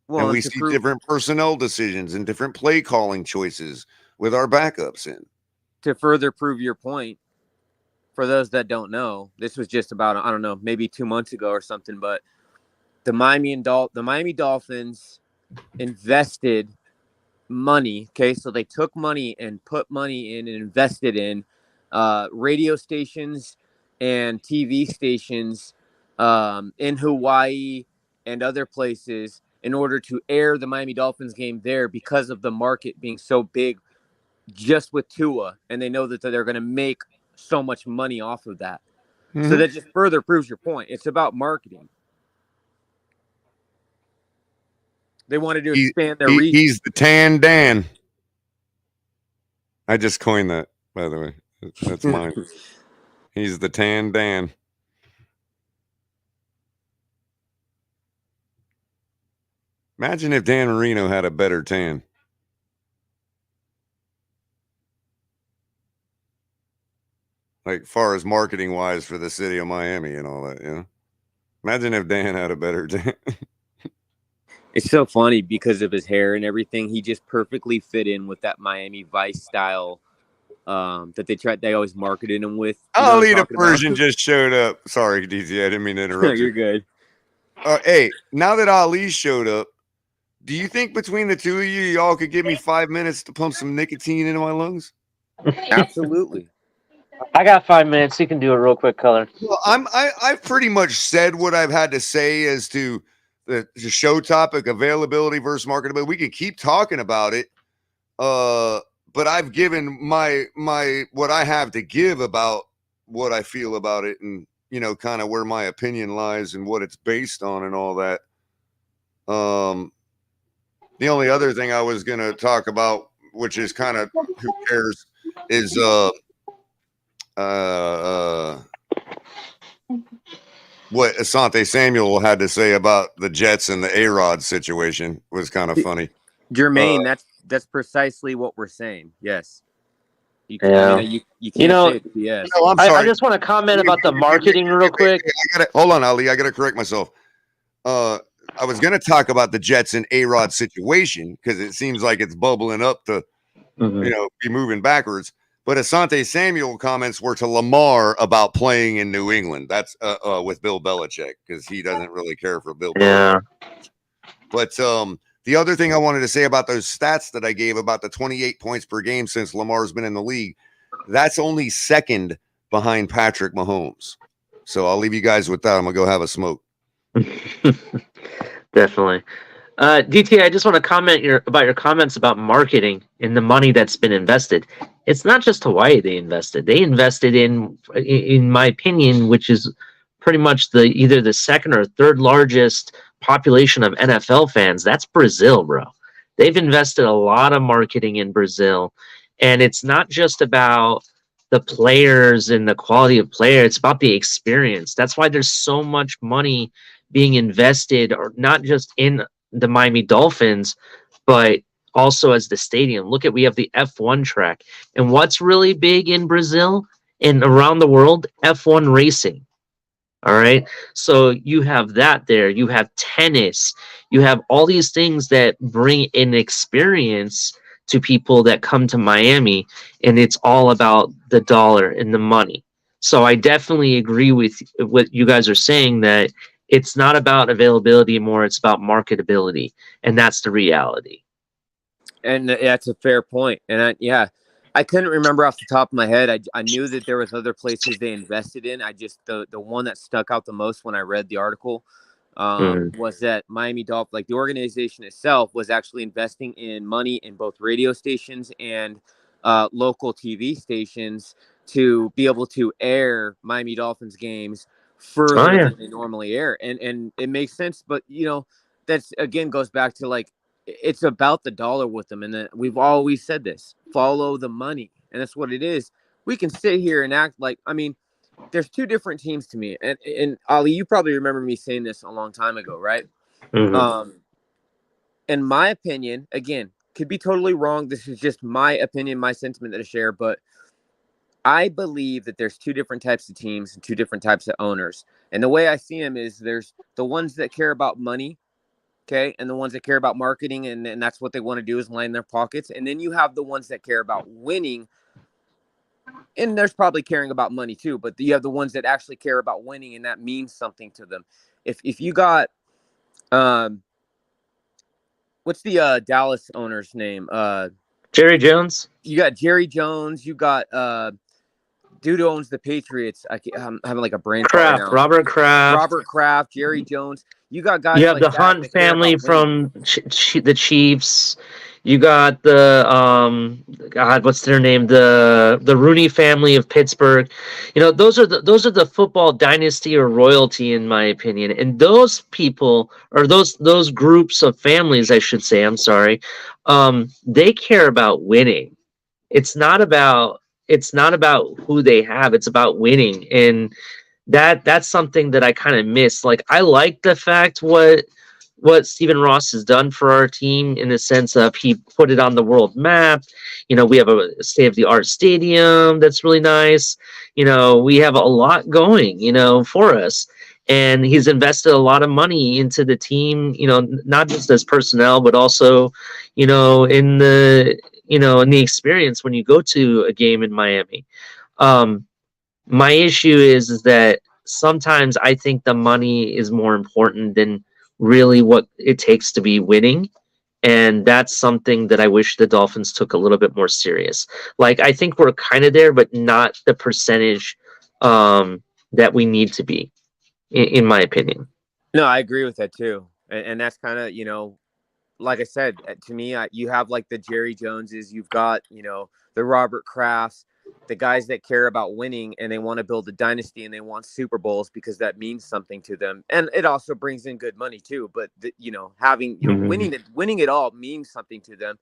Well, and we see different personnel decisions and different play calling choices with our backups in. To further prove your point, for those that don't know, this was just about, I don't know, maybe 2 months ago or something, but the Miami Dolphins invested money. Okay, so they took money and put money in and invested in radio stations and TV stations in Hawaii and other places in order to air the Miami Dolphins game there because of the market being so big just with Tua, and they know that they're going to make so much money off of that. Mm-hmm. So that just further proves your point. It's about marketing. They wanted to expand their reach. He's the Tan Dan. I just coined that, by the way. That's mine. He's the Tan Dan. Imagine if Dan Marino had a better tan. Like, far as marketing wise for the city of Miami and all that, Imagine if Dan had a better tan. It's so funny because of his hair and everything. He just perfectly fit in with that Miami Vice style that they always marketed him with. Ali the Persian just showed up. Sorry, DZ, I didn't mean to interrupt you. You're good. Hey, now that Ali showed up, do you think between the two of you, y'all could give me 5 minutes to pump some nicotine into my lungs? Absolutely. I got 5 minutes. You can do it real quick, Culler. Well, I've pretty much said what I've had to say as to the show topic, availability versus marketability. We can keep talking about it, but I've given my what I have to give about what I feel about it, and kind of where my opinion lies and what it's based on and all that. The only other thing I was going to talk about, which is kind of who cares, is what Asante Samuel had to say about the Jets and the A-Rod situation was kind of funny. Jermaine, that's precisely what we're saying. Yes. You can't say it. Yes. No, I'm sorry. I just want to comment about the marketing real quick. Hold on, Ali. I got to correct myself. I was going to talk about the Jets and A-Rod situation because it seems like it's bubbling up to, be moving backwards. But Asante Samuel comments were to Lamar about playing in New England. That's with Bill Belichick because he doesn't really care for Bill Belichick. But the other thing I wanted to say about those stats that I gave about the 28 points per game since Lamar's been in the league, that's only second behind Patrick Mahomes. So I'll leave you guys with that. I'm going to go have a smoke. Definitely. DT, I just want to comment about your comments about marketing and the money that's been invested. It's not just Hawaii they invested. They invested in my opinion, which is pretty much either the second or third largest population of NFL fans. That's Brazil, bro. They've invested a lot of marketing in Brazil. And it's not just about the players and the quality of player. It's about the experience. That's why there's so much money being invested, or not just in the Miami Dolphins, but also as the stadium. Look we have the F1 track. And what's really big in Brazil and around the world? F1 racing. All right. So you have that there. You have tennis. You have all these things that bring an experience to people that come to Miami. And it's all about the dollar and the money. So I definitely agree with what you guys are saying, that it's not about availability more. It's about marketability. And that's the reality. And that's a fair point. And I couldn't remember off the top of my head. I knew that there was other places they invested in. I just, the one that stuck out the most when I read the article was that Miami Dolphins, like the organization itself, was actually investing in money in both radio stations and local TV stations to be able to air Miami Dolphins games further than they normally air. And it makes sense. But, that's, again, goes back to like, it's about the dollar with them. And we've always said this, follow the money. And that's what it is. We can sit here and act like, there's two different teams to me. And Ali, you probably remember me saying this a long time ago, right? Mm-hmm. In my opinion, again, could be totally wrong. This is just my opinion, my sentiment that I share. But I believe that there's two different types of teams and two different types of owners. And the way I see them is there's the ones that care about money, okay, and the ones that care about marketing, and that's what they want to do is line their pockets. And then you have the ones that care about winning, and there's probably caring about money too, but you have the ones that actually care about winning, and that means something to them. If you got what's the Dallas owner's name? Jerry Jones. You got Jerry Jones. You got dude who owns the Patriots. I'm having like a brain fart right now. Robert Kraft, Jerry Jones. You got guys. You have like the Hunt that care family about winning. from the Chiefs. You got the God, what's their name? The Rooney family of Pittsburgh. You know, those are the football dynasty or royalty, in my opinion. And those people, or those groups of families, I should say, I'm sorry, they care about winning. It's not about who they have. It's about winning, and that's something that I kind of miss. Like, I like the fact what Stephen Ross has done for our team, in the sense of he put it on the world map. You know, we have a state-of-the-art stadium that's really nice. You know, we have a lot going, you know, for us. And he's invested a lot of money into the team, you know, not just as personnel, but also, you know, in the experience when you go to a game in Miami. My issue is that sometimes I think the money is more important than really what it takes to be winning. And that's something that I wish the Dolphins took a little bit more serious. Like, I think we're kind of there, but not the percentage that we need to be, in my opinion. No, I agree with that too. And that's kind of, you know, like I said, to me, you have like the Jerry Joneses, you've got, you know, the Robert Krafts, the guys that care about winning and they want to build a dynasty and they want Super Bowls because that means something to them. And it also brings in good money too. But, you know, having, you know, winning it all means something to them.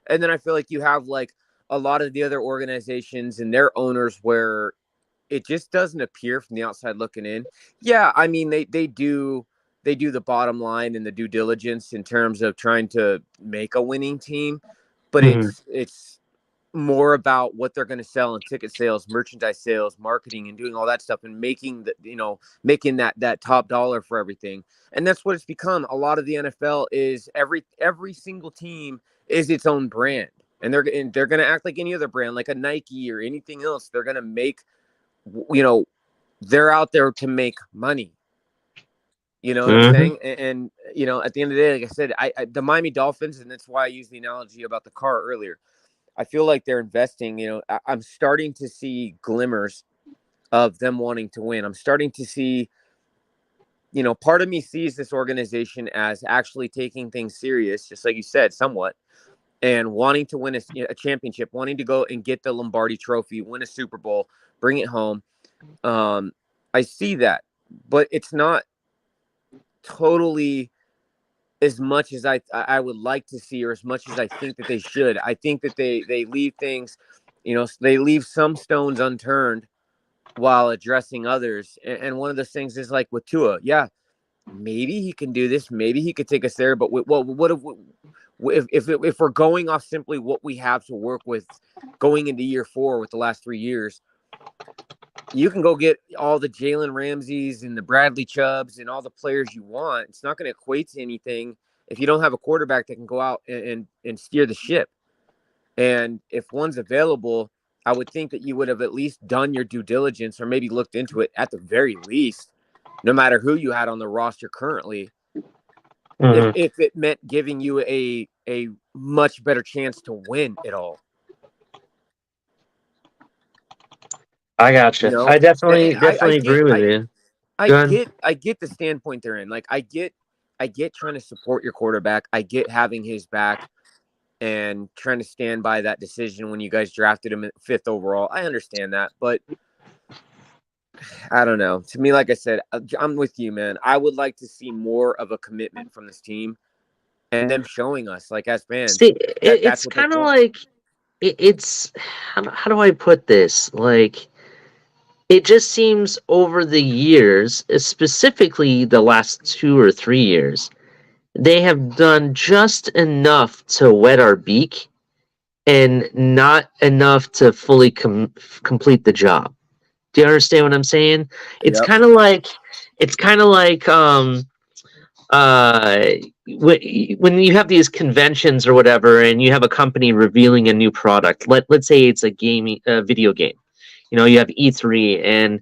And then I feel like you have like a lot of the other organizations and their owners where it just doesn't appear from the outside looking in. Yeah, I mean, they do the bottom line and the due diligence in terms of trying to make a winning team, but it's more about what they're going to sell in ticket sales, merchandise sales, marketing, and doing all that stuff, and making that top dollar for everything. And that's what it's become. A lot of the NFL is every single team is its own brand, and they're going to act like any other brand, like a Nike or anything else. They're going to make, you know, they're out there to make money. You know what I'm saying? And, you know, at the end of the day, like I said, the Miami Dolphins, and that's why I used the analogy about the car earlier. I feel like they're investing, you know, I'm starting to see glimmers of them wanting to win. I'm starting to see, you know, part of me sees this organization as actually taking things serious, just like you said, somewhat, and wanting to win a championship, wanting to go and get the Lombardi Trophy, win a Super Bowl, bring it home. I see that, but it's not totally as much as I would like to see, or as much as I think that they should. I think that they leave things, you know, they leave some stones unturned while addressing others. And one of those things is like with Tua. Yeah, maybe he can do this. Maybe he could take us there. But if we're going off simply what we have to work with going into year 4 with the last 3 years, you can go get all the Jalen Ramseys and the Bradley Chubbs and all the players you want. It's not going to equate to anything if you don't have a quarterback that can go out and steer the ship. And if one's available, I would think that you would have at least done your due diligence, or maybe looked into it at the very least, no matter who you had on the roster currently, if it meant giving you a much better chance to win it all. I gotcha. You know? I definitely agree with you. I get the standpoint they're in. Like, I get trying to support your quarterback. I get having his back and trying to stand by that decision when you guys drafted him at 5th overall. I understand that, but I don't know. To me, like I said, I'm with you, man. I would like to see more of a commitment from this team and them showing us, like, as fans. See, it's kind of like, it's, how do I put this? Like, it just seems over the years, specifically the last 2 or 3 years, they have done just enough to wet our beak, and not enough to fully complete the job. Do you understand what I'm saying? It's Yep. kind of like uh, when you have these conventions or whatever, and you have a company revealing a new product. Let's say it's a video game. You have E3, and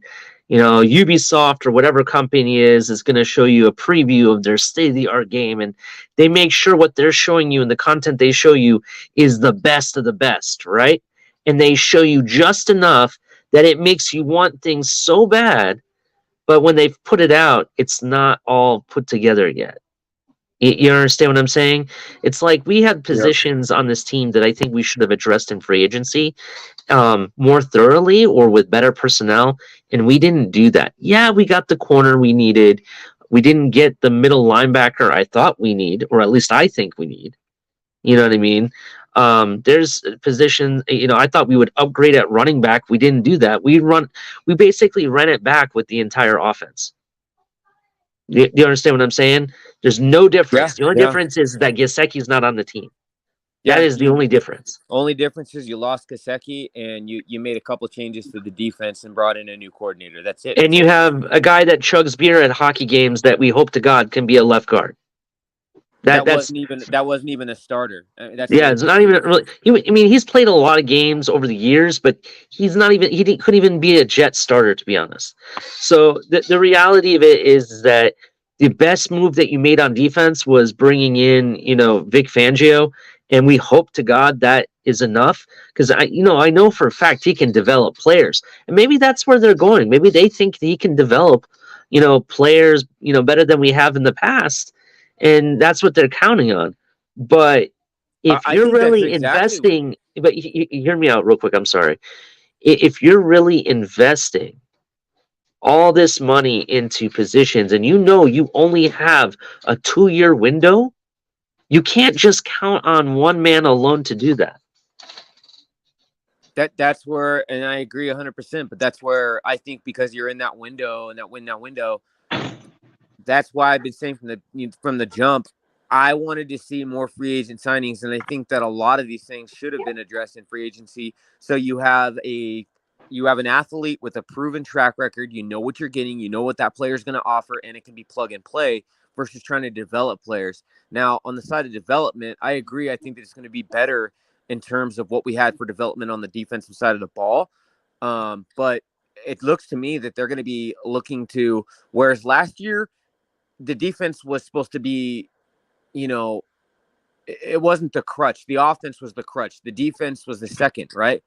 Ubisoft or whatever company is going to show you a preview of their state of the art game, and they make sure what they're showing you and the content they show you is the best of the best, right? And they show you just enough that it makes you want things so bad, but when they've put it out, it's not all put together yet. You understand what I'm saying? It's like we had Yep. positions on this team that I think we should have addressed in free agency more thoroughly or with better personnel, and we didn't do that. Yeah, we got the corner we needed. We didn't get the middle linebacker I thought we need, or at least I think we need. You know what I mean? There's positions, I thought we would upgrade at running back. We didn't do that. We basically ran it back with the entire offense. Do you understand what I'm saying? There's no difference. Yeah. The only Yeah. difference is that Gesicki's not on the team. That Yeah. is the only difference. Only difference is you lost Kaseki and you made a couple changes to the defense and brought in a new coordinator. That's it. And you have a guy that chugs beer at hockey games that we hope to God can be a left guard. That That's wasn't even a starter. That's yeah. It's not even really. He's played a lot of games over the years, but he's not even. Couldn't even be a Jet starter, to be honest. So the reality of it is that the best move that you made on defense was bringing in Vic Fangio, and we hope to God that is enough, because I know for a fact he can develop players, and maybe that's where they're going. Maybe they think he can develop players better than we have in the past, and that's what they're counting on. But if I you're think that's really exactly. investing, but hear me out real quick. I'm sorry. If you're really investing all this money into positions and you only have a 2-year window, you can't just count on one man alone to do that. That's where, and I agree 100%. But that's where I think, because you're in that window and that window, that's why I've been saying from the jump, I wanted to see more free agent signings, and I think that a lot of these things should have been addressed in free agency. So you have an athlete with a proven track record. You know what you're getting. You know what that player is going to offer, and it can be plug and play versus trying to develop players. Now, on the side of development, I agree. I think that it's going to be better in terms of what we had for development on the defensive side of the ball. But it looks to me that they're going to be looking to, whereas last year, the defense was supposed to be, it wasn't the crutch. The offense was the crutch. The defense was the second, right?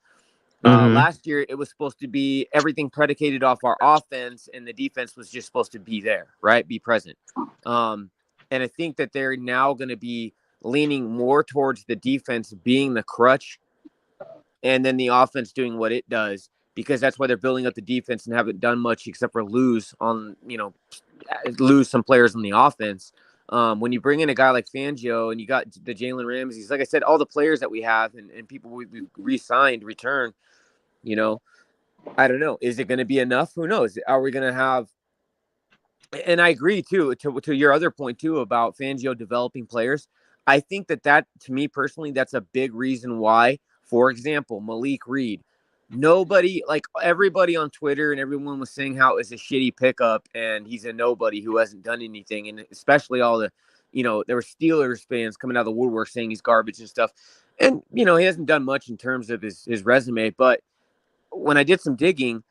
Mm-hmm. Last year, it was supposed to be everything predicated off our offense, and the defense was just supposed to be there, right? Be present. And I think that they're now going to be leaning more towards the defense being the crutch, and then the offense doing what it does, because that's why they're building up the defense and haven't done much except for lose some players on the offense. When you bring in a guy like Fangio and you got the Jalen Ramseys, like I said, all the players that we have and people we've re-signed, return, I don't know. Is it going to be enough? Who knows? Are we going to have? And I agree too, to your other point too about Fangio developing players. I think that to me personally, that's a big reason why. For example, Malik Reed. Nobody, like everybody on Twitter and everyone was saying how it's a shitty pickup and he's a nobody who hasn't done anything. And especially all the, there were Steelers fans coming out of the woodwork saying he's garbage and stuff. And, he hasn't done much in terms of his resume. But when I did some digging,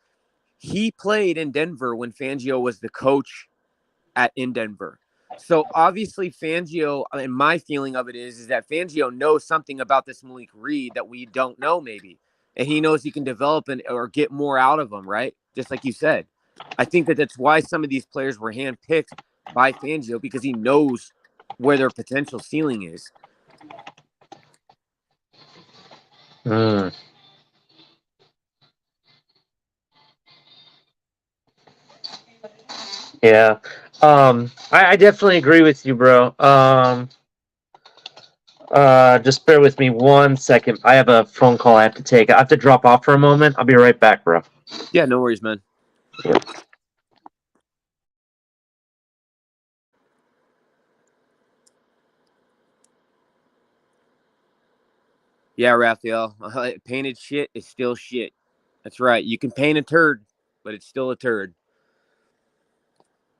he played in Denver when Fangio was the coach in Denver. So obviously Fangio, and my feeling of it is that Fangio knows something about this Malik Reed that we don't know maybe. And he knows he can develop or get more out of them, right? Just like you said. I think that's why some of these players were handpicked by Fangio, because he knows where their potential ceiling is. Mm. Yeah. I definitely agree with you, bro. Just bear with me 1 second. I have a phone call I have to take. I have to drop off for a moment. I'll be right back, bro. Yeah, no worries, man. Yep. Yeah. Yeah, Raphael. Painted shit is still shit. That's right. You can paint a turd, but it's still a turd.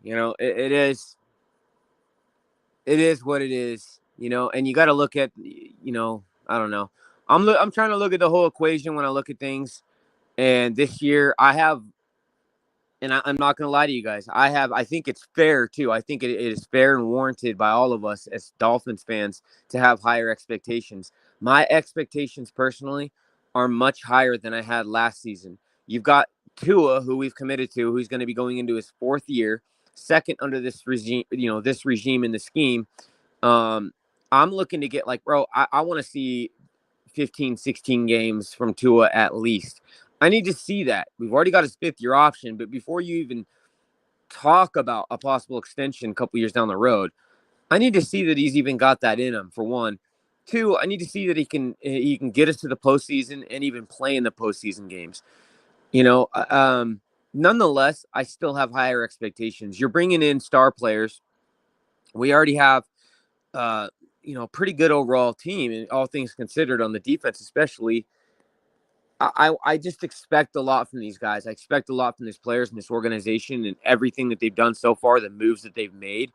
You know, it is. It is what it is. You know, and you got to look at. You know, I don't know. I'm trying to look at the whole equation when I look at things. And this year, I have. And I'm not going to lie to you guys. I think it's fair too. I think it is fair and warranted by all of us as Dolphins fans to have higher expectations. My expectations personally are much higher than I had last season. You've got Tua, who we've committed to, who's going to be going into his 4th year, second under this regime, this regime in the scheme. I'm looking to get bro, I want to see 15, 16 games from Tua at least. I need to see that. We've already got his 5th-year option, but before you even talk about a possible extension a couple years down the road, I need to see that he's even got that in him, for one. 2, I need to see that he can get us to the postseason and even play in the postseason games. Nonetheless, I still have higher expectations. You're bringing in star players. We already have pretty good overall team, and all things considered on the defense, especially. I just expect a lot from these guys. I expect a lot from these players and this organization and everything that they've done so far, the moves that they've made,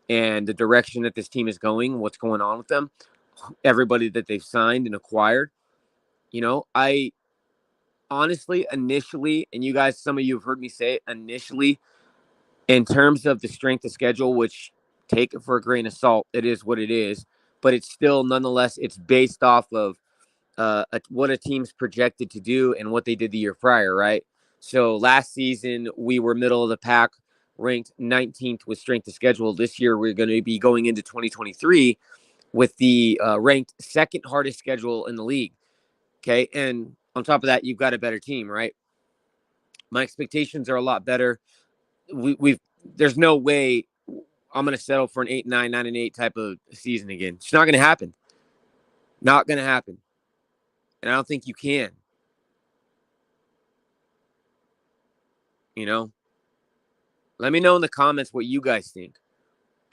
and the direction that this team is going, what's going on with them, everybody that they've signed and acquired. I honestly, initially, and you guys, some of you have heard me say it, initially, in terms of the strength of schedule, which take it for a grain of salt, it is what it is, but it's still, nonetheless, it's based off of what a team's projected to do and what they did the year prior, right? So last season, we were middle of the pack, ranked 19th with strength of schedule. This year, we're going to be going into 2023 with the ranked 2nd hardest schedule in the league. Okay. And on top of that, you've got a better team, right? My expectations are a lot better. There's no way I'm going to settle for an 8-9, 9-8 type of season again. It's not going to happen. Not going to happen. And I don't think you can. Let me know in the comments what you guys think.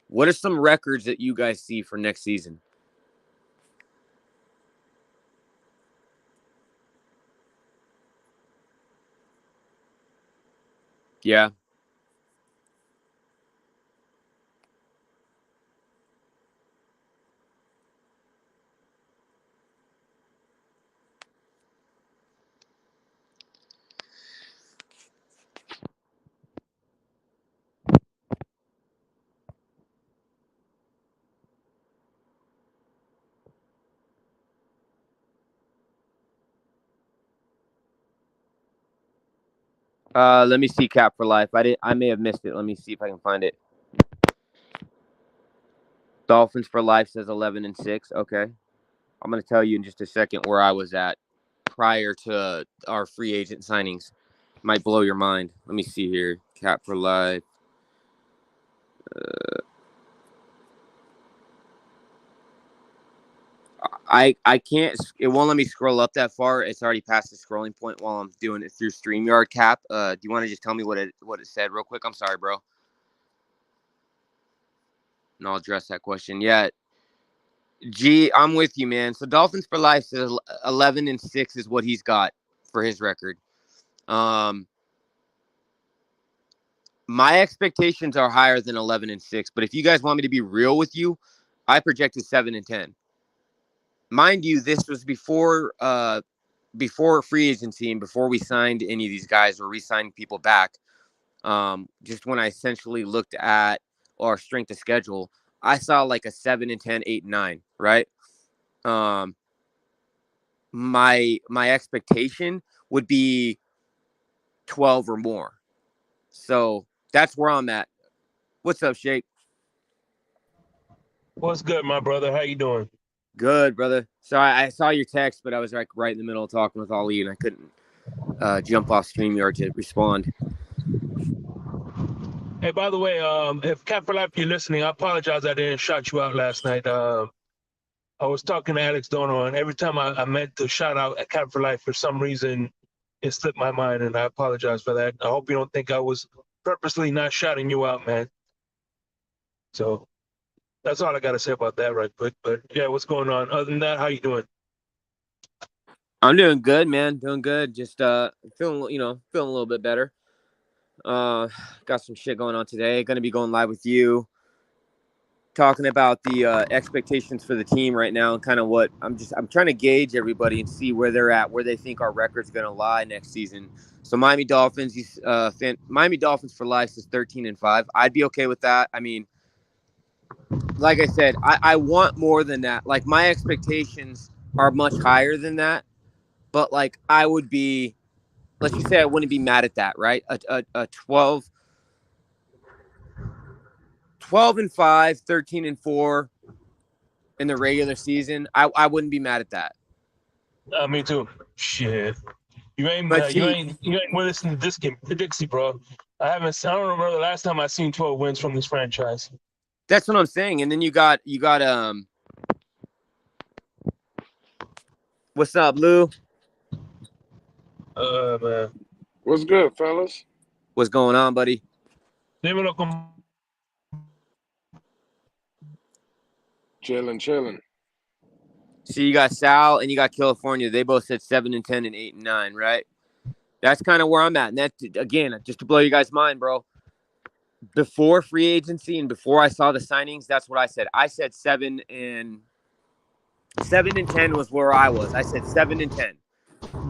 What are some records that you guys see for next season? Yeah. Let me see Cap for Life. I may have missed it. Let me see if I can find it. Dolphins for Life says 11-6. Okay. I'm going to tell you in just a second where I was at prior to our free agent signings. Might blow your mind. Let me see here. Cap for Life. I can't. It won't let me scroll up that far. It's already past the scrolling point while I'm doing it through StreamYard. Cap. Do you want to just tell me what it said real quick? I'm sorry, bro. And I'll address that question. Yeah. I'm with you, man. So Dolphins for Life says 11-6 is what he's got for his record. My expectations are higher than 11-6, but if you guys want me to be real with you, I projected 7-10. Mind you, this was before free agency and before we signed any of these guys or re-signed people back. Just when I essentially looked at our strength of schedule, I saw like a 7-10, 8-9, right? My expectation would be 12 or more. So that's where I'm at. What's up, Shake? What's good, my brother? How you doing? Good, brother. Sorry, I saw your text, but I was like right in the middle of talking with Ali, and I couldn't jump off StreamYard to respond. Hey, by the way, if Cat for Life, you're listening, I apologize I didn't shout you out last night. I was talking to Alex Dono, and every time I meant to shout out at Cat for Life, for some reason, it slipped my mind, and I apologize for that. I hope you don't think I was purposely not shouting you out, man. So that's all I got to say about that right quick. But yeah, what's going on? Other than that, how you doing? I'm doing good, man. Doing good. Just feeling a little bit better. Got some shit going on today. Going to be going live with you, talking about the expectations for the team right now, and kind of what I'm trying to gauge everybody and see where they're at, where they think our record's going to lie next season. So Miami Dolphins, Miami Dolphins for life is 13-5. I'd be okay with that. I mean, like I said, I want more than that. Like, my expectations are much higher than that, but like I would be, let's just say I wouldn't be mad at that, right? A 12-5, 13-4 in the regular season, I wouldn't be mad at that. Me too. Shit. You ain't But you see, ain't listening to this game, Dixie, bro. I don't remember the last time I seen 12 wins from this franchise. that's what I'm saying. And then you got what's up, Lou? Man. What's good, fellas? What's going on, buddy? Dímelo con Chilling. See, you got Sal and you got California. They both said 7-10 and 8-9, right? That's kind of where I'm at. And that, again, just to blow you guys' mind, bro. Before free agency and before I saw the signings, that's what I said. I said 7-10 was where I was. I said 7-10.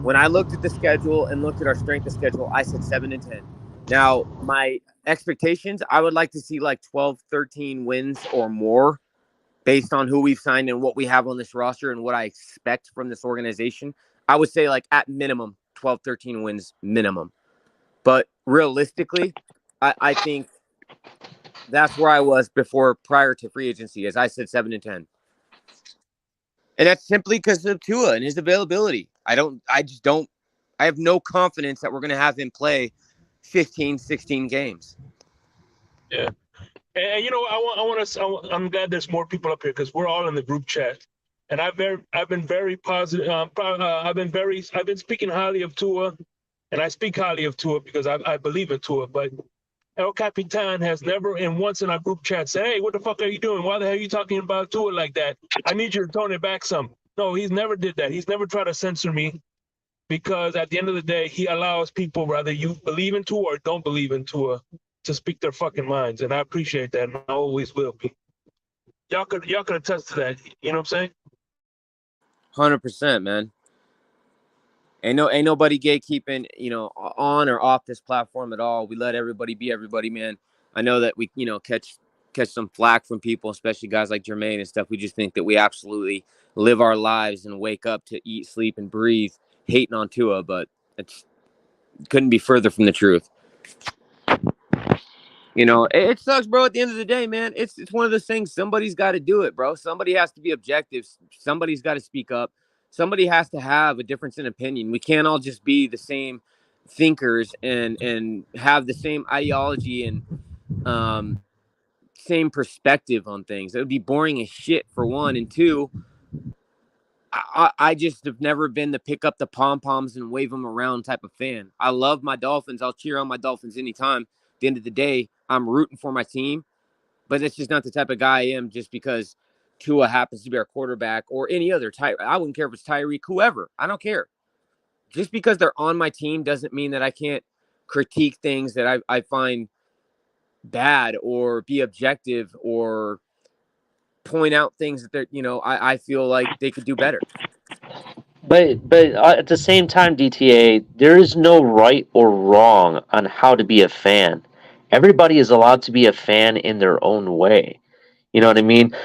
When I looked at the schedule and looked at our strength of schedule, I said 7-10. Now, my expectations, I would like to see like 12, 13 wins or more based on who we've signed and what we have on this roster and what I expect from this organization. I would say like at minimum 12, 13 wins minimum. But realistically, I think that's where I was prior to free agency, as I said 7-10. And that's simply because of Tua and his availability. I have no confidence that we're going to have him play 15, 16 games. Yeah. And I'm glad there's more people up here because we're all in the group chat. And I've been very positive. I've been speaking highly of Tua, and I speak highly of Tua because I believe in Tua. But El Capitan has never, and once in our group chat, said, "Hey, what the fuck are you doing? Why the hell are you talking about Tua like that? I need you to tone it back some." No, he's never did that. He's never tried to censor me because at the end of the day, he allows people, whether you believe in Tua or don't believe in Tua, to speak their fucking minds, and I appreciate that, and I always will be. Y'all could attest to that. You know what I'm saying? 100%, man. Ain't nobody gatekeeping, on or off this platform at all. We let everybody be everybody, man. I know that we, catch some flack from people, especially guys like Jermaine and stuff. We just think that we absolutely live our lives and wake up to eat, sleep, and breathe hating on Tua, but it couldn't be further from the truth. It sucks, bro. At the end of the day, man, it's one of those things. Somebody's got to do it, bro. Somebody has to be objective. Somebody's got to speak up. Somebody has to have a difference in opinion. We can't all just be the same thinkers and have the same ideology and same perspective on things. It would be boring as shit, for one. And two, I just have never been the pick up the pom-poms and wave them around type of fan. I love my Dolphins. I'll cheer on my Dolphins anytime. At the end of the day, I'm rooting for my team, but that's just not the type of guy I am just because Tua happens to be our quarterback or any other type. I wouldn't care if it's Tyreek, whoever. I don't care. Just because they're on my team doesn't mean that I can't critique things that I find bad or be objective or point out things that they're, I feel like they could do better. But at the same time, DTA, there is no right or wrong on how to be a fan. Everybody is allowed to be a fan in their own way. You know what I mean?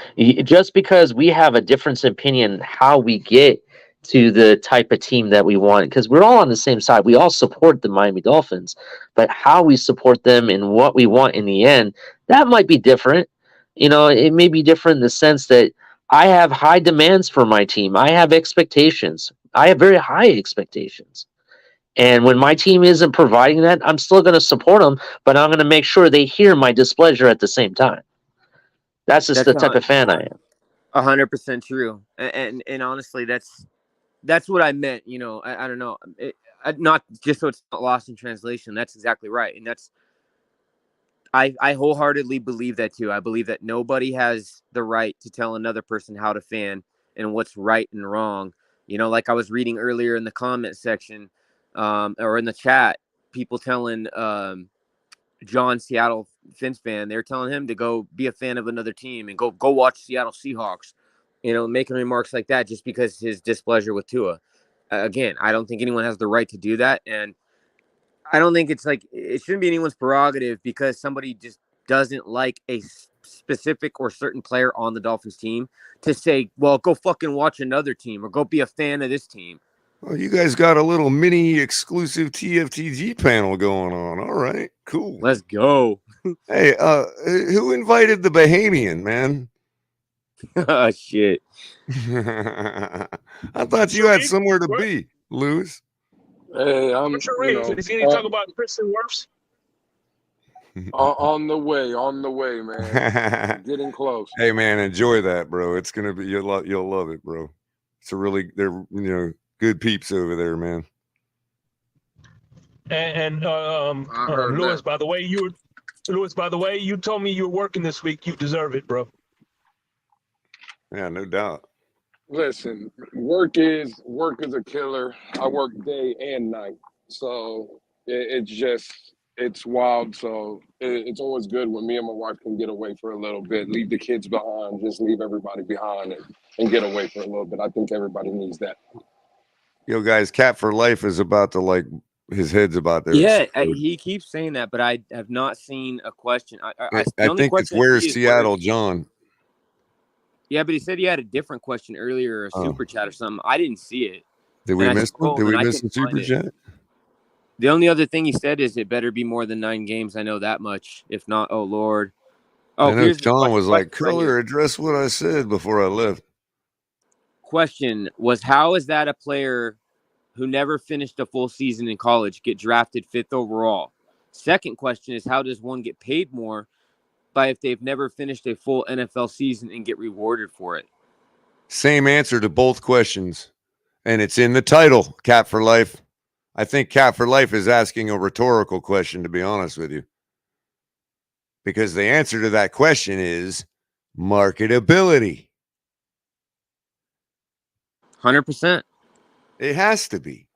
Just because we have a difference in opinion how we get to the type of team that we want, because we're all on the same side. We all support the Miami Dolphins, but how we support them and what we want in the end, that might be different. It may be different in the sense that I have high demands for my team. I have expectations. I have very high expectations. And when my team isn't providing that, I'm still going to support them, but I'm going to make sure they hear my displeasure at the same time. That's just the type of fan I am. 100% true. And honestly, that's what I meant. I don't know. Not just so it's not lost in translation. That's exactly right. And I wholeheartedly believe that too. I believe that nobody has the right to tell another person how to fan and what's right and wrong Like I was reading earlier in the comment section, or in the chat, people telling John, Seattle Fins fan, they're telling him to go be a fan of another team and go watch Seattle Seahawks, making remarks like that just because his displeasure with Tua. Again, I don't think anyone has the right to do that, and I don't think it shouldn't be anyone's prerogative because somebody just doesn't like a specific or certain player on the Dolphins team to say, well, go fucking watch another team or go be a fan of this team. Well, you guys got a little mini exclusive TFTG panel going on. All right, cool. Let's go. Hey, who invited the Bahamian, man? Oh, shit. I thought you had somewhere to be, Lewis. Hey, I'm, What's your reason? Is he going to talk about Kristen Wirfs? on the way, man. Getting close. Hey, man, enjoy that, bro. It's gonna be you'll love it, bro. They're good peeps over there, man. And heard Lewis, that. by the way, you told me you were working this week. You deserve it, bro. Yeah, no doubt. Listen, work is a killer. I work day and night, so it's wild. So it's always good when me and my wife can get away for a little bit, leave the kids behind, just leave everybody behind and get away for a little bit. I think everybody needs that. Yo, guys, Cat for Life is about to his head's about there. Yeah, he keeps saying that, but I have not seen a question. I think it's where's Seattle, John. Yeah, but he said he had a different question earlier, a super chat or something. I didn't see it. Did we miss one? Did we miss a super chat? The only other thing he said is it better be more than 9 games. I know that much. If not, oh Lord. Oh, I know John was like, Culler, address what I said before I left. Question was, how is that a player who never finished a full season in college get drafted 5th overall? Second question is, how does one get paid more by if they've never finished a full NFL season and get rewarded for it? Same answer to both questions. And it's in the title, Cat for Life. I think Cat for Life is asking a rhetorical question, to be honest with you. Because the answer to that question is marketability. 100%. It has to be.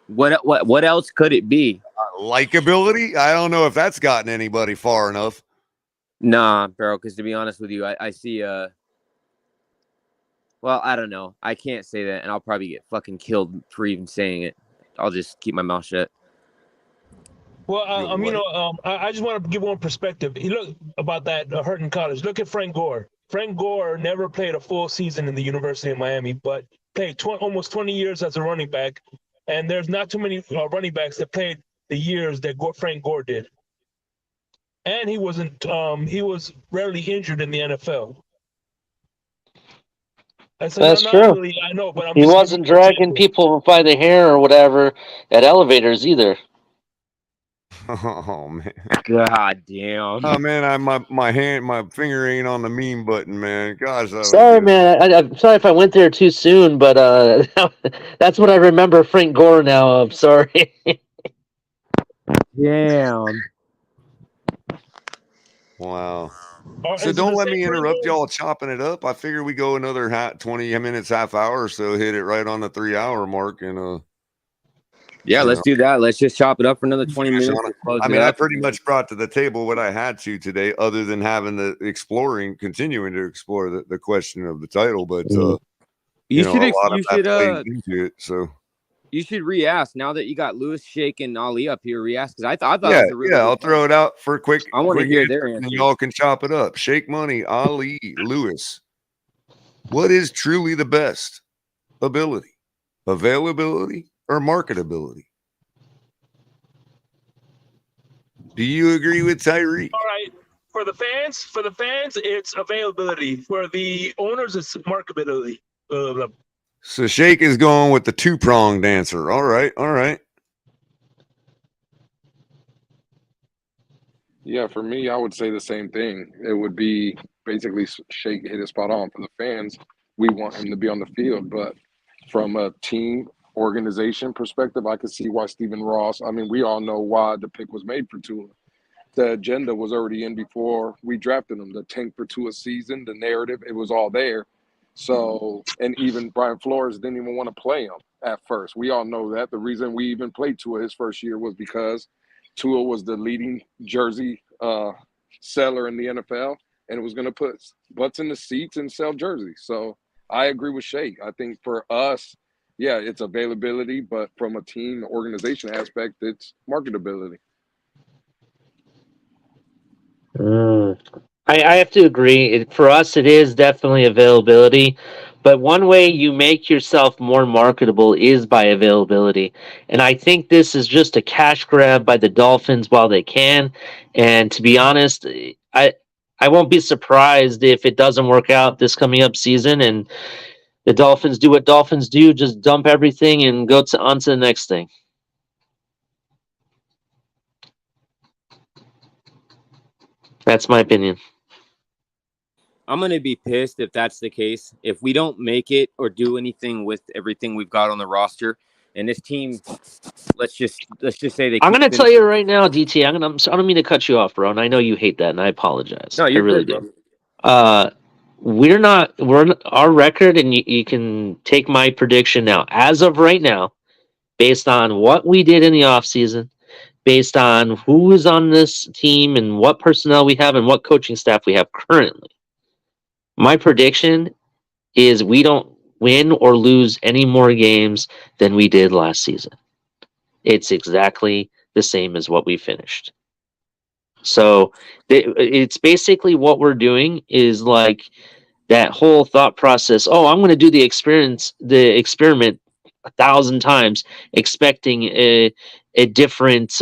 What else could it be? Likability? I don't know if that's gotten anybody far enough. Nah, bro, because to be honest with you, I see well, I don't know. I can't say that, and I'll probably get fucking killed for even saying it. I'll just keep my mouth shut. Well, I just want to give one perspective. You look about that hurting college. Look at Frank Gore. Frank Gore never played a full season in the University of Miami, but played almost 20 years as a running back. And there's not too many running backs that played the years that Frank Gore did. And he wasn't. He was rarely injured in the NFL. That's true. Really, I know, but he wasn't dragging people by the hair or whatever at elevators either. Oh man! God damn! Oh man! My finger ain't on the meme button, man. Gosh, sorry, man. I'm sorry if I went there too soon, but that's what I remember Frank Gore now. I'm sorry. Damn. Wow. So don't let me interrupt y'all chopping it up. I figure we go another 20 minutes, half hour or so, hit it right on the 3-hour mark. And yeah, let's do that. Let's just chop it up for another 20 minutes. I mean, I pretty much brought to the table what I had to today, other than having continuing to explore the question of the title. But you should re-ask now that you got Lewis, Shake, and Ali up here. Re-ask because I thought it was a really I'll throw it out for a quick. I want to hear their answer. And y'all can chop it up. Shake Money, Ali, Lewis. What is truly the best ability, availability, or marketability? Do you agree with Tyree? All right. For the fans, it's availability. For the owners, it's marketability. So Shake is going with the 2-pronged answer. All right. Yeah, for me, I would say the same thing. It would be basically Shake hit it spot on. For the fans, we want him to be on the field. But from a team organization perspective, I could see why Stephen Ross, I mean, we all know why the pick was made for Tua. The agenda was already in before we drafted him. The tank for Tua season, the narrative, it was all there. So, and even Brian Flores didn't even want to play him at first. We all know that. The reason we even played Tua his first year was because Tua was the leading jersey seller in the NFL, and it was going to put butts in the seats and sell jerseys. So I agree with Shake. I think for us, yeah, it's availability, but from a team organization aspect, it's marketability. I have to agree. For us, it is definitely availability. But one way you make yourself more marketable is by availability. And I think this is just a cash grab by the Dolphins while they can. And to be honest, I won't be surprised if it doesn't work out this coming up season and the Dolphins do what Dolphins do, just dump everything and go on to the next thing. That's my opinion. I'm going to be pissed if that's the case. If we don't make it or do anything with everything we've got on the roster, and this team, let's just say they. I'm going to tell you right now, DT. I don't mean to cut you off, bro, and I know you hate that, and I apologize. No, you're I really good, do. bro. We're our record, and you can take my prediction now. As of right now, based on what we did in the offseason, based on who is on this team and what personnel we have and what coaching staff we have currently, my prediction is we don't win or lose any more games than we did last season. It's exactly the same as what we finished. So it's basically what we're doing is like that whole thought process. Oh, I'm going to do the experiment 1,000 times, expecting a different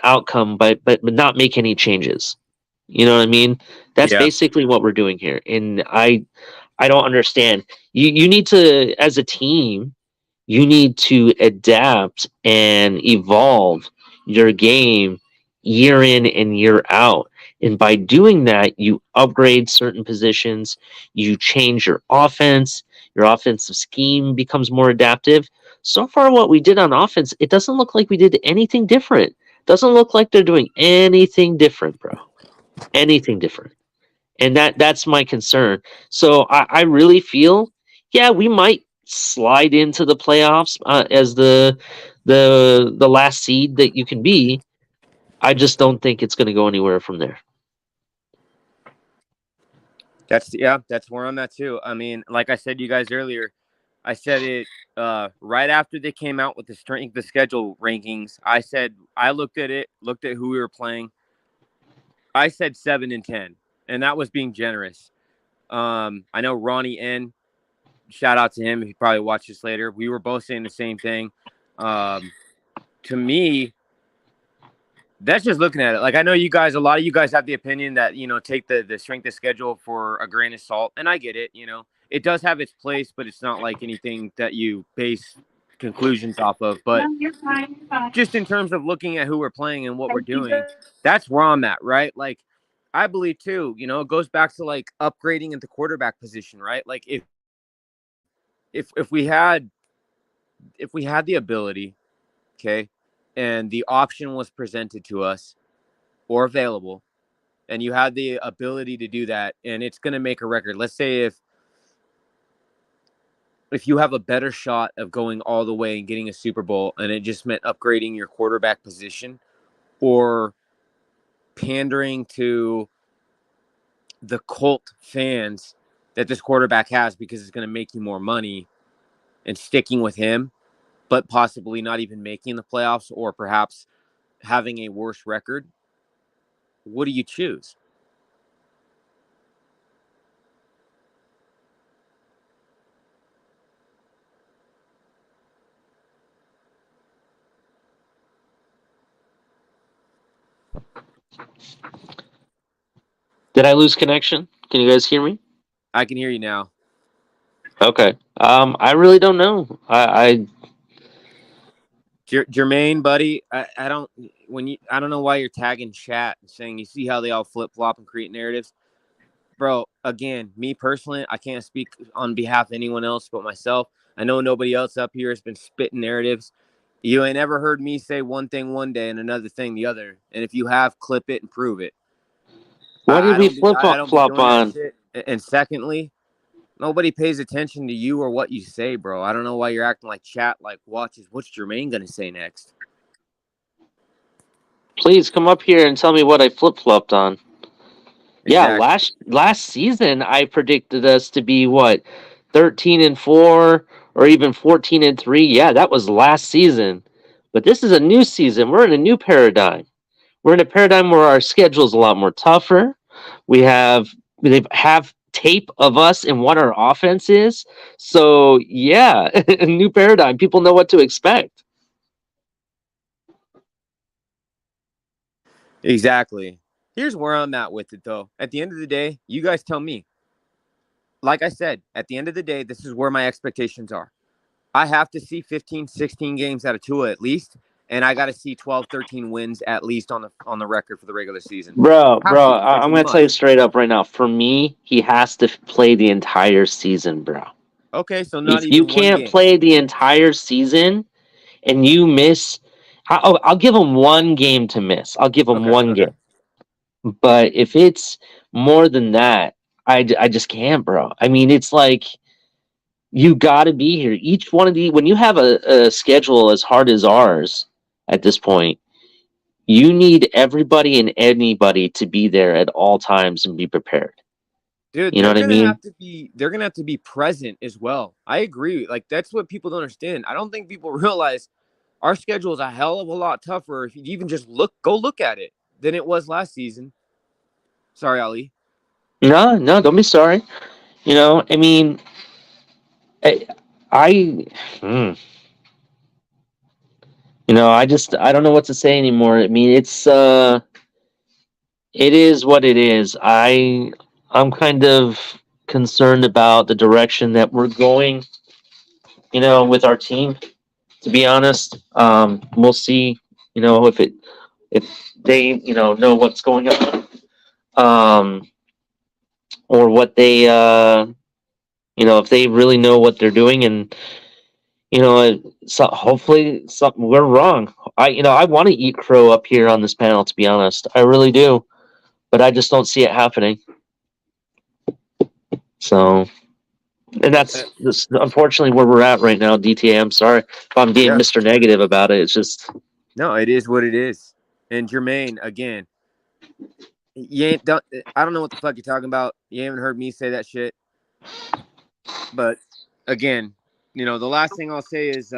outcome, but not make any changes. You know what I mean? That's basically what we're doing here, and I don't understand. You need to, as a team, you need to adapt and evolve your game year in and year out. And by doing that, you upgrade certain positions, you change your offensive scheme becomes more adaptive. So far, what we did on offense, it doesn't look like we did anything different. Doesn't look like they're doing anything different, bro. Anything different. And that's my concern. So I really feel, yeah, we might slide into the playoffs as the last seed that you can be. I just don't think it's going to go anywhere from there. That's where I'm at too. I mean, like I said to you guys earlier, I said it right after they came out with the strength of schedule rankings. I said I looked at who we were playing. I said 7-10, and that was being generous. I know Ronnie N. Shout out to him. He probably watch this later. We were both saying the same thing. To me, that's just looking at it. Like, I know a lot of you guys have the opinion that, take the strength of schedule for a grain of salt. And I get it. It does have its place, but it's not like anything that you base conclusions off of. But just in terms of looking at who we're playing and what we're doing, that's where I'm at, right? Like, I believe too, it goes back to like upgrading at the quarterback position, right? Like if we had the ability, okay, and the option was presented to us or available, and you had the ability to do that, and it's going to make a record. Let's say if you have a better shot of going all the way and getting a Super Bowl, and it just meant upgrading your quarterback position or pandering to the cult fans that this quarterback has because it's going to make you more money and sticking with him, but possibly not even making the playoffs or perhaps having a worse record, what do you choose? Did I lose connection? Can you guys hear me? I can hear you now. Okay. I really don't know. I Jermaine, buddy, I don't know why you're tagging chat and saying you see how they all flip flop and create narratives, bro. Again, me personally, I can't speak on behalf of anyone else but myself. I know nobody else up here has been spitting narratives. You ain't ever heard me say one thing one day and another thing the other. And if you have, clip it and prove it. What did we flip I don't be flop doing that on? shit. And secondly, nobody pays attention to you or what you say, bro. I don't know why you're acting like chat, like watches. What's Jermaine gonna say next? Please come up here and tell me what I flip-flopped on. Yeah, Exactly. last season I predicted us to be what, 13-4 or even 14-3. Yeah, that was last season. But this is a new season. We're in a new paradigm. We're in a paradigm where our schedule is a lot more tougher. They have tape of us and what our offense is. So yeah, a new paradigm. People know what to expect. Exactly. Here's where I'm at with it, though. At the end of the day, you guys tell me. Like I said, at the end of the day, this is where my expectations are. I have to see 15, 16 games out of Tua at least, and I got to see 12, 13 wins at least on the record for the regular season. Bro, Have to. I'm gonna tell you straight up right now. For me, he has to play the entire season, bro. Okay, so not If you even one can't game. play the entire season and you miss, I'll give him one game to miss. I'll give him one game. But if it's more than that, I just can't, bro. I mean, it's like you got to be here. Each one of when you have a schedule as hard as ours at this point, you need everybody and anybody to be there at all times and be prepared. Dude, You know what I mean? they're gonna have to be present as well. I agree. Like that's what people don't understand. I don't think people realize our schedule is a hell of a lot tougher if you even just go look at it than it was last season. Sorry, Ali. No, don't be sorry. You know, I mean, I, I I don't know what to say anymore. I mean, it is what it is. I'm kind of concerned about the direction that we're going, with our team, to be honest. We'll see, if they, know what's going on. Or what they, if they really know what they're doing, and so hopefully we're wrong. I want to eat crow up here on this panel, to be honest. I really do, but I just don't see it happening. So, and that's unfortunately where we're at right now. DTA, I'm sorry if I'm being Mr. Negative about it. It's just no, it is what it is. And Jermaine, again, I don't know what the fuck you're talking about. You haven't heard me say that shit. But again, the last thing I'll say is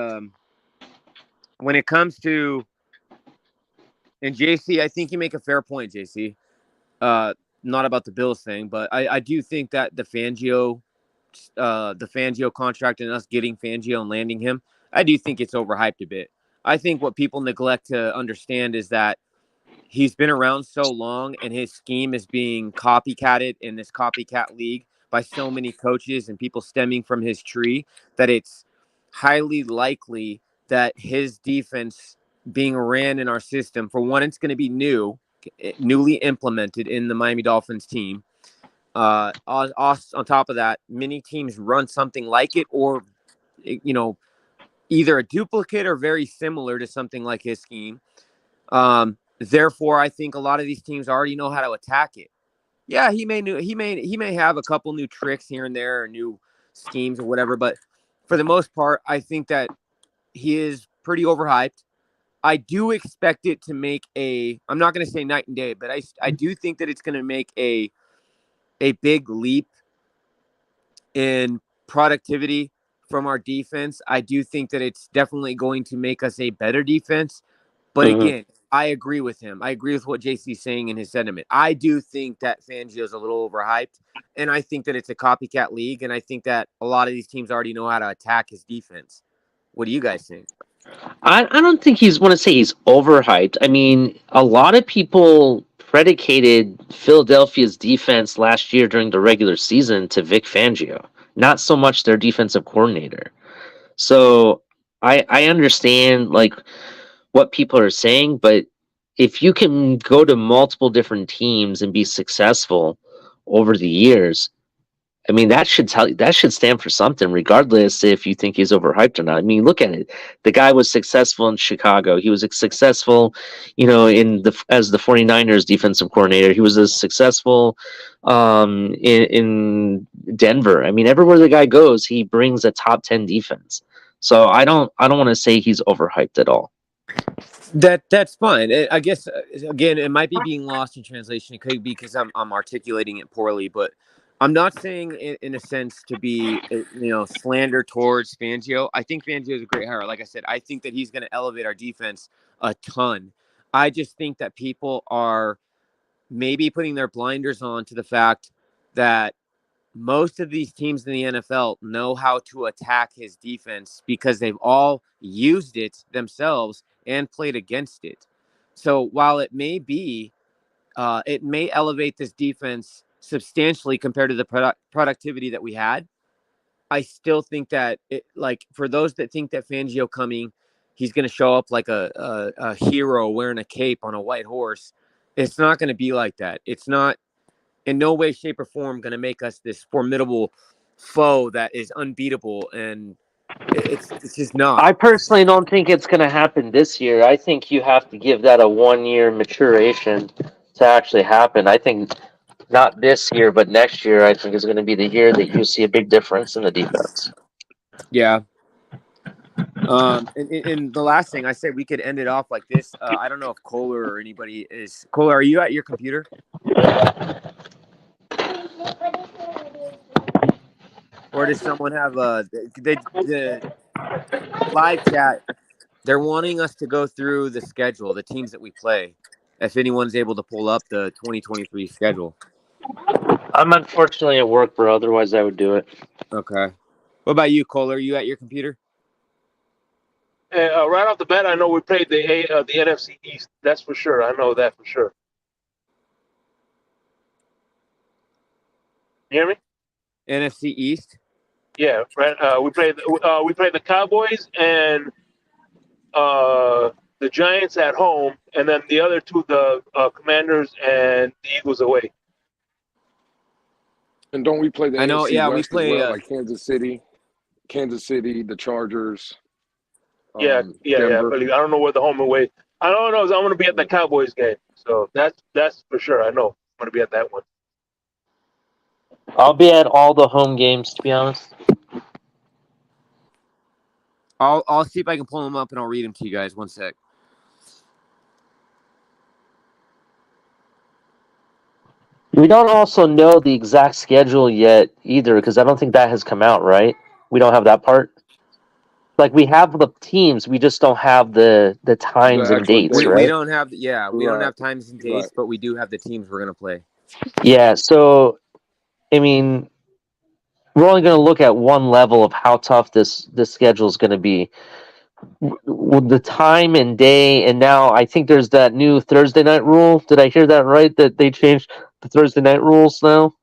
when it comes to, and JC, I think you make a fair point, JC. Not about the Bills thing, but I do think that the Fangio contract and us getting Fangio and landing him, I do think it's overhyped a bit. I think what people neglect to understand is that he's been around so long and his scheme is being copycatted in this copycat league by so many coaches and people stemming from his tree that it's highly likely that his defense being ran in our system, for one, it's going to be newly implemented in the Miami Dolphins team. On top of that, many teams run something like it, or either a duplicate or very similar to something like his scheme. Therefore, I think a lot of these teams already know how to attack it. Yeah, he may have a couple new tricks here and there, or new schemes or whatever, but for the most part, I think that he is pretty overhyped. I do expect it to make I'm not going to say night and day, but I do think that it's going to make a big leap in productivity from our defense. I do think that it's definitely going to make us a better defense. But again, I agree with him. I agree with what JC's saying in his sentiment. I do think that Fangio is a little overhyped, and I think that it's a copycat league, and I think that a lot of these teams already know how to attack his defense. What do you guys think? I don't think want to say he's overhyped. I mean, a lot of people predicated Philadelphia's defense last year during the regular season to Vic Fangio, not so much their defensive coordinator. So I understand like what people are saying, but if you can go to multiple different teams and be successful over the years, I mean, that should stand for something, regardless if you think he's overhyped or not. I mean, look at it. The guy was successful in Chicago. He was successful, as the 49ers defensive coordinator. He was successful in Denver. I mean, everywhere the guy goes, he brings a top 10 defense. So I don't want to say he's overhyped at all. That's fine. I guess again, it might be being lost in translation. It could be because I'm articulating it poorly, but I'm not saying in a sense to be slander towards Fangio. I think Fangio is a great hire. Like I said, I think that he's going to elevate our defense a ton. I just think that people are maybe putting their blinders on to the fact that most of these teams in the NFL know how to attack his defense because they've all used it themselves and played against it. So while it may elevate this defense substantially compared to the productivity that we had, I still think that for those that think that Fangio coming, he's going to show up like a hero wearing a cape on a white horse. It's not going to be like that. It's not in no way, shape, or form going to make us this formidable foe that is unbeatable, and it's just not. I personally don't think it's going to happen this year. I think you have to give that a 1-year maturation to actually happen. I think not this year, but next year, I think is going to be the year that you see a big difference in the defense. Yeah. And the last thing I said, we could end it off like this. I don't know if Culler or anybody is. Culler, are you at your computer? Or does someone have the live chat? They're wanting us to go through the schedule, the teams that we play. If anyone's able to pull up the 2023 schedule. I'm unfortunately at work, bro. Otherwise, I would do it. Okay. What about you, Culler? Are you at your computer? Right off the bat, I know we played the NFC East. That's for sure. I know that for sure. You hear me? NFC East? Yeah, right. We played the Cowboys and the Giants at home, and then the other two, the Commanders and the Eagles away. And don't we play the I know, AFC yeah, we West play, as well, like Kansas City, the Chargers, Yeah. Denver. But I don't know where the home and away. I don't know. I'm going to be at the Cowboys game, so that's for sure. I know I'm going to be at that one. I'll be at all the home games, to be honest. I'll see if I can pull them up and I'll read them to you guys. One sec. We don't also know the exact schedule yet either, because I don't think that has come out, right? We don't have that part. Like, we have the teams, we just don't have the times The and actual dates, dates. We right? don't have, we don't Right. have times and dates, but we do have the teams we're going to play. Yeah, so, I mean, we're only going to look at one level of how tough this schedule is going to be. With the time and day, and now I think there's that new Thursday night rule. Did I hear that right? That they changed the Thursday night rules now?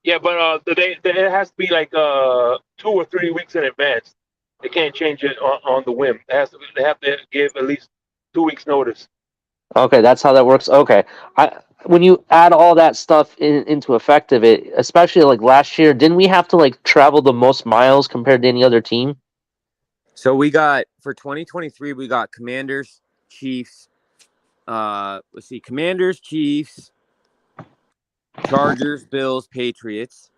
Yeah, but it has to be like 2 or 3 weeks in advance. They can't change it on the whim. They have to give at least 2 weeks notice. Okay, that's how that works. Okay, when you add all that stuff into effect of it, especially like last year, didn't we have to like travel the most miles compared to any other team? So we got, for 2023, we got Commanders, Chiefs. Let's see, Commanders, Chiefs, Chargers, Bills, Patriots.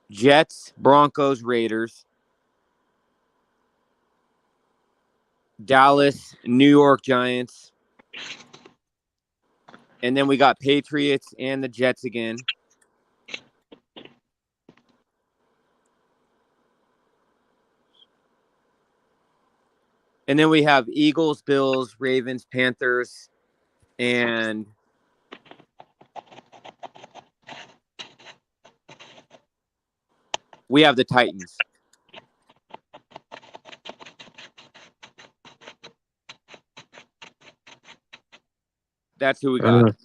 Jets, Broncos, Raiders. Dallas, New York Giants. And then we got Patriots and the Jets again. And then we have Eagles, Bills, Ravens, Panthers, and we have the Titans. That's who we got.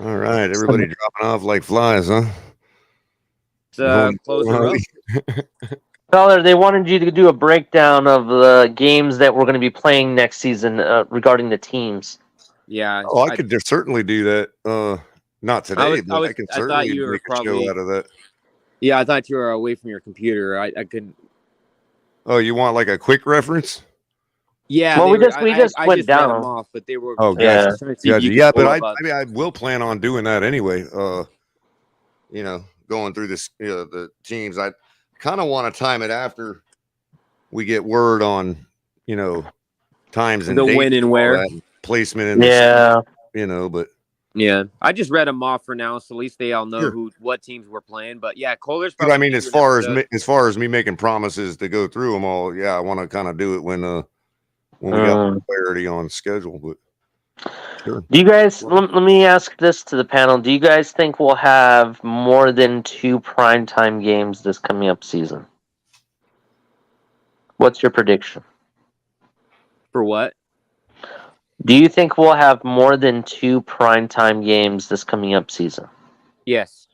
All right, everybody dropping off like flies, huh? Close her up. Color, they wanted you to do a breakdown of the games that we're going to be playing next season regarding the teams. Yeah. Oh, I could certainly do that. Not today, but I can I thought certainly you were make a probably show out of that. Yeah, I thought you were away from your computer. I couldn't. Oh, you want like a quick reference? Yeah, Well, they we were, just I went just read down. them off, but they were. Oh, I gotcha. was trying to see if Gotcha. you could Yeah, but pull up I will plan on doing that anyway. You know, going through this, the teams. I kind of want to time it after we get word on, times and the dates when and all where. that, placement in the Yeah. season, but Yeah, I just read them off for now, so at least they all know Sure. what teams we're playing. But yeah, Kohler's But probably. I mean, as far as me making promises to go through them all, yeah, I want to kind of do it when we got clarity on schedule. But sure. Do you guys? Let me ask this to the panel. Do you guys think we'll have more than 2 primetime games this coming up season? What's your prediction? For what? Do you think we'll have more than 2 primetime games this coming up season? Yes.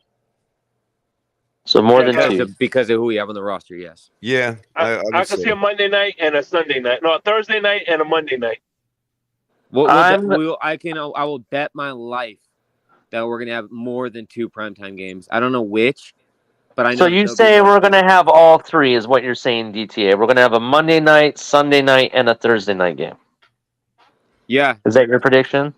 So more than 2. Because of who we have on the roster. Yes. Yeah, I can see a Monday night and a Sunday night. No, a Thursday night and a Monday night. I will bet my life that we're gonna have more than 2 primetime games. I don't know which, but I know. So you say we're gonna have all 3, is what you're saying, DTA? We're gonna have a Monday night, Sunday night, and a Thursday night game. Yeah. Is that your prediction?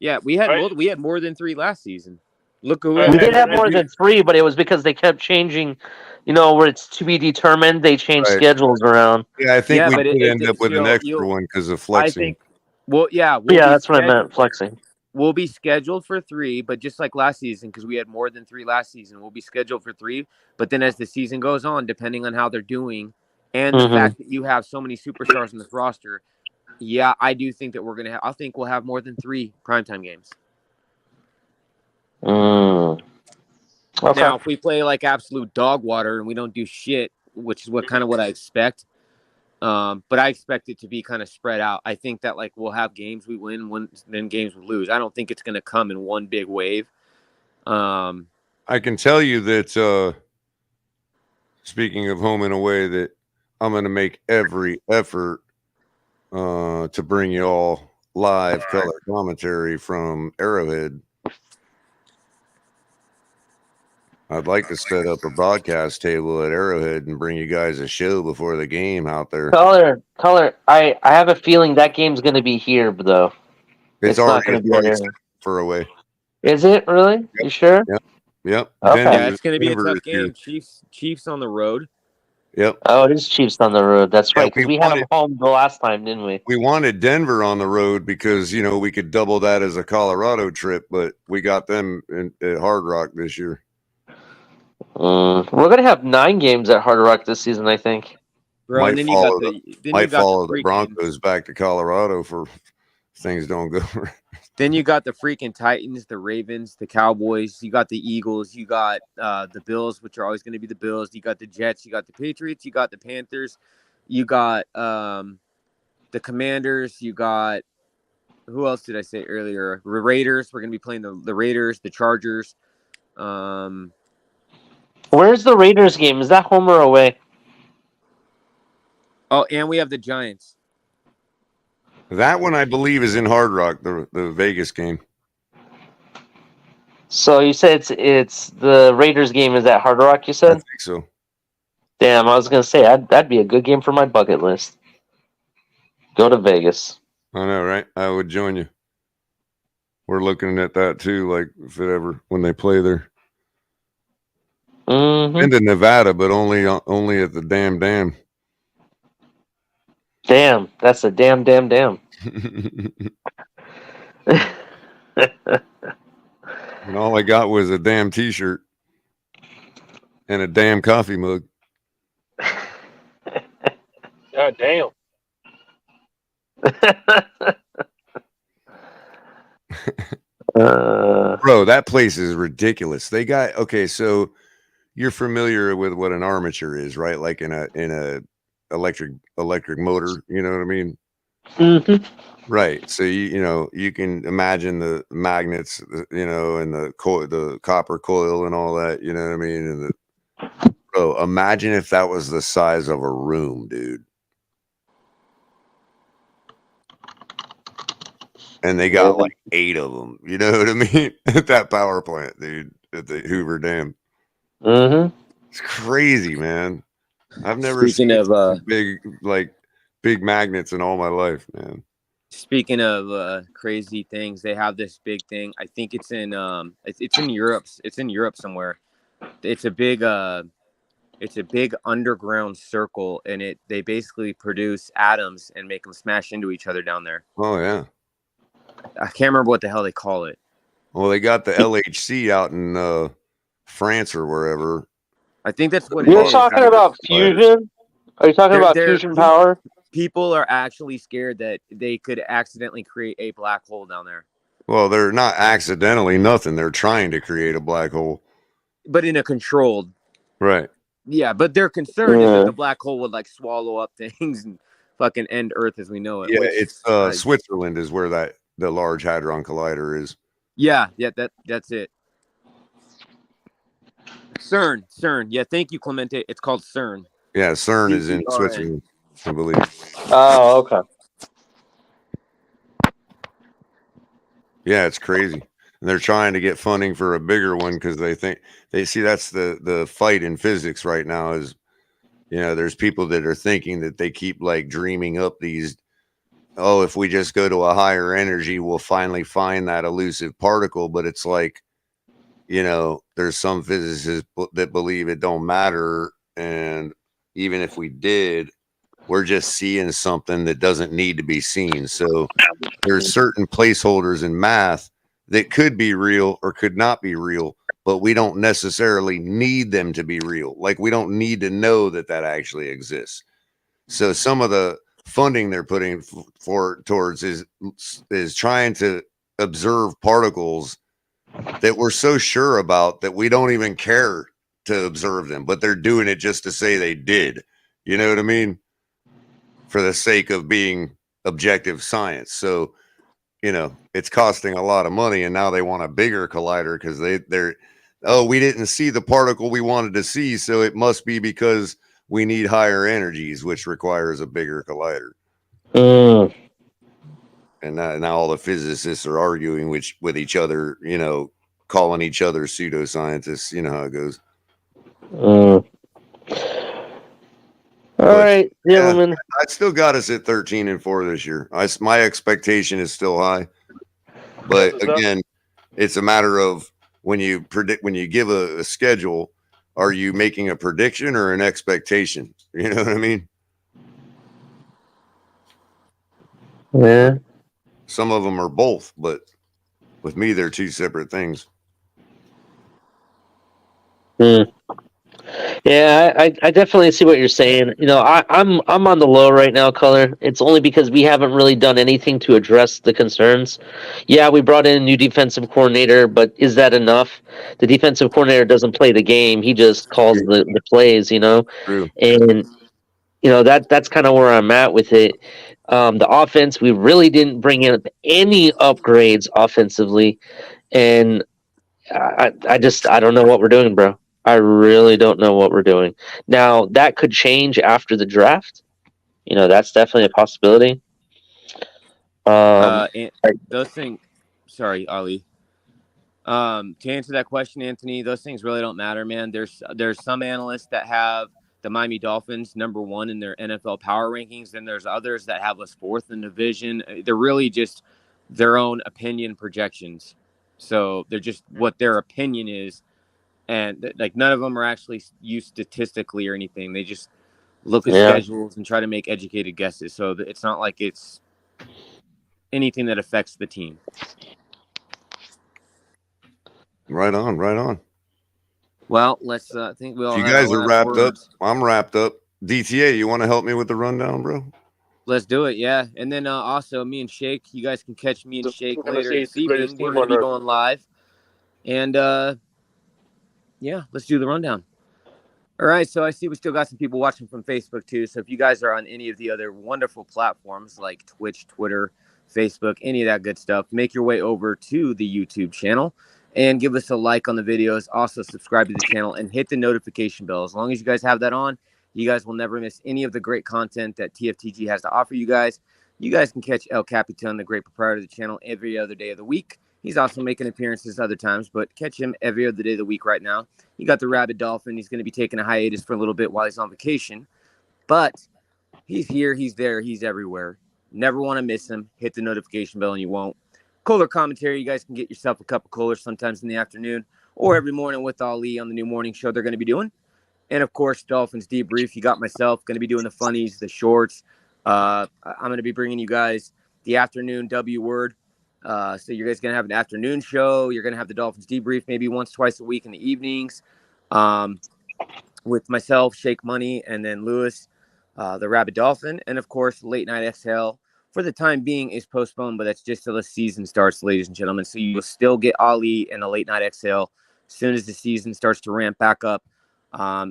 Yeah, we had more than 3 last season. Look who we did have more than 3, but it was because they kept changing. Where it's to be determined, they changed schedules around. Yeah, I think we could end up with an extra one because of flexing. That's what I meant, flexing. We'll be scheduled for 3, but just like last season, because we had more than 3 last season, we'll be scheduled for 3. But then as the season goes on, depending on how they're doing, and the fact that you have so many superstars in this roster, yeah, I do think that we're gonna have. I think we'll have more than 3 primetime games. Okay. Now, if we play like absolute dog water and we don't do shit, which is what I expect, but I expect it to be kind of spread out. I think that we'll have games we win, then games we lose. I don't think it's going to come in one big wave. I can tell you that speaking of home and away, that I'm going to make every effort to bring you all live color commentary from Arrowhead. I'd like to set up a broadcast table at Arrowhead and bring you guys a show before the game out there. Color. I have a feeling that game's going to be here, though. It's not going to be already set for away. Is it really? Yep. You sure? Yep. Okay. Yeah, it's going to be a tough game. Chiefs on the road. Yep. Oh, it is Chiefs on the road. That's right, because we had them home the last time, didn't we? We wanted Denver on the road because, we could double that as a Colorado trip, but we got them at Hard Rock this year. We're going to have 9 games at Hard Rock this season, I think. Bro, might follow the Broncos back to Colorado for things don't go right. Then you got the freaking Titans, the Ravens, the Cowboys. You got the Eagles. You got the Bills, which are always going to be the Bills. You got the Jets. You got the Patriots. You got the Panthers. You got the Commanders. You got who else did I say earlier? The Raiders. We're going to be playing the Raiders, the Chargers. Where's the Raiders game? Is that home or away? Oh, and we have the Giants. That one, I believe, is in Hard Rock, the Vegas game. So you said it's the Raiders game is at Hard Rock, you said? I think so. Damn, I was going to say, that'd be a good game for my bucket list. Go to Vegas. I know, right? I would join you. We're looking at that, too, when they play there. Mm-hmm. Into Nevada, but only at the damn. Damn, that's a damn. And all I got was a damn T-shirt and a damn coffee mug. God damn. Bro, that place is ridiculous. They got so you're familiar with what an armature is, right? Like in a electric motor, you know what I mean? Mm-hmm. Right. So you can imagine the magnets, and the copper coil and all that. You know what I mean? And bro, imagine if that was the size of a room, dude. And they got like 8 of them. You know what I mean? At that power plant, dude, at the Hoover Dam. Mm-hmm. It's crazy, man. I've never Speaking seen of big magnets in all my life, man. Speaking of crazy things, they have this big thing. I think it's in it's in Europe. It's in Europe somewhere. It's a big underground circle, and they basically produce atoms and make them smash into each other down there. Oh yeah. I can't remember what the hell they call it. Well, they got the LHC out in France or wherever. I think that's what You're it is. talking about fusion? Are you talking about fusion power? People are actually scared that they could accidentally create a black hole down there. Well, they're not accidentally nothing. They're trying to create a black hole. But in a controlled. Right. Yeah, but their concern is that the black hole would like swallow up things and fucking end Earth as we know it. Yeah, it's Switzerland is where the Large Hadron Collider is. Yeah, that's it. CERN. Yeah, thank you, Clemente. It's called CERN. Yeah, CERN is in Switzerland, I believe. Oh, okay. Yeah, it's crazy. And they're trying to get funding for a bigger one because they see that's the fight in physics right now is, there's people that are thinking that they keep like dreaming up these, if we just go to a higher energy, we'll finally find that elusive particle. But it's like, there's some physicists that believe it don't matter. And even if we did, we're just seeing something that doesn't need to be seen. So there's certain placeholders in math that could be real or could not be real, but we don't necessarily need them to be real. Like we don't need to know that actually exists. So some of the funding they're putting towards is trying to observe particles that we're so sure about that we don't even care to observe them, but they're doing it just to say they did. You know what I mean? For the sake of being objective science. So, it's costing a lot of money, and now they want a bigger collider because we didn't see the particle we wanted to see, so it must be because we need higher energies, which requires a bigger collider. And now all the physicists are arguing with each other, calling each other pseudoscientists. You know how it goes. All right, gentlemen. Yeah, I still got us at 13-4 this year. My expectation is still high, but again, it's a matter of when you give a schedule, are you making a prediction or an expectation? You know what I mean? Yeah. Some of them are both, but with me, they're two separate things. Yeah, I definitely see what you're saying. I'm on the low right now, Culler. It's only because we haven't really done anything to address the concerns. Yeah, we brought in a new defensive coordinator, but is that enough? The defensive coordinator doesn't play the game; he just calls the plays. True. And that's kind of where I'm at with it. The offense, we really didn't bring in any upgrades offensively, and I don't know what we're doing, bro. I really don't know what we're doing. Now, that could change after the draft. That's definitely a possibility. And those things, sorry, Ali. To answer that question, Anthony, those things really don't matter, man. There's some analysts that have the Miami Dolphins #1 in their NFL power rankings, and there's others that have us 4th in the division. They're really just their own opinion projections. So they're just what their opinion is. And like none of them are actually used statistically or anything. They just look at schedules and try to make educated guesses. So it's not like it's anything that affects the team. Right on. Well, let's think we all. You guys are wrapped up. I'm wrapped up. DTA, you want to help me with the rundown, bro? Let's do it, yeah. And then also me and Shake, you guys can catch me and Shake later this evening. We're going to be going live. And yeah, let's do the rundown. All right, so I see we still got some people watching from Facebook too. So if you guys are on any of the other wonderful platforms like Twitch, Twitter, Facebook, any of that good stuff, make your way over to the YouTube channel and give us a like on the videos. Also subscribe to the channel and hit the notification bell. As long as you guys have that on, you guys will never miss any of the great content that TFTG has to offer you guys. You guys can catch El Capitan, the great proprietor of the channel, every other day of the week. He's also making appearances other times, but catch him every other day of the week right now. You got the Rabid Dolphin. He's going to be taking a hiatus for a little bit while he's on vacation. But he's here, he's there, he's everywhere. Never want to miss him. Hit the notification bell and you won't. Culler commentary. You guys can get yourself a cup of Culler sometimes in the afternoon or every morning with Ali on the new morning show they're going to be doing. And, of course, Dolphins debrief. You got myself going to be doing the funnies, the shorts. I'm going to be bringing you guys the afternoon W word. So you guys going to have an afternoon show. You're going to have the Dolphins debrief maybe once, twice a week in the evenings with myself, Shake Money, and then Lewis, the Rabid Dolphin. And, of course, Late Night Exhale for the time being is postponed, but that's just till the season starts, ladies and gentlemen. So you will still get Ali and a Late Night Exhale as soon as the season starts to ramp back up.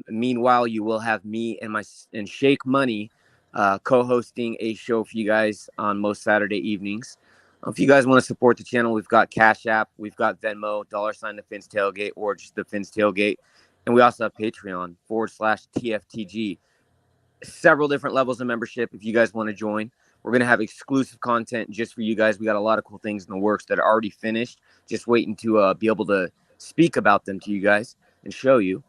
Meanwhile, you will have me and Shake Money co-hosting a show for you guys on most Saturday evenings. If you guys want to support the channel, we've got Cash App, we've got Venmo, $ the Fins Tailgate, or just the Fins Tailgate. And we also have Patreon /TFTG. Several different levels of membership if you guys want to join. We're going to have exclusive content just for you guys. We got a lot of cool things in the works that are already finished. Just waiting to be able to speak about them to you guys and show you.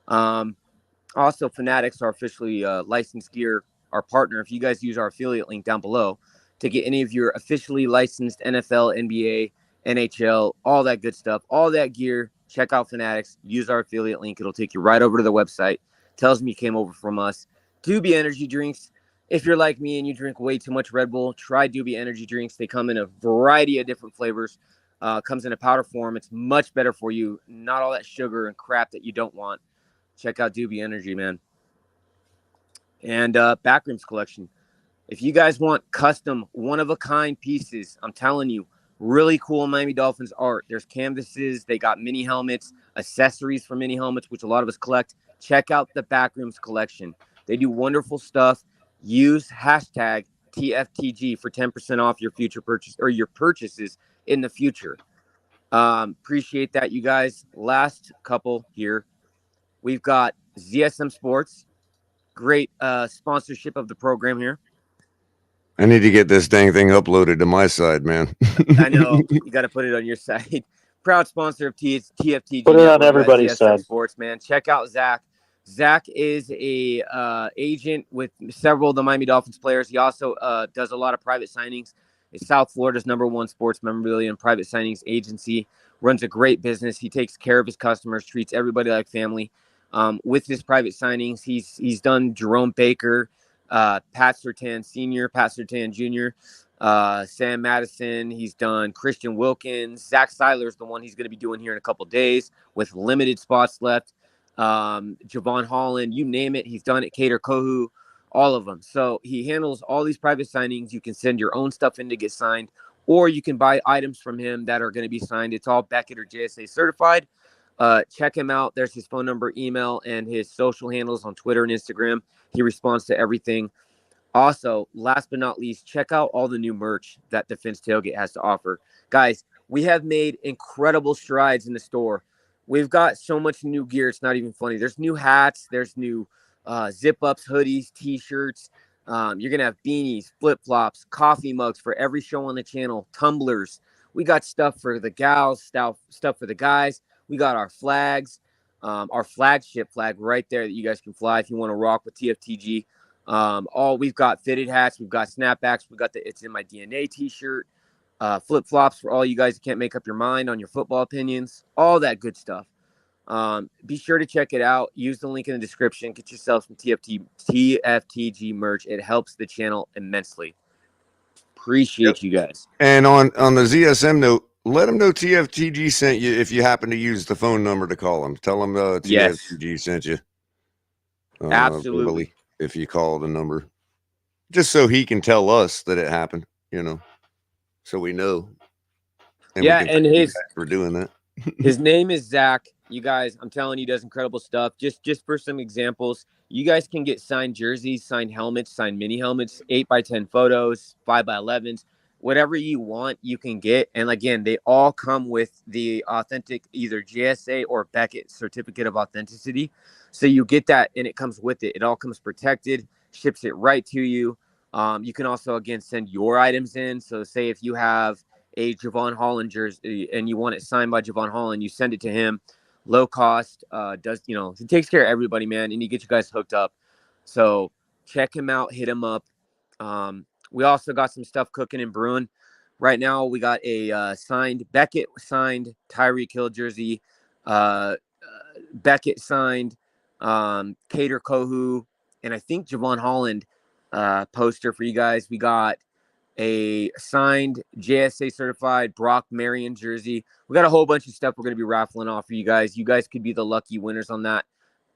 Also, Fanatics, our officially licensed gear, our partner. If you guys use our affiliate link down below to get any of your officially licensed NFL, NBA, NHL, all that good stuff, all that gear, check out Fanatics. Use our affiliate link. It'll take you right over to the website. Tells me you came over from us. Doobie Energy Drinks. If you're like me and you drink way too much Red Bull, try Doobie Energy Drinks. They come in a variety of different flavors. Comes in a powder form. It's much better for you. Not all that sugar and crap that you don't want. Check out Doobie Energy, man. And Backrooms Collection. If you guys want custom, one-of-a-kind pieces, I'm telling you, really cool Miami Dolphins art. There's canvases. They got mini helmets, accessories for mini helmets, which a lot of us collect. Check out the Backrooms Collection. They do wonderful stuff. Use hashtag TFTG for 10% off your future purchase or your purchases in the future. Appreciate that, you guys. Last couple here. We've got ZSM Sports. Great sponsorship of the program here. I need to get this dang thing uploaded to my side, man. I know. You got to put it on your side. Proud sponsor of TFTG. Put it on Network, everybody's ZSM side. Sports, man. Check out Zach. Zach is a agent with several of the Miami Dolphins players. He also does a lot of private signings. It's South Florida's #1 sports memorabilia and private signings agency. Runs a great business. He takes care of his customers, treats everybody like family. With his private signings, he's done Jerome Baker, Pat Surtain Sr., Pat Surtain Jr., Sam Madison. He's done Christian Wilkins. Zach Seiler's the one he's going to be doing here in a couple days with limited spots left. Javon Holland, you name it, he's done it. Cater Kohu, all of them. So he handles all these private signings. You can send your own stuff in to get signed, or you can buy items from him that are going to be signed. It's all Beckett or JSA certified. Check him out. There's his phone number, email, and his social handles on Twitter and Instagram. He responds to everything. Also, last but not least, check out all the new merch that the Fins Tailgate has to offer. Guys, we have made incredible strides in the store. We've got so much new gear. It's not even funny. There's new hats. There's new zip-ups, hoodies, T-shirts. You're going to have beanies, flip-flops, coffee mugs for every show on the channel, tumblers. We got stuff for the gals, stuff for the guys. We got our flags, our flagship flag right there that you guys can fly if you want to rock with TFTG. We've got fitted hats. We've got snapbacks. We got the It's in My DNA T-shirt. Flip-flops for all you guys who can't make up your mind on your football opinions, all that good stuff. Be sure to check it out. Use the link in the description. Get yourself some TFTG merch. It helps the channel immensely. Appreciate you guys. And on the ZSM note, let them know TFTG sent you if you happen to use the phone number to call them. Tell them TFTG sent you. Absolutely. Verbally, if you call the number. Just so he can tell us that it happened, so we know. And yeah, and we're doing that. His name is Zach. You guys, I'm telling you, he does incredible stuff. Just for some examples, you guys can get signed jerseys, signed helmets, signed mini helmets, 8x10 photos, 5x11s. whatever you want, you can get. And again, they all come with the authentic either GSA or Beckett certificate of authenticity. So you get that, and it comes with it. It all comes protected, ships it right to you. You can also, again, send your items in. So say if you have a Javon Holland jersey and you want it signed by Javon Holland, you send it to him. Low cost, he takes care of everybody, man, and he gets you guys hooked up. So check him out, hit him up. We also got some stuff cooking and brewing. Right now, we got a Beckett signed Tyreek Hill jersey, Beckett signed Cater Kohu, and I think Javon Holland poster for you guys. We got a signed JSA certified Brock Marion jersey. We got a whole bunch of stuff we're going to be raffling off for you guys. You guys could be the lucky winners on that.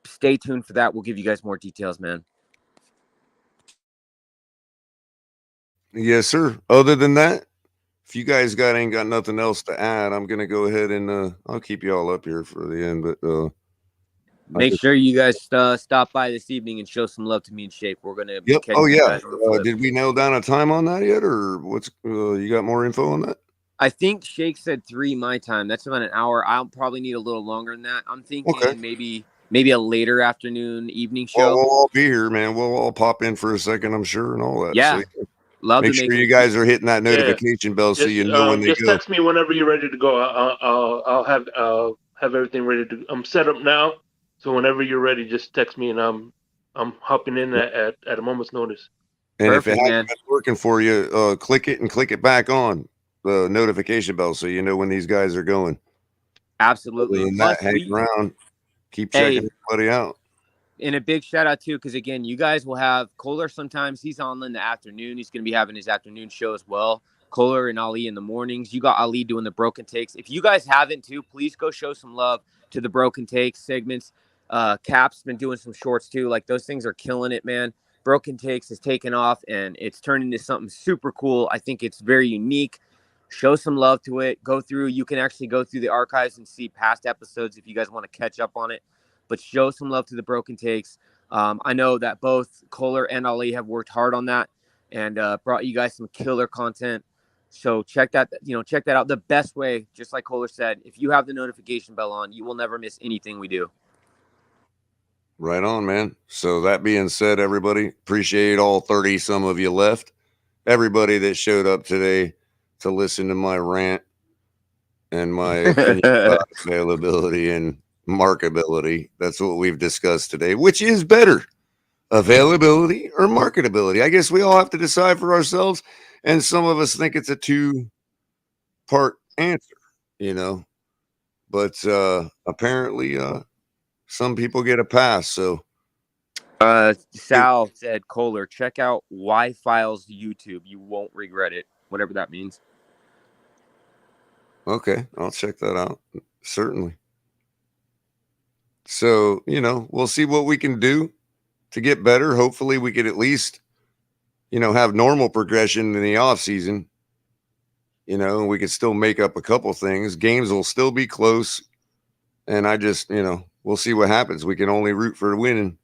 Stay tuned for that. We'll give you guys more details, man. Yes, sir. Other than that, if you guys ain't got nothing else to add, I'm gonna go ahead and I'll keep you all up here for the end. But make sure you guys stop by this evening and show some love to me and Shape. We're gonna be oh you yeah. guys on the flip. Did we nail down a time on that yet, or what's you got more info on that? I think Shake said 3 my time. That's about an hour. I'll probably need a little longer than that. I'm thinking maybe a later afternoon, evening show. Well, we'll all be here, man. We'll all pop in for a second, I'm sure, and all that. Yeah. So Love make to sure you guys are hitting that notification bell so Just, you know when they just go. text me whenever you're ready to go. I'll have everything ready to. I'm set up now, so whenever you're ready, just text me and I'm hopping in at a moment's notice. And Perfect, if it hasn't been working for you, click it back on the notification bell so you know when these guys are going. Absolutely. Other than that, hang around, keep checking everybody out. And a big shout out too, because again, you guys will have Culler. Sometimes he's on in the afternoon. He's going to be having his afternoon show as well. Culler and Ali in the mornings. You got Ali doing the broken takes. If you guys haven't too, please go show some love to the broken takes segments. Cap's been doing some shorts too. Like those things are killing it, man. Broken takes has taken off and it's turned into something super cool. I think it's very unique. Show some love to it. Go through. You can actually go through the archives and see past episodes if you guys want to catch up on it. But show some love to the broken takes. I know that both Culler and Ali have worked hard on that and brought you guys some killer content. So check that out. The best way, just like Culler said, if you have the notification bell on, you will never miss anything we do. Right on, man. So that being said, everybody, appreciate all 30 some of you left. Everybody that showed up today to listen to my rant and my opinion about availability and marketability. That's what we've discussed today. Which is better, availability or marketability? I guess we all have to decide for ourselves. And some of us think it's a 2-part answer, but apparently some people get a pass. So Sal said, Culler, check out Y-Files YouTube. You won't regret it. Whatever that means. Okay, I'll check that out. Certainly. So, we'll see what we can do to get better. Hopefully we could at least, have normal progression in the off season, and we could still make up a couple things. Games will still be close. And I just, we'll see what happens. We can only root for winning.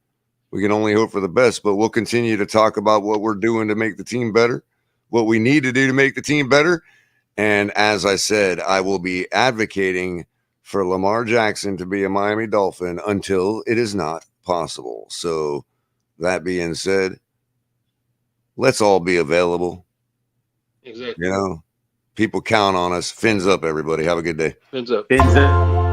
We can only hope for the best, but we'll continue to talk about what we're doing to make the team better, what we need to do to make the team better. And as I said, I will be advocating for Lamar Jackson to be a Miami Dolphin until it is not possible. So that being said, let's all be available. Exactly. People count on us. Fins up, everybody. Have a good day. Fins up. Fins up.